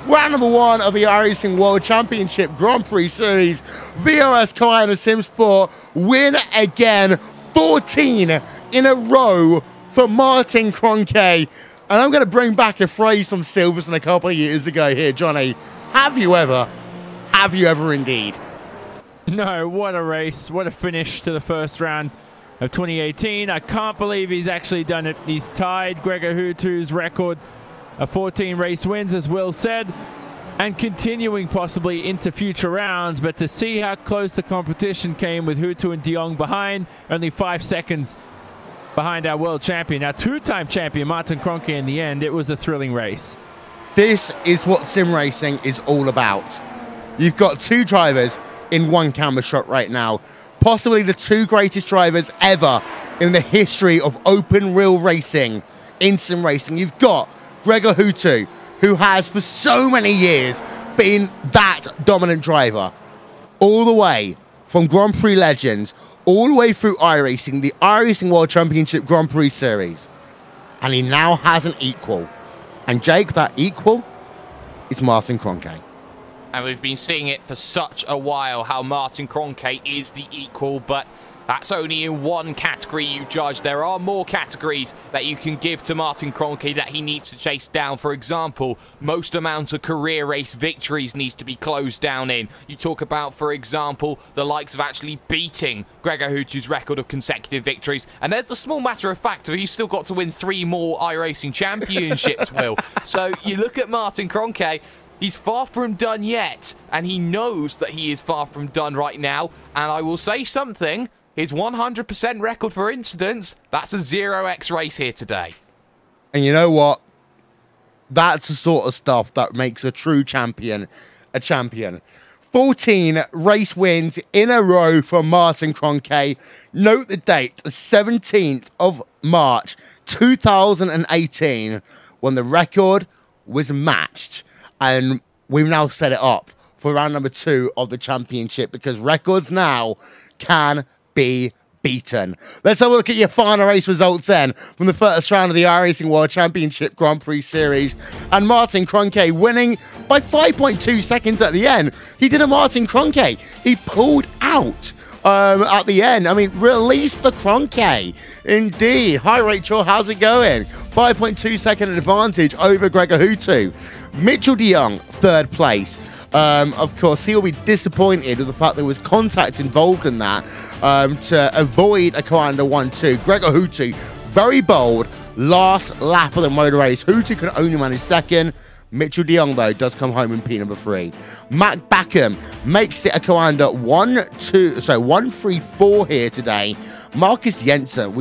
Round number 1 of the iRacing World Championship Grand Prix Series. VRS Car Sim Sport win again, 14 in a row for Martin Kroenke. And I'm going to bring back a phrase from Silverstone a couple of years ago here, Johnny. Have you ever? Have you ever indeed? No, what a race. What a finish to the first round of 2018. I can't believe he's actually done it. He's tied Gregor Hutu's record of 14 race wins, as Will said, and continuing possibly into future rounds. But to see how close the competition came with Hutu and de Jong behind, only 5 seconds behind our world champion, our two-time champion, Martin Kroenke, in the end, it was a thrilling race. This is what sim racing is all about. You've got 2 drivers in 1 camera shot right now. Possibly the 2 greatest drivers ever in the history of open wheel racing in sim racing. You've got Gregor Hutu, who has for so many years been that dominant driver, all the way from Grand Prix Legends, all the way through iRacing, the iRacing World Championship Grand Prix Series. And he now has an equal. And Jake, that equal is Martin Kroenke. And we've been seeing it for such a while, how Martin Kroenke is the equal, but that's only in 1 category you judge. There are more categories that you can give to Martin Kroenke that he needs to chase down. For example, most amount of career race victories needs to be closed down in. You talk about, for example, the likes of actually beating Gregor Hutu's record of consecutive victories. And there's the small matter of fact of he's still got to win 3 more iRacing championships, Will. So you look at Martin Kroenke, he's far from done yet, and he knows that he is far from done right now. And I will say something. His 100% record, for instance, that's a 0x race here today. And you know what? That's the sort of stuff that makes a true champion a champion. 14 race wins in a row for Martin Kroenke. Note the date, the 17th of March, 2018, when the record was matched. And we've now set it up for round number 2 of the championship, because records now can be beaten. Let's have a look at your final race results then from the first round of the iRacing World Championship Grand Prix Series. And Martin Kroenke winning by 5.2 seconds at the end. He did a Martin Kroenke. He pulled out at the end. I mean, release the Kroenke. Indeed. Hi, Rachel. How's it going? 5.2 second advantage over Gregor Hutu. Mitchell de Jong, 3rd place. Of course, he'll be disappointed with the fact there was contact involved in that to avoid a Commander 1-2. Gregor Hutu, very bold, last lap of the motor race. Hutu can only manage 2nd. Mitchell de Jong, though, does come home in P number 3. Matt Backham makes it a Commander 1-3-4 here today. Marcus Jensen,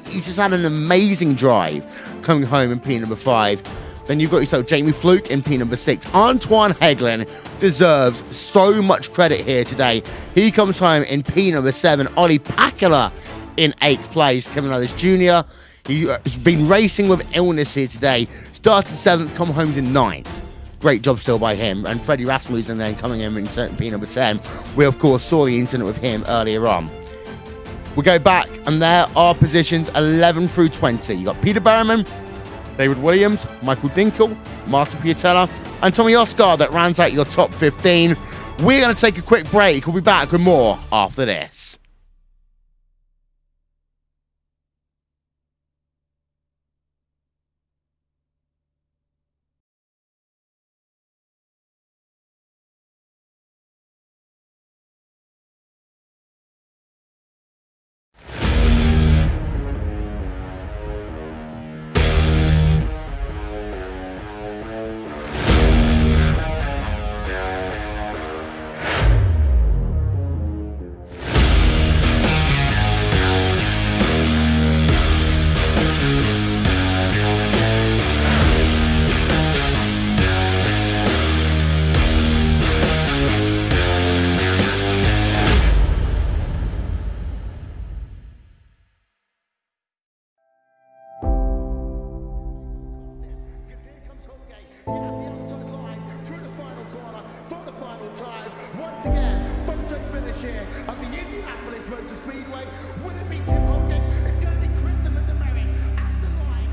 he's just had an amazing drive coming home in P number 5. Then you've got yourself Jamie Fluke in P number 6. Antoine Heglin deserves so much credit here today. He comes home in P number 7. Ollie Pakula in 8th place. Kevin Ellis Jr. He has been racing with illness here today. Started 7th, come home in 9th. Great job still by him. And Freddie Rasmussen then coming in P number 10. We, of course, saw the incident with him earlier on. We go back, and there are positions 11 through 20. You've got Peter Berriman, David Williams, Michael Dinkel, Martin Piatella, and Tommy Oscar that rounds out your top 15. We're going to take a quick break. We'll be back with more after this. finish here of the Indianapolis Motor Speedway. Would it be Tim Hogan? It's going to be Christopher DeMerritt at the line.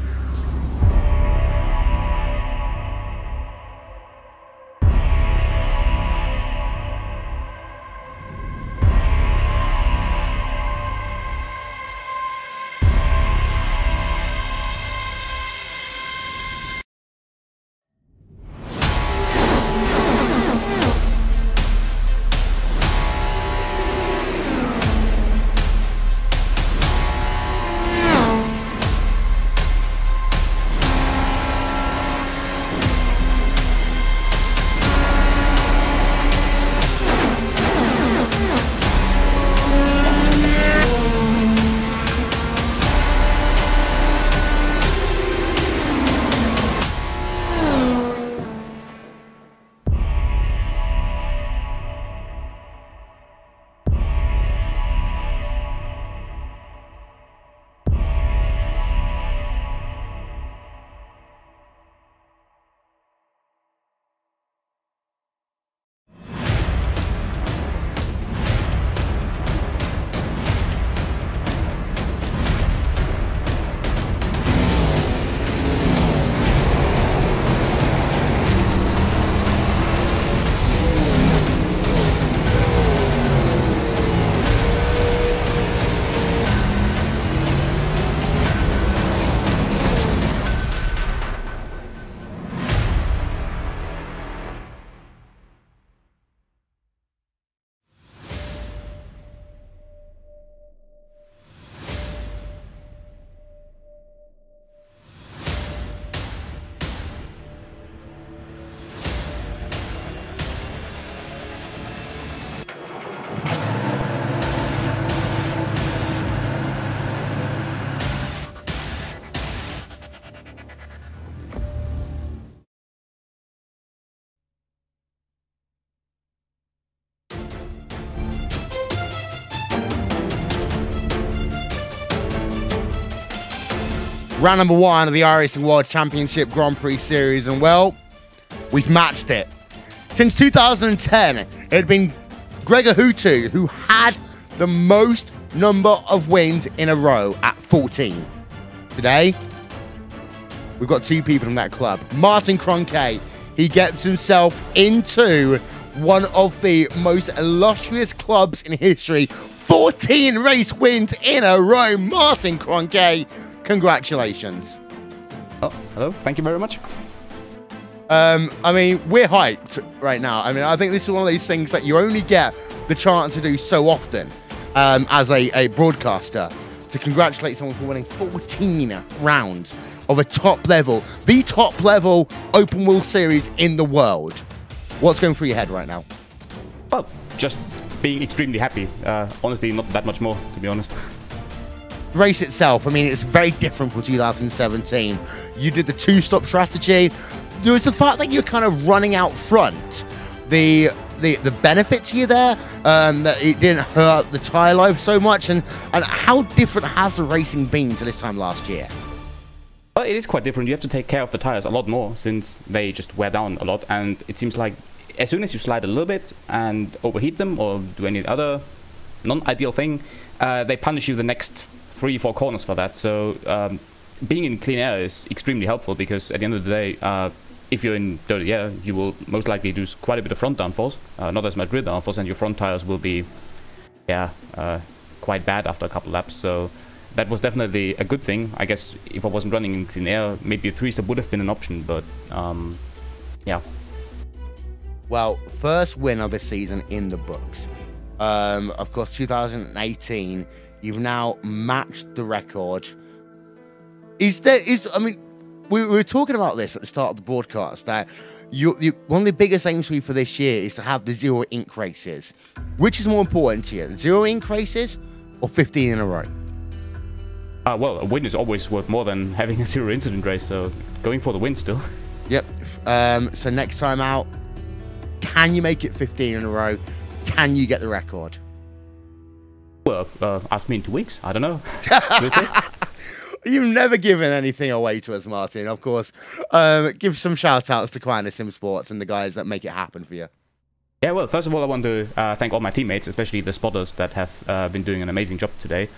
Round number 1 of the iRacing World Championship Grand Prix Series, and well, we've matched it. Since 2010, it had been Gregor Hutu who had the most number of wins in a row at 14. Today, we've got 2 people from that club. Martin Kroenke, he gets himself into one of the most illustrious clubs in history. 14 race wins in a row. Martin Kroenke, congratulations. Oh, hello. Thank you very much. I mean, we're hyped right now. I mean, I think this is one of these things that you only get the chance to do so often as a broadcaster, to congratulate someone for winning 14 rounds of a the top level open wheel series in the world. What's going through your head right now? Well, just being extremely happy. Honestly, not that much more, to be honest. Race itself, I mean, it's very different from 2017. You did the 2-stop strategy. There was the fact that you're kind of running out front. The benefit to you there, that it didn't hurt the tyre life so much, and how different has the racing been to this time last year? Well, it is quite different. You have to take care of the tires a lot more since they just wear down a lot, and it seems like as soon as you slide a little bit and overheat them or do any other non-ideal thing, they punish you the next 3-4 corners for that. So being in clean air is extremely helpful, because at the end of the day, if you're in dirty air, you will most likely do quite a bit of front downforce, not as much rear downforce, and your front tires will be quite bad after a couple laps. So that was definitely a good thing. I guess if I wasn't running in clean air, maybe a 3-stop would have been an option, but yeah. Well, first win of the season in the books. Of course, 2018, you've now matched the record. I mean, we were talking about this at the start of the broadcast, that one of the biggest aims for you for this year is to have the 0 ink races. Which is more important to you, the 0 ink races or 15 in a row? Well, a win is always worth more than having a 0 incident race, so going for the win still. Yep. So next time out, can you make it 15 in a row? Can you get the record? Well, ask me in 2 weeks. I don't know. We'll see. You've never given anything away to us, Martin. Of course, give some shout-outs to Sim Sports and the guys that make it happen for you. Yeah, well, first of all, I want to thank all my teammates, especially the spotters that have been doing an amazing job today.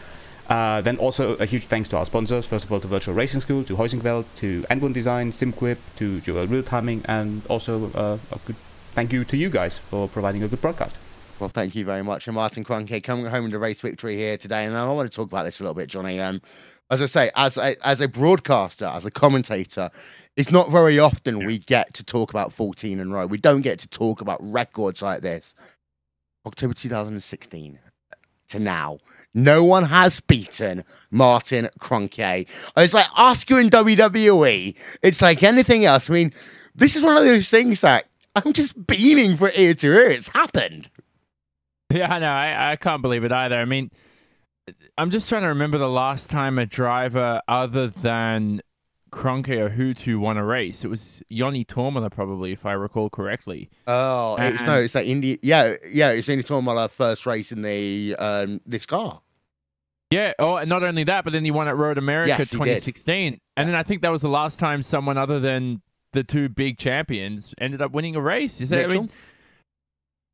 Then also a huge thanks to our sponsors. First of all, to Virtual Racing School, to Huizinveld, to N1 Design, SimQuip, to Joel Real Timing, and also a good thank you to you guys for providing a good broadcast. Well, thank you very much. And Martin Kroenke coming home with a race victory here today. And I want to talk about this a little bit, Johnny. As I say, as a broadcaster, as a commentator, it's not very often we get to talk about 14 in a row. We don't get to talk about records like this. October 2016 to now, no one has beaten Martin Kroenke. It's like Oscar in WWE. It's like anything else. I mean, this is one of those things that I'm just beaming for ear to ear. It's happened. Yeah, no, I can't believe it either. I mean, I'm just trying to remember the last time a driver other than Kroenke or Hutu won a race. It was Joni Tormola, probably, if I recall correctly. Oh, it's that India. Yeah, it's Joni Tormola first race in the this car. Yeah. Oh, and not only that, but then he won at Road America 2016, and then I think that was the last time someone other than the two big champions ended up winning a race. Is that? I mean,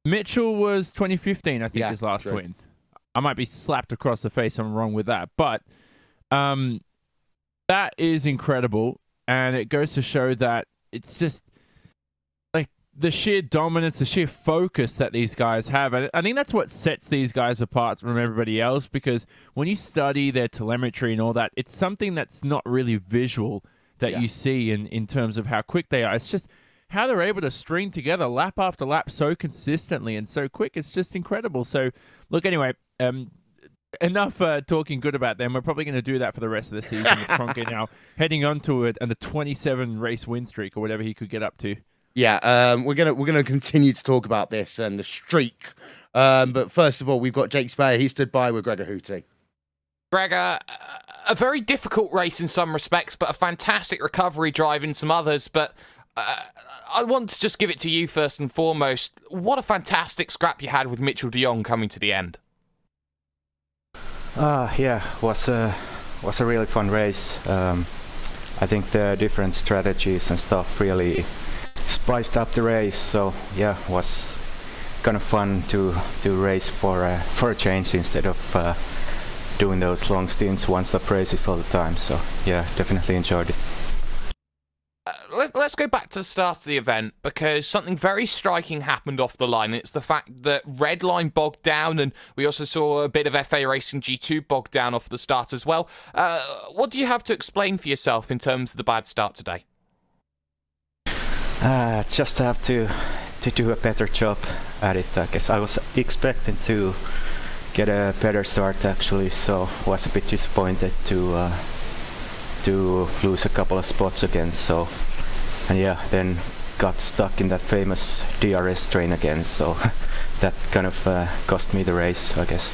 Mitchell was 2015, I think, his last win. I might be slapped across the face if I'm wrong with that, but that is incredible, and it goes to show that it's just like the sheer dominance, the sheer focus that these guys have, and I think that's what sets these guys apart from everybody else, because when you study their telemetry and all that, it's something that's not really visual that you see in terms of how quick they are. It's just how they're able to string together lap after lap so consistently and so quick. It's just incredible. So, look, anyway, enough talking good about them. We're probably going to do that for the rest of the season with Kroenke now heading on to it and the 27 race win streak or whatever he could get up to. Yeah, we're gonna continue to talk about this and the streak. But first of all, we've got Jake Speyer. He stood by with Gregor Huti. Gregor, a very difficult race in some respects, but a fantastic recovery drive in some others. But I want to just give it to you first and foremost. What a fantastic scrap you had with Mitchell de Jong coming to the end. Yeah, was a really fun race. I think the different strategies and stuff really spiced up the race. So yeah, was kind of fun to race for a change instead of doing those long stints, one-stop races all the time. So yeah, definitely enjoyed it. Let's go back to the start of the event, because something very striking happened off the line. It's the fact that Red Line bogged down, and we also saw a bit of FA Racing G2 bogged down off the start as well. What do you have to explain for yourself in terms of the bad start today? Just have to do a better job at it, I guess. I was expecting to get a better start, actually, so was a bit disappointed to lose a couple of spots again. So, and yeah, then got stuck in that famous DRS train again, so that kind of cost me the race, I guess.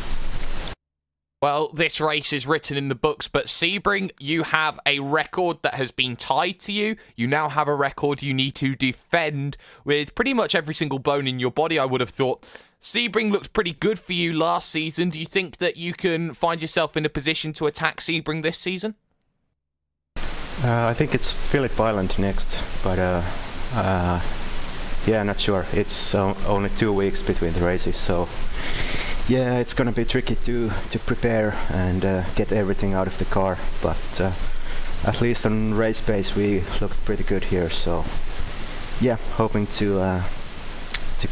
Well, this race is written in the books, but Sebring, you have a record that has been tied to you. You now have a record you need to defend with pretty much every single bone in your body, I would have thought. Sebring looked pretty good for you last season. Do you think that you can find yourself in a position to attack Sebring this season? I think it's Phillip Island next, but yeah, not sure. It's only 2 weeks between the races, so yeah, it's gonna be tricky to prepare and get everything out of the car. But at least on race pace, we looked pretty good here. So yeah, hoping to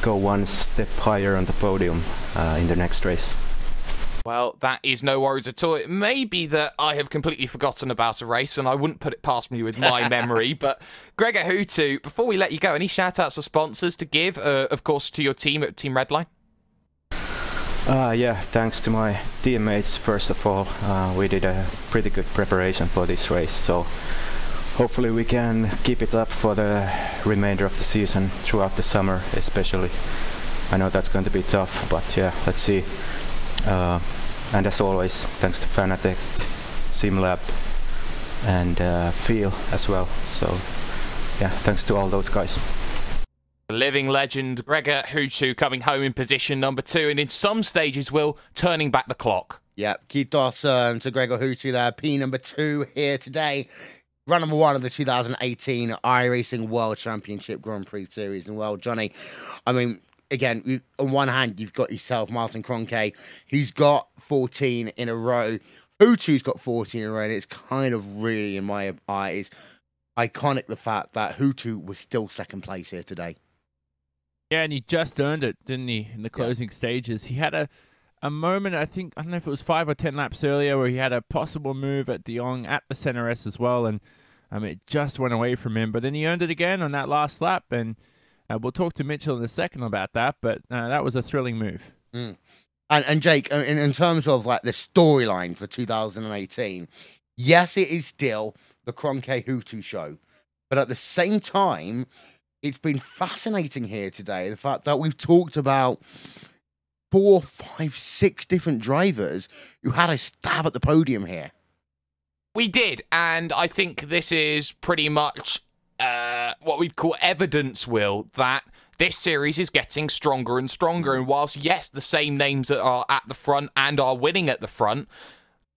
go one step higher on the podium in the next race. Well, that is no worries at all. It may be that I have completely forgotten about a race, and I wouldn't put it past me with my memory. But Gregor Hutu, before we let you go, any shout-outs or sponsors to give, of course, to your team at Team Redline? Yeah, thanks to my teammates, first of all. We did a pretty good preparation for this race, so hopefully we can keep it up for the remainder of the season, throughout the summer especially. I know that's going to be tough, but yeah, let's see. And as always, thanks to Fanatec, SimLab, and Feel as well. So yeah, thanks to all those guys. Living legend Gregor Hutu coming home in position number 2, and in some stages, Will, turning back the clock. Yeah, kudos to Gregor Hutu there, P number 2 here today. Run number 1 of the 2018 iRacing World Championship Grand Prix Series. And well, Johnny, I mean, again, on one hand, you've got yourself, Martin Kroenke. He's got 14 in a row. Hutu's got 14 in a row, and it's kind of really, in my eyes, iconic the fact that Hutu was still second place here today. Yeah, and he just earned it, didn't he, in the closing stages. He had a moment, I don't know if it was 5 or 10 laps earlier, where he had a possible move at De Jong at the center S as well, and it just went away from him. But then he earned it again on that last lap, and we'll talk to Mitchell in a second about that, but that was a thrilling move. Mm. And Jake, in terms of like the storyline for 2018, yes, it is still the Kroenke Hutu show, but at the same time, it's been fascinating here today, the fact that we've talked about 4, 5, 6 different drivers who had a stab at the podium here. We did, and I think this is pretty much what we'd call evidence, Will, that this series is getting stronger and stronger. And whilst, yes, the same names that are at the front and are winning at the front,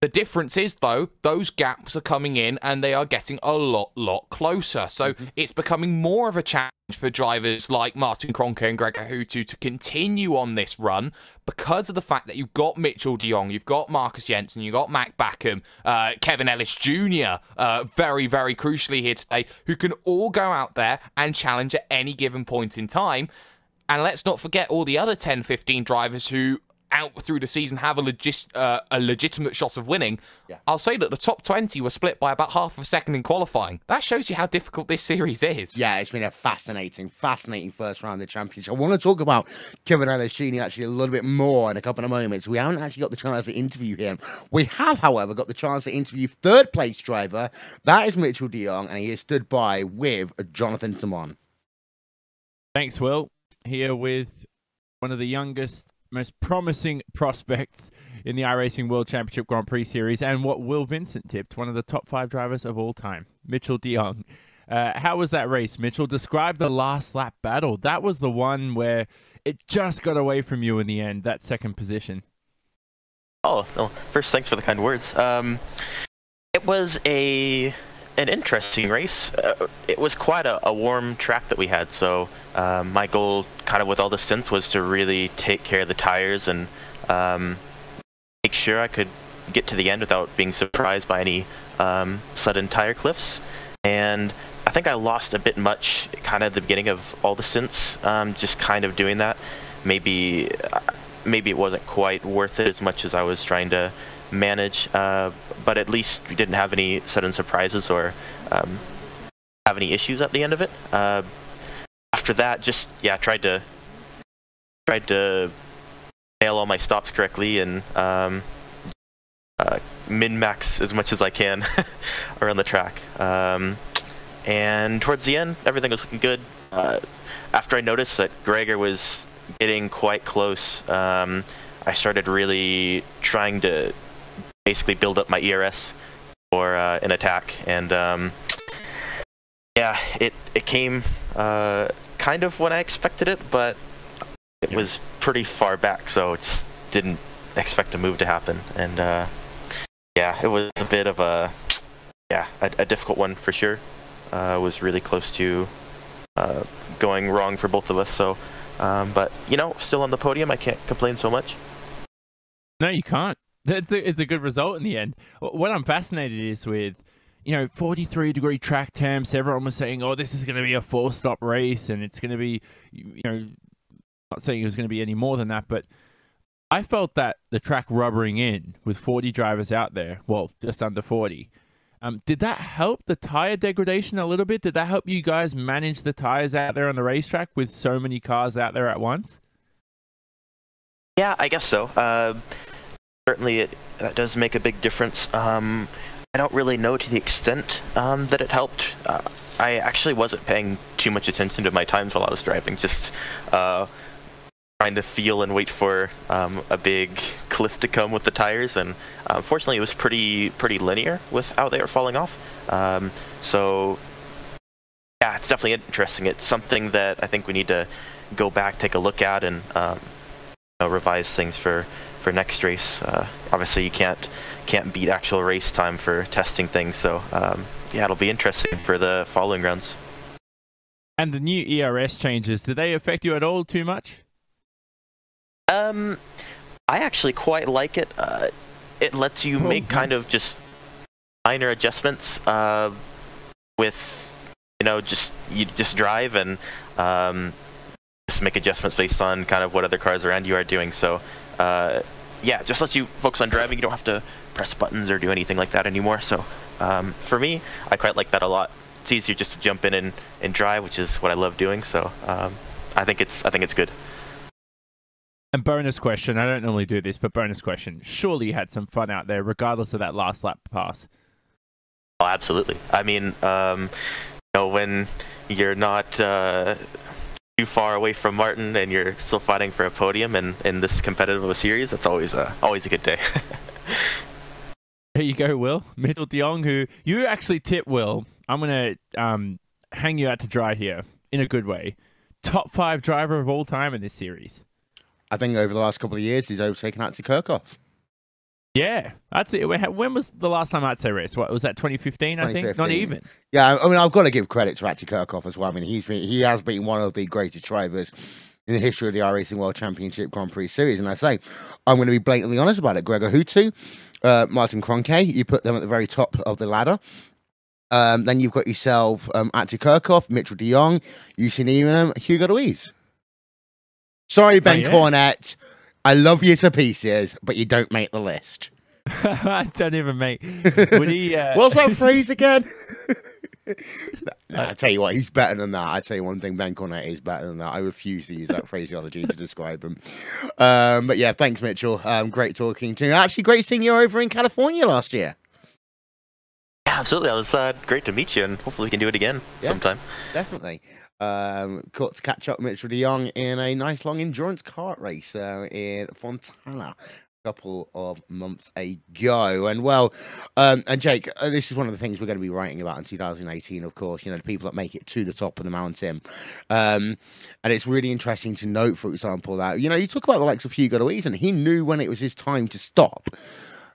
the difference is, though, those gaps are coming in and they are getting a lot closer. So it's becoming more of a challenge for drivers like Martin Kroenke and Gregor Hutu to continue on this run because of the fact that you've got Mitchell de Jong, you've got Marcus Jensen, you've got Mac Backham, Kevin Ellis Jr., very, very crucially here today, who can all go out there and challenge at any given point in time. And let's not forget all the other 10, 15 drivers who out through the season have a legitimate shot of winning. Yeah. I'll say that the top 20 were split by about half of a second in qualifying. That shows you how difficult this series is. Yeah, it's been a fascinating first round of the championship. I want to talk about Kevin Ellis Jr. actually a little bit more in a couple of moments. We haven't actually got the chance to interview him. We have, however, got the chance to interview third place driver. That is Mitchell de Jong, and he is stood by with Jonathan Simon. Thanks, Will. Here with one of the youngest, most promising prospects in the iRacing World Championship Grand Prix Series, and what Will Vincent tipped, one of the top 5 drivers of all time, Mitchell de Jong. How was that race, Mitchell? Describe the last lap battle. That was the one where it just got away from you in the end, that second position. Oh, no. First, thanks for the kind words. It was an interesting race. It was quite a warm track that we had, so my goal kind of with all the stints was to really take care of the tires and make sure I could get to the end without being surprised by any sudden tire cliffs. And I think I lost a bit much kind of at the beginning of all the stints, just kind of doing that. Maybe it wasn't quite worth it as much as I was trying to manage, but at least we didn't have any sudden surprises or have any issues at the end of it. After that, just tried to nail all my stops correctly and min-max as much as I can around the track. And towards the end, everything was looking good. After I noticed that Gregor was getting quite close, I started really trying to basically build up my ERS for an attack, and it came kind of when I expected it, but it was pretty far back, so just didn't expect a move to happen. And it was a bit of a difficult one for sure. Was really close to going wrong for both of us, so but still on the podium, I can't complain so much. No, you can't. It's a good result in the end. What I'm fascinated is with, 43-degree track temps. Everyone was saying, oh, this is going to be a 4-stop race, and it's going to be, not saying it was going to be any more than that, but I felt that the track rubbering in with 40 drivers out there, well, just under 40. Did that help the tire degradation a little bit? Did that help you guys manage the tires out there on the racetrack with so many cars out there at once? Yeah, I guess so. Certainly that does make a big difference. I don't really know to the extent that it helped. I actually wasn't paying too much attention to my times while I was driving, just trying to feel and wait for a big cliff to come with the tires, and fortunately it was pretty linear with how they were falling off. So yeah, it's definitely interesting. It's something that I think we need to go back, take a look at, and revise things for next race. Obviously you can't beat actual race time for testing things, so it'll be interesting for the following rounds. And the new ERS changes, did they affect you at all too much? I actually quite like it. It lets you make kind of just minor adjustments with, you know, you just drive and just make adjustments based on kind of what other cars around you are doing. So yeah, just lets you focus on driving. You don't have to press buttons or do anything like that anymore. So for me, I quite like that a lot. It's easier just to jump in and drive, which is what I love doing. So I think it's good. And bonus question, I don't normally do this, but bonus question. Surely you had some fun out there, regardless of that last lap pass. Oh, absolutely. I mean, you know, when you're not too far away from Martin and you're still fighting for a podium in this competitive of a series, that's always a good day. There you go, Will. Mitchell de Jong, who you actually tipped, Will. I'm going to hang you out to dry here in a good way. Top 5 driver of all time in this series. I think over the last couple of years, he's overtaken Atsi Kirchhoff. Yeah, that's it. When was the last time Atsi raced? What was that? 2015, I think. Not even. Yeah, I mean, I've got to give credit to Atsi Kirchhoff as well. I mean, he has been one of the greatest drivers in the history of the iRacing World Championship Grand Prix Series. And I say, I'm going to be blatantly honest about it. Gregor Hutu, Martin Kroenke, you put them at the very top of the ladder. Then you've got yourself Atsi Kirchhoff, Mitchell de Jong, Yusin Imanam, Hugo Luis. Sorry, Ben Cornette. I love you to pieces, but you don't make the list. I don't even make. Would he? What's that phrase again? I tell you what, he's better than that. I tell you one thing, Ben Cornette is better than that. I refuse to use that phraseology to describe him. But yeah, thanks, Mitchell. Great talking to you. Actually, great seeing you over in California last year. Yeah, absolutely. It was great to meet you, and hopefully we can do it again sometime. Definitely. Caught to catch up with Mitchell de Jong in a nice long endurance kart race in Fontana a couple of months ago. And well, and Jake, this is one of the things we're going to be writing about in 2018, of course, you know, the people that make it to the top of the mountain. And it's really interesting to note, for example, that, you know, you talk about the likes of Hugo Luis, and he knew when it was his time to stop.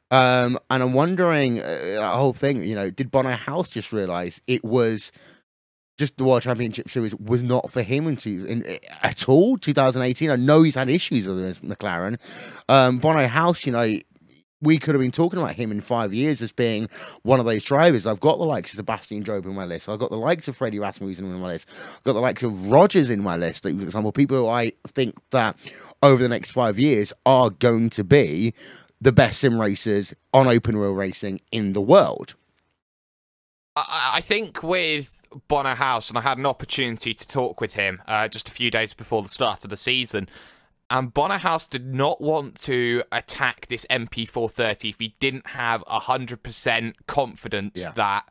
And I'm wondering, that whole thing, you know, did Bono House just realize it was just the World Championship Series was not for him at all, 2018? I know he's had issues with his McLaren. Bono House, you know, we could have been talking about him in 5 years as being one of those drivers. I've got the likes of Sebastian Job in my list. I've got the likes of Freddie Rasmussen in my list. I've got the likes of Rogers in my list, for example, people who I think that over the next 5 years are going to be the best sim racers on open wheel racing in the world. I think with Bono House, and I had an opportunity to talk with him just a few days before the start of the season, and Bono House did not want to attack this MP4-30 if he didn't have 100% confidence that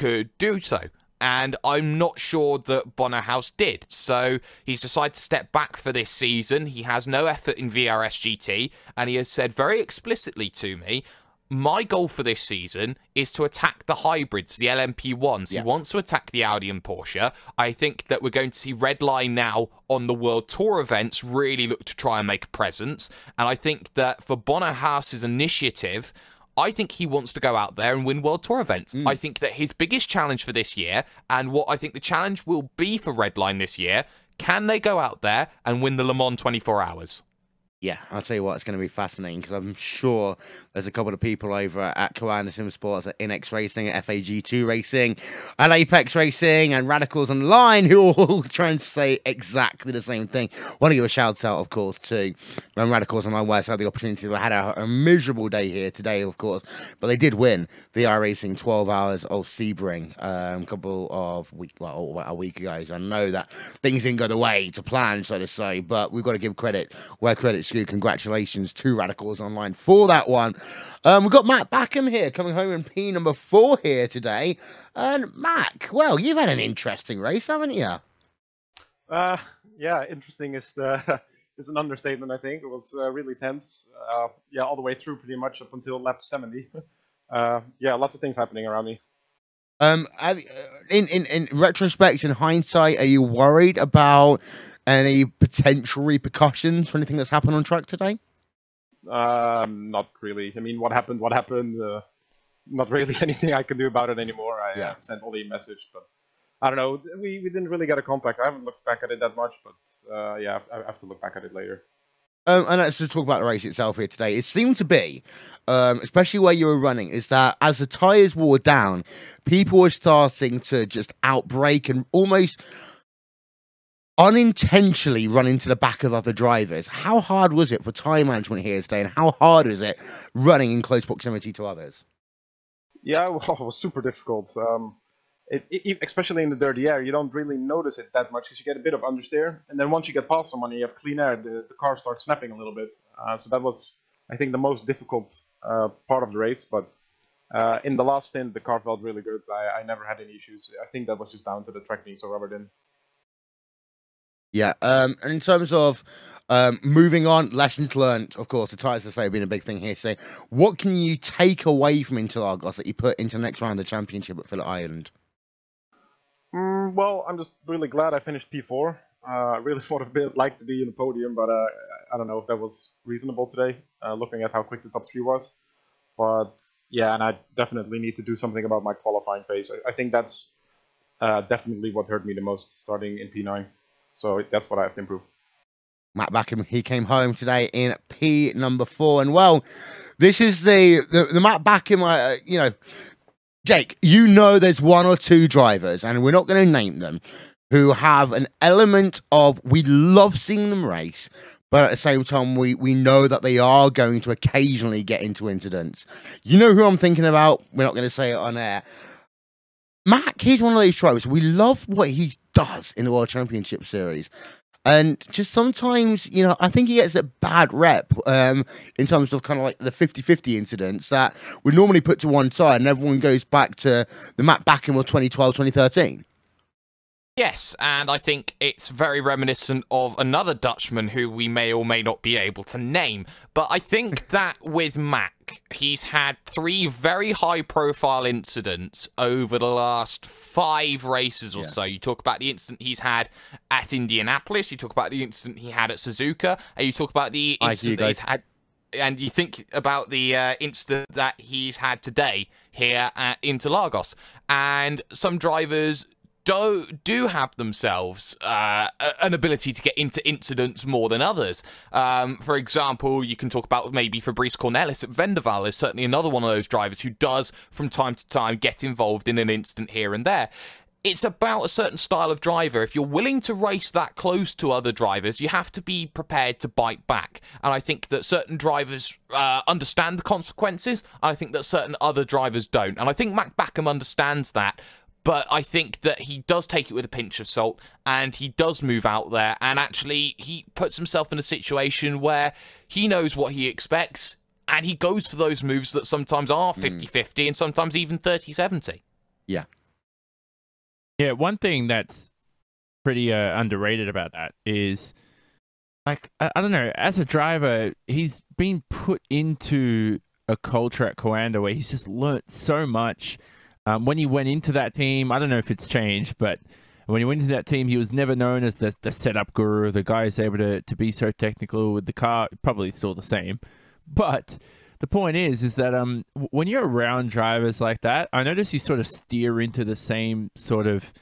could do so. And I'm not sure that Bono House did. So he's decided to step back for this season. He has no effort in VRS GT, and he has said very explicitly to me, my goal for this season is to attack the hybrids, the LMP1s. He wants to attack the Audi and Porsche. I think that we're going to see Redline now on the World Tour events really look to try and make a presence. And I think that for Bono House's initiative, I think he wants to go out there and win World Tour events. I think that his biggest challenge for this year, and what I think the challenge will be for Redline this year, can they go out there and win the Le Mans 24 hours? Yeah, I'll tell you what, it's going to be fascinating because I'm sure there's a couple of people over at Koana Sim Sports, at Inex Racing, at FAG2 Racing, and Apex Racing, and Radicals Online who are all trying to say exactly the same thing. Want to give a shout out, of course, to Radicals Online, where I had the opportunity. They had a miserable day here today, of course, but they did win the iRacing 12 Hours of Sebring a week ago. So I know that things didn't go the way to plan, so to say, but we've got to give credit where credit's due. Congratulations to Radicals Online for that one. We've got Matt Backham here, coming home in P number 4 here today. And Mac, well, you've had an interesting race, haven't you? Yeah, interesting is an understatement, I think. It was really tense. Yeah, all the way through pretty much up until lap 70. Yeah, lots of things happening around me. In retrospect, in hindsight, are you worried about any potential repercussions for anything that's happened on track today? Not really. I mean, what happened, what happened. Not really anything I can do about it anymore. I sent Ollie a message, but I don't know. We didn't really get a contact. I haven't looked back at it that much, but yeah, I have to look back at it later. And let's just talk about the race itself here today. It seemed to be, especially where you were running, is that as the tyres wore down, people were starting to just outbrake and almost unintentionally run into the back of other drivers. How hard was it for tyre management here today, and how hard is it running in close proximity to others? Yeah, well, it was super difficult. Especially in the dirty air, you don't really notice it that much because you get a bit of understeer, and then once you get past someone and you have clean air, the car starts snapping a little bit. So that was, I think, the most difficult part of the race. But in the last stint, the car felt really good. I never had any issues. I think that was just down to the track being so rubbered in. Yeah, and in terms of moving on, lessons learned, of course, the tyres, as I say, have been a big thing here today. What can you take away from Interlagos that you put into the next round of the championship at Phillip Island? Well, I'm just really glad I finished P4. I really would have liked to be in the podium, but I don't know if that was reasonable today, looking at how quick the top 3 was. But yeah, and I definitely need to do something about my qualifying pace. I think that's definitely what hurt me the most, starting in P9. So that's what I have to improve. Matt Backham, he came home today in P number 4, and well, this is the Matt Backham, you know, Jake, you know there's 1 or 2 drivers, and we're not going to name them, who have an element of we love seeing them race, but at the same time, we know that they are going to occasionally get into incidents. You know who I'm thinking about? We're not going to say it on air. Mac, he's one of those drivers. We love what he does in the World Championship Series. And just sometimes, you know, I think he gets a bad rep in terms of kind of like the 50-50 incidents that we normally put to one side, and everyone goes back to the Matt Backham of 2012, 2013. Yes, and I think it's very reminiscent of another Dutchman who we may or may not be able to name. But I think that with Mac, he's had 3 very high-profile incidents over the last 5 races or so. You talk about the incident he's had at Indianapolis, you talk about the incident he had at Suzuka, and you talk about the incident that he's had, and you think about the incident that he's had today here at Interlagos. And some drivers do have themselves an ability to get into incidents more than others. For example, you can talk about maybe Fabrice Cornelis at Vendaval is certainly another one of those drivers who does from time to time get involved in an incident here and there. It's about a certain style of driver. If you're willing to race that close to other drivers, you have to be prepared to bite back. And I think that certain drivers understand the consequences, and I think that certain other drivers don't. And I think Mac Backham understands that. But I think that he does take it with a pinch of salt, and he does move out there, and actually he puts himself in a situation where he knows what he expects, and he goes for those moves that sometimes are 50-50 and sometimes even 30-70. Yeah. Yeah, one thing that's pretty underrated about that is, like, I don't know, as a driver, he's been put into a culture at Coanda where he's just learnt so much. When he went into that team, I don't know if it's changed, but when he went into that team, he was never known as the setup guru, the guy who's able to be so technical with the car. Probably still the same. But the point is that when you're around drivers like that, I notice you sort of steer into the same sort of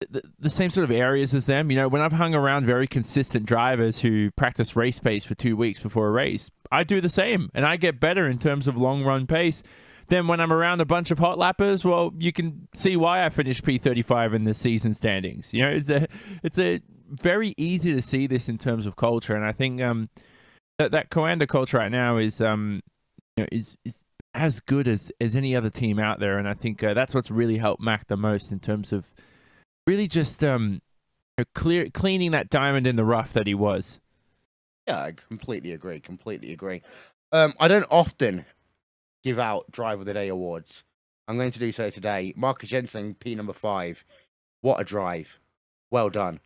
the same sort of areas as them. You know, when I've hung around very consistent drivers who practice race pace for 2 weeks before a race, I do the same, and I get better in terms of long run pace. Then when I'm around a bunch of hot lappers, well, you can see why I finished P35 in the season standings. You know, it's a very easy to see this in terms of culture, and I think that Coanda culture right now is you know, is as good as any other team out there, and I think that's what's really helped Mac the most in terms of really just cleaning that diamond in the rough that he was. Yeah, I completely agree. Completely agree. I don't often give out Driver of the Day awards. I'm going to do so today. Marcus Jensen, P number 5. What a drive. Well done.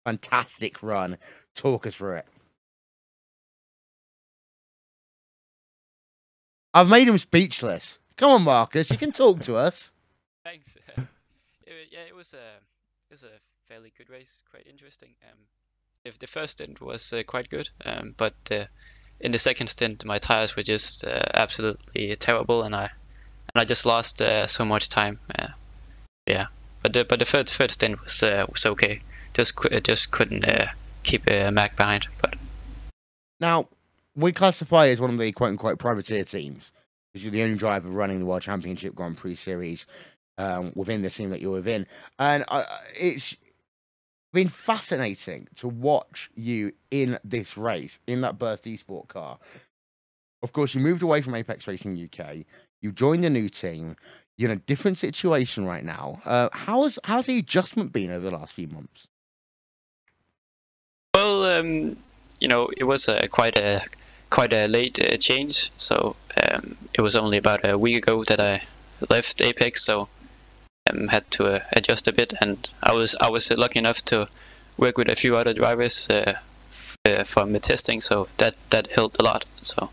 Fantastic run. Talk us through it. I've made him speechless. Come on, Marcus. You can talk to us. Thanks. Yeah, it was a fairly good race. Quite interesting. If the first stint was quite good, but in the second stint, my tires were just absolutely terrible, and I just lost so much time. Yeah, but the third stint was okay. Just couldn't keep Mac behind. But Now, we classify as one of the quote-unquote privateer teams, because you're the only driver running the World Championship Grand Prix Series within the team that you're within. And it's been fascinating to watch you in this race, in that Burst eSport car. Of course, you moved away from Apex Racing UK. You joined a new team. You're in a different situation right now. How's the adjustment been over the last few months? Well, you know, it was quite a late change. So it was only about a week ago that I left Apex. So had to adjust a bit, and I was lucky enough to work with a few other drivers from the testing, so that helped a lot. So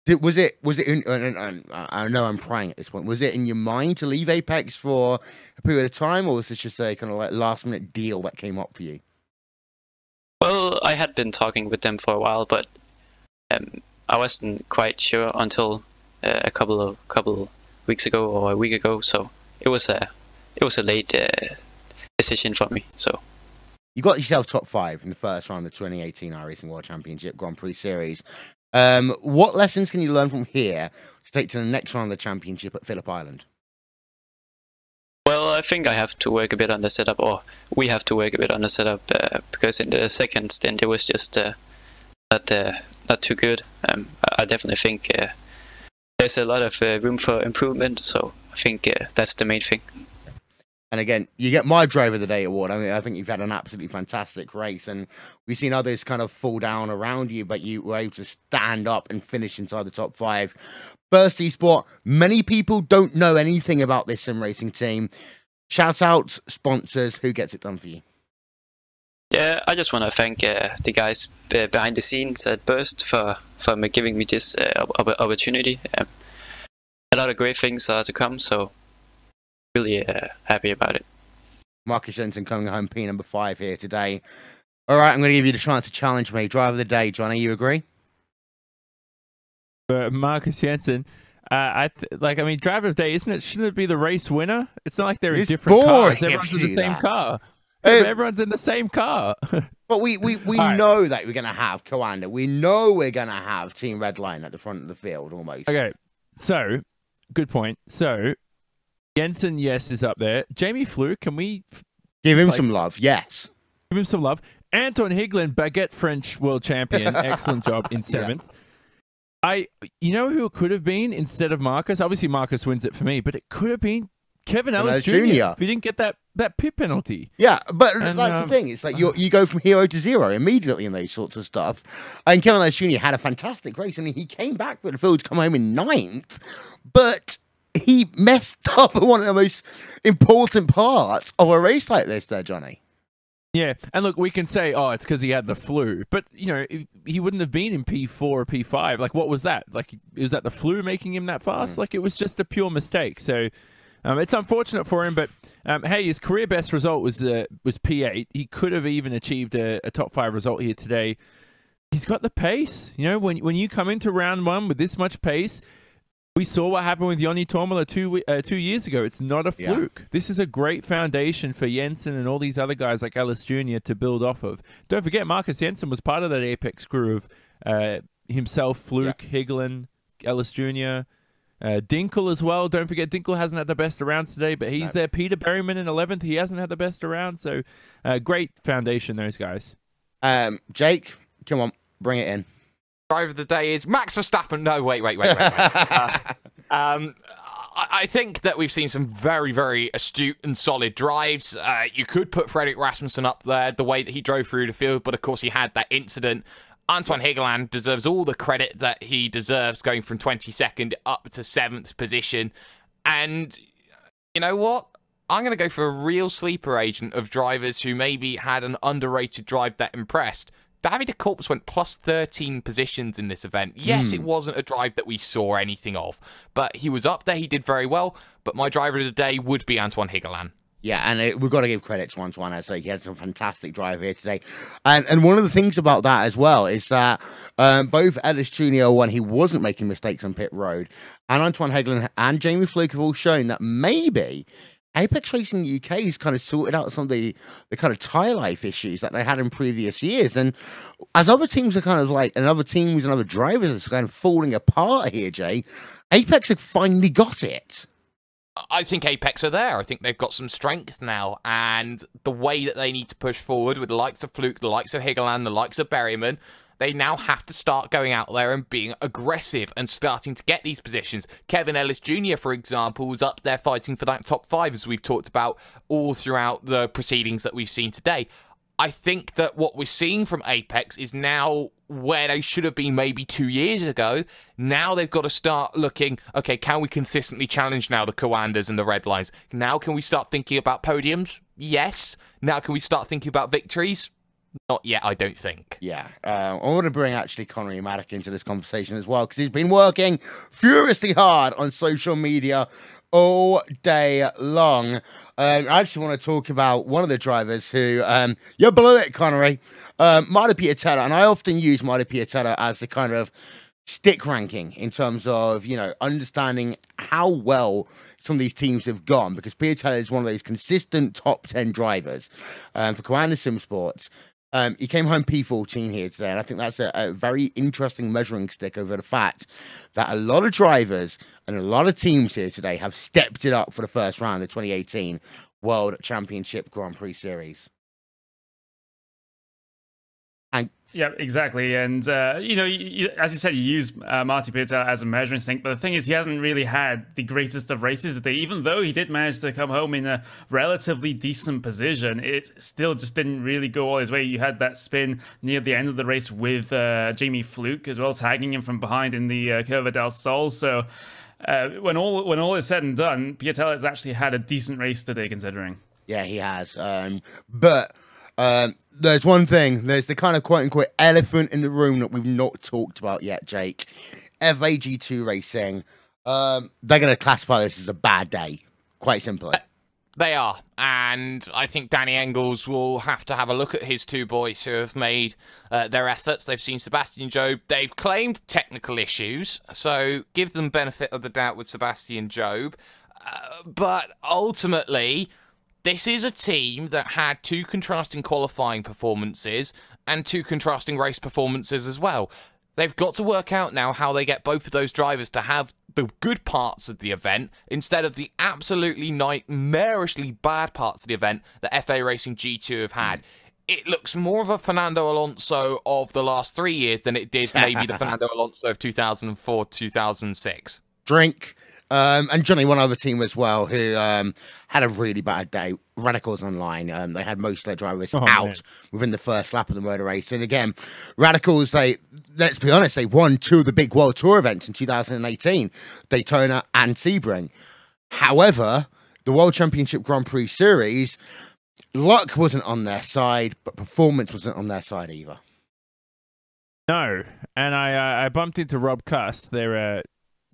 was it in, and I know I'm prying at this point, was it in your mind to leave Apex for a period of time, or was this just a kind of like last minute deal that came up for you? Well, I had been talking with them for a while, but I wasn't quite sure until a couple weeks ago or a week ago. So it was a late decision for me. So you got yourself top 5 in the first round of the 2018 iRacing World Championship Grand Prix Series. What lessons can you learn from here to take to the next round of the championship at Phillip Island? Well, I think I have to work a bit on the setup, or we have to work a bit on the setup, because in the second stint it was just not too good. I definitely think there's a lot of room for improvement, so I think that's the main thing. And again, you get my Driver of the Day award. I mean, I think you've had an absolutely fantastic race, and we've seen others kind of fall down around you, but you were able to stand up and finish inside the top 5. Burst eSport, many people don't know anything about this sim racing team. Shout out sponsors, who gets it done for you? Yeah, I just want to thank the guys behind the scenes at Burst for giving me this opportunity. A lot of great things are to come, so really happy about it. Marcus Jensen coming home P number 5 here today. All right, I'm going to give you the chance to challenge me. Driver of the Day, Johnny, you agree? Marcus Jensen, I mean, Driver of the Day, isn't it? Shouldn't it be the race winner? It's not like they're in different cars. Everyone's in the same car. Everyone's in the same car. But we know that we're going to have Coanda. We know we're going to have Team Redline at the front of the field almost. Okay, so, good point. So, Jensen, yes, is up there. Jamie Fluke, can we... Give him some love, yes. Give him some love. Anton Higlin, Baguette French world champion. Excellent job in 7th. Yeah. You know who it could have been instead of Marcus? Obviously, Marcus wins it for me, but it could have been Kevin Ellis Jr. If he didn't get that pit penalty. Yeah, but that's the thing. It's like you go from hero to zero immediately in those sorts of stuff. And Kevin Ellis Jr. had a fantastic race. I mean, he came back with the field to come home in 9th, but he messed up at one of the most important parts of a race like this there, Johnny. Yeah, and look, we can say, oh, it's because he had the flu, but, you know, he wouldn't have been in P4 or P5. Like, what was that? Like, was that the flu making him that fast? Like, it was just a pure mistake. So, it's unfortunate for him, but, hey, his career best result was P8. He could have even achieved a top 5 result here today. He's got the pace. You know, when you come into round 1 with this much pace, we saw what happened with Joni Tormala 2 years ago. It's not a fluke. Yeah. This is a great foundation for Jensen and all these other guys like Ellis Jr. to build off of. Don't forget, Marcus Jensen was part of that Apex crew of himself, Fluke, Higlin, Ellis Jr., Dinkle as well. Don't forget, Dinkle hasn't had the best of rounds today, but he's there. Peter Berryman in 11th. He hasn't had the best of rounds. So, great foundation, those guys. Jake, come on, bring it in. Driver of the Day is Max Verstappen. No, wait. I think that we've seen some very, very astute and solid drives. You could put Fredrik Rasmussen up there, the way that he drove through the field, but of course he had that incident. Antoine Higeland deserves all the credit that he deserves, going from 22nd up to 7th position. And you know what? I'm going to go for a real sleeper agent of drivers who maybe had an underrated drive that impressed. Davide Korps went plus 13 positions in this event. Yes, it wasn't a drive that we saw anything of, but he was up there. He did very well. But my driver of the day would be Antoine Higeland. Yeah, and we've got to give credit to Antoine. I say he had some fantastic drive here today. And one of the things about that as well is that both Ellis Jr., when he wasn't making mistakes on pit road, and Antoine Higeland and Jamie Fluke have all shown that maybe Apex Racing UK has kind of sorted out some of the kind of tyre life issues that they had in previous years. And as other teams are kind of like, and other teams and other drivers are kind of falling apart here, Jay, Apex have finally got it. I think Apex are there. I think they've got some strength now, and the way that they need to push forward with the likes of Fluke, the likes of Higeland, the likes of Berryman, they now have to start going out there and being aggressive and starting to get these positions. Kevin Ellis Jr., for example, was up there fighting for that top 5, as we've talked about all throughout the proceedings that we've seen today. I think that what we're seeing from Apex is now where they should have been maybe 2 years ago. Now they've got to start looking, okay, can we consistently challenge now the Coanders and the Red Lines? Now can we start thinking about podiums? Yes. Now can we start thinking about victories? Not yet, I don't think. Yeah, I want to bring actually Connery Maddock into this conversation as well, because he's been working furiously hard on social media all day long. I actually want to talk about one of the drivers who, you blew it, Connery, Marta Piatella, and I often use Marta Piatella as the kind of stick ranking in terms of, you know, understanding how well some of these teams have gone, because Piatella is one of those consistent top 10 drivers for Coanda Sim Sports. He came home P14 here today, and I think that's a very interesting measuring stick over the fact that a lot of drivers and a lot of teams here today have stepped it up for the first round of the 2018 World Championship Grand Prix Series. And yeah, exactly. And, you know, as you said, you use Marty Piatella as a measuring stick. But the thing is, he hasn't really had the greatest of races today. Even though he did manage to come home in a relatively decent position, it still just didn't really go all his way. You had that spin near the end of the race with Jamie Fluke as well, tagging him from behind in the Curva del Sol. So when all is said and done, Piatella has actually had a decent race today, considering. yeah, he has. But there's one thing. There's the kind of quote-unquote elephant in the room that we've not talked about yet, Jake. FAG2 Racing. They're going to classify this as a bad day, quite simply. They are, and I think Danny Engels will have to have a look at his two boys who have made their efforts. They've seen Sebastian Job. They've claimed technical issues, so give them benefit of the doubt with Sebastian Job. But ultimately, this is a team that had two contrasting qualifying performances and two contrasting race performances as well. They've got to work out now how they get both of those drivers to have the good parts of the event instead of the absolutely nightmarishly bad parts of the event that FA Racing G2 have had. It looks more of a Fernando Alonso of the last 3 years than it did maybe the Fernando Alonso of 2004, 2006. Drink. And Johnny, one other team as well who had a really bad day. Radicals Online. They had most of their drivers out within the first lap of the motor race. And again, Radicals, let's be honest, they won two of the big World Tour events in 2018, Daytona and Sebring. However, the World Championship Grand Prix Series, luck wasn't on their side, but performance wasn't on their side either. No, and I bumped into Rob Cuss, their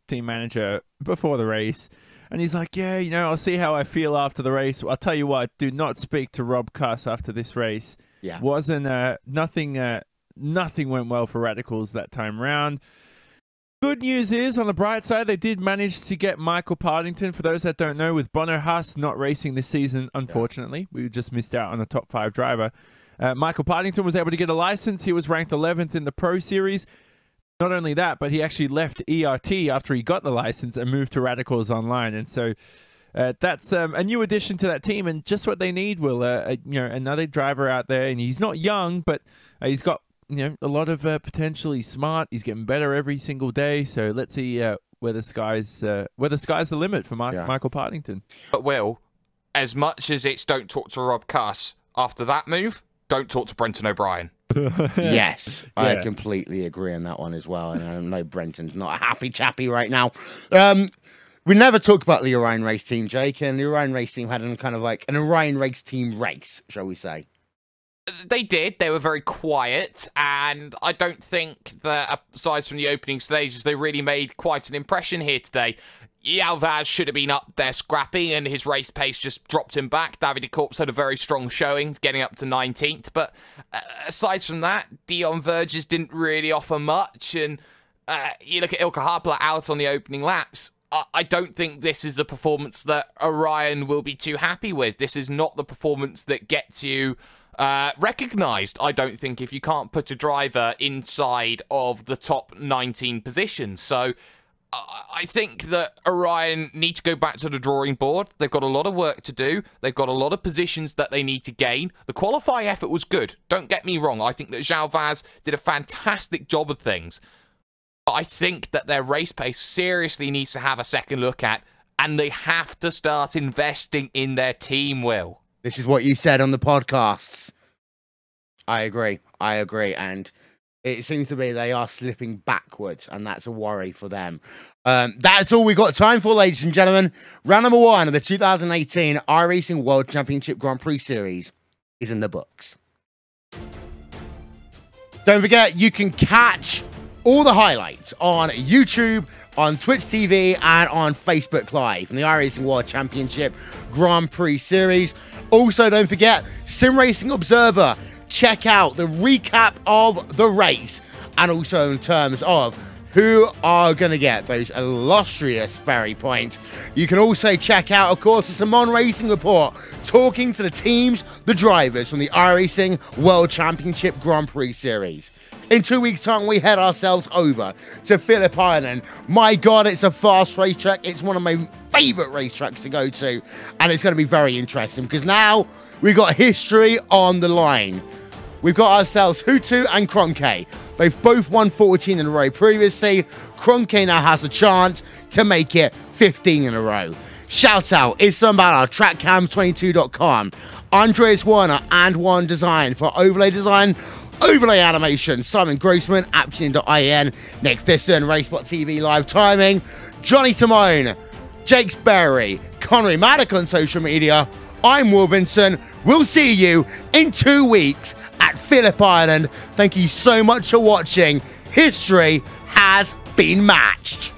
team manager, before the race, and he's like, yeah, you know, I'll see how I feel after the race. I'll tell you what, do not speak to Rob Cuss after this race. Yeah, wasn't nothing went well for Radicals that time round. Good news is, on the bright side, they did manage to get Michael Partington. For those that don't know, with Bono Haas not racing this season, unfortunately, we just missed out on a top 5 driver. Michael Partington was able to get a license. He was ranked 11th in the Pro Series. Not only that, but he actually left ERT after he got the license and moved to Radicals Online. And so that's a new addition to that team, and just what they need. Will you know, another driver out there, and he's not young, but he's got, you know, a lot of potential. He's smart. He's getting better every single day. So let's see where the sky's the limit for Michael Partington. But Will, as much as it's don't talk to Rob Cuss, after that move, don't talk to Brenton O'Brien. Yes, yeah. I completely agree on that one as well. And I know Brenton's not a happy chappy right now. We never talk about the Orion Race Team, Jake, and the Orion Race Team had an Orion Race Team race, shall we say. They did. They were very quiet, and I don't think that, aside from the opening stages, they really made quite an impression here today. Yalvaz should have been up there scrappy, and his race pace just dropped him back. Davide Corps had a very strong showing, getting up to 19th. But aside from that, Dion Verges didn't really offer much. And you look at Ilka Harpla out on the opening laps. I don't think this is a performance that Orion will be too happy with. This is not the performance that gets you recognised, I don't think, if you can't put a driver inside of the top 19 positions. So I think that Orion need to go back to the drawing board. They've got a lot of work to do. They've got a lot of positions that they need to gain. The qualifying effort was good. Don't get me wrong. I think that João Vaz did a fantastic job of things. But I think that their race pace seriously needs to have a second look at, and they have to start investing in their team, Will. This is what you said on the podcasts. I agree. And it seems to be they are slipping backwards, and that's a worry for them. That's all we got time for, ladies and gentlemen. Round number 1 of the 2018 iRacing World Championship Grand Prix Series is in the books. Don't forget, you can catch all the highlights on YouTube, on Twitch TV, and on Facebook Live from the iRacing World Championship Grand Prix Series. Also, don't forget, Sim Racing Observer. Check out the recap of the race, and also in terms of who are going to get those illustrious Berry points. You can also check out, of course, the Simon Racing Report, talking to the teams, the drivers from the iRacing World Championship Grand Prix Series. In 2 weeks' time, we head ourselves over to Phillip Island. My God, it's a fast racetrack. It's one of my favourite racetracks to go to, and it's going to be very interesting because now we've got history on the line. We've got ourselves Hutu and Kroenke. They've both won 14 in a row previously. Kroenke now has a chance to make it 15 in a row. Shout out, it's about our trackcam22.com. Andreas Werner and One Design for overlay design, overlay animation. Simon Grossman, Aption.in, Nick Thiston, Racebot TV live timing. Johnny Simone, Jake Sperry, Connery Maddock on social media. I'm Will Vincent. We'll see you in 2 weeks at Phillip Island. Thank you so much for watching. History has been matched.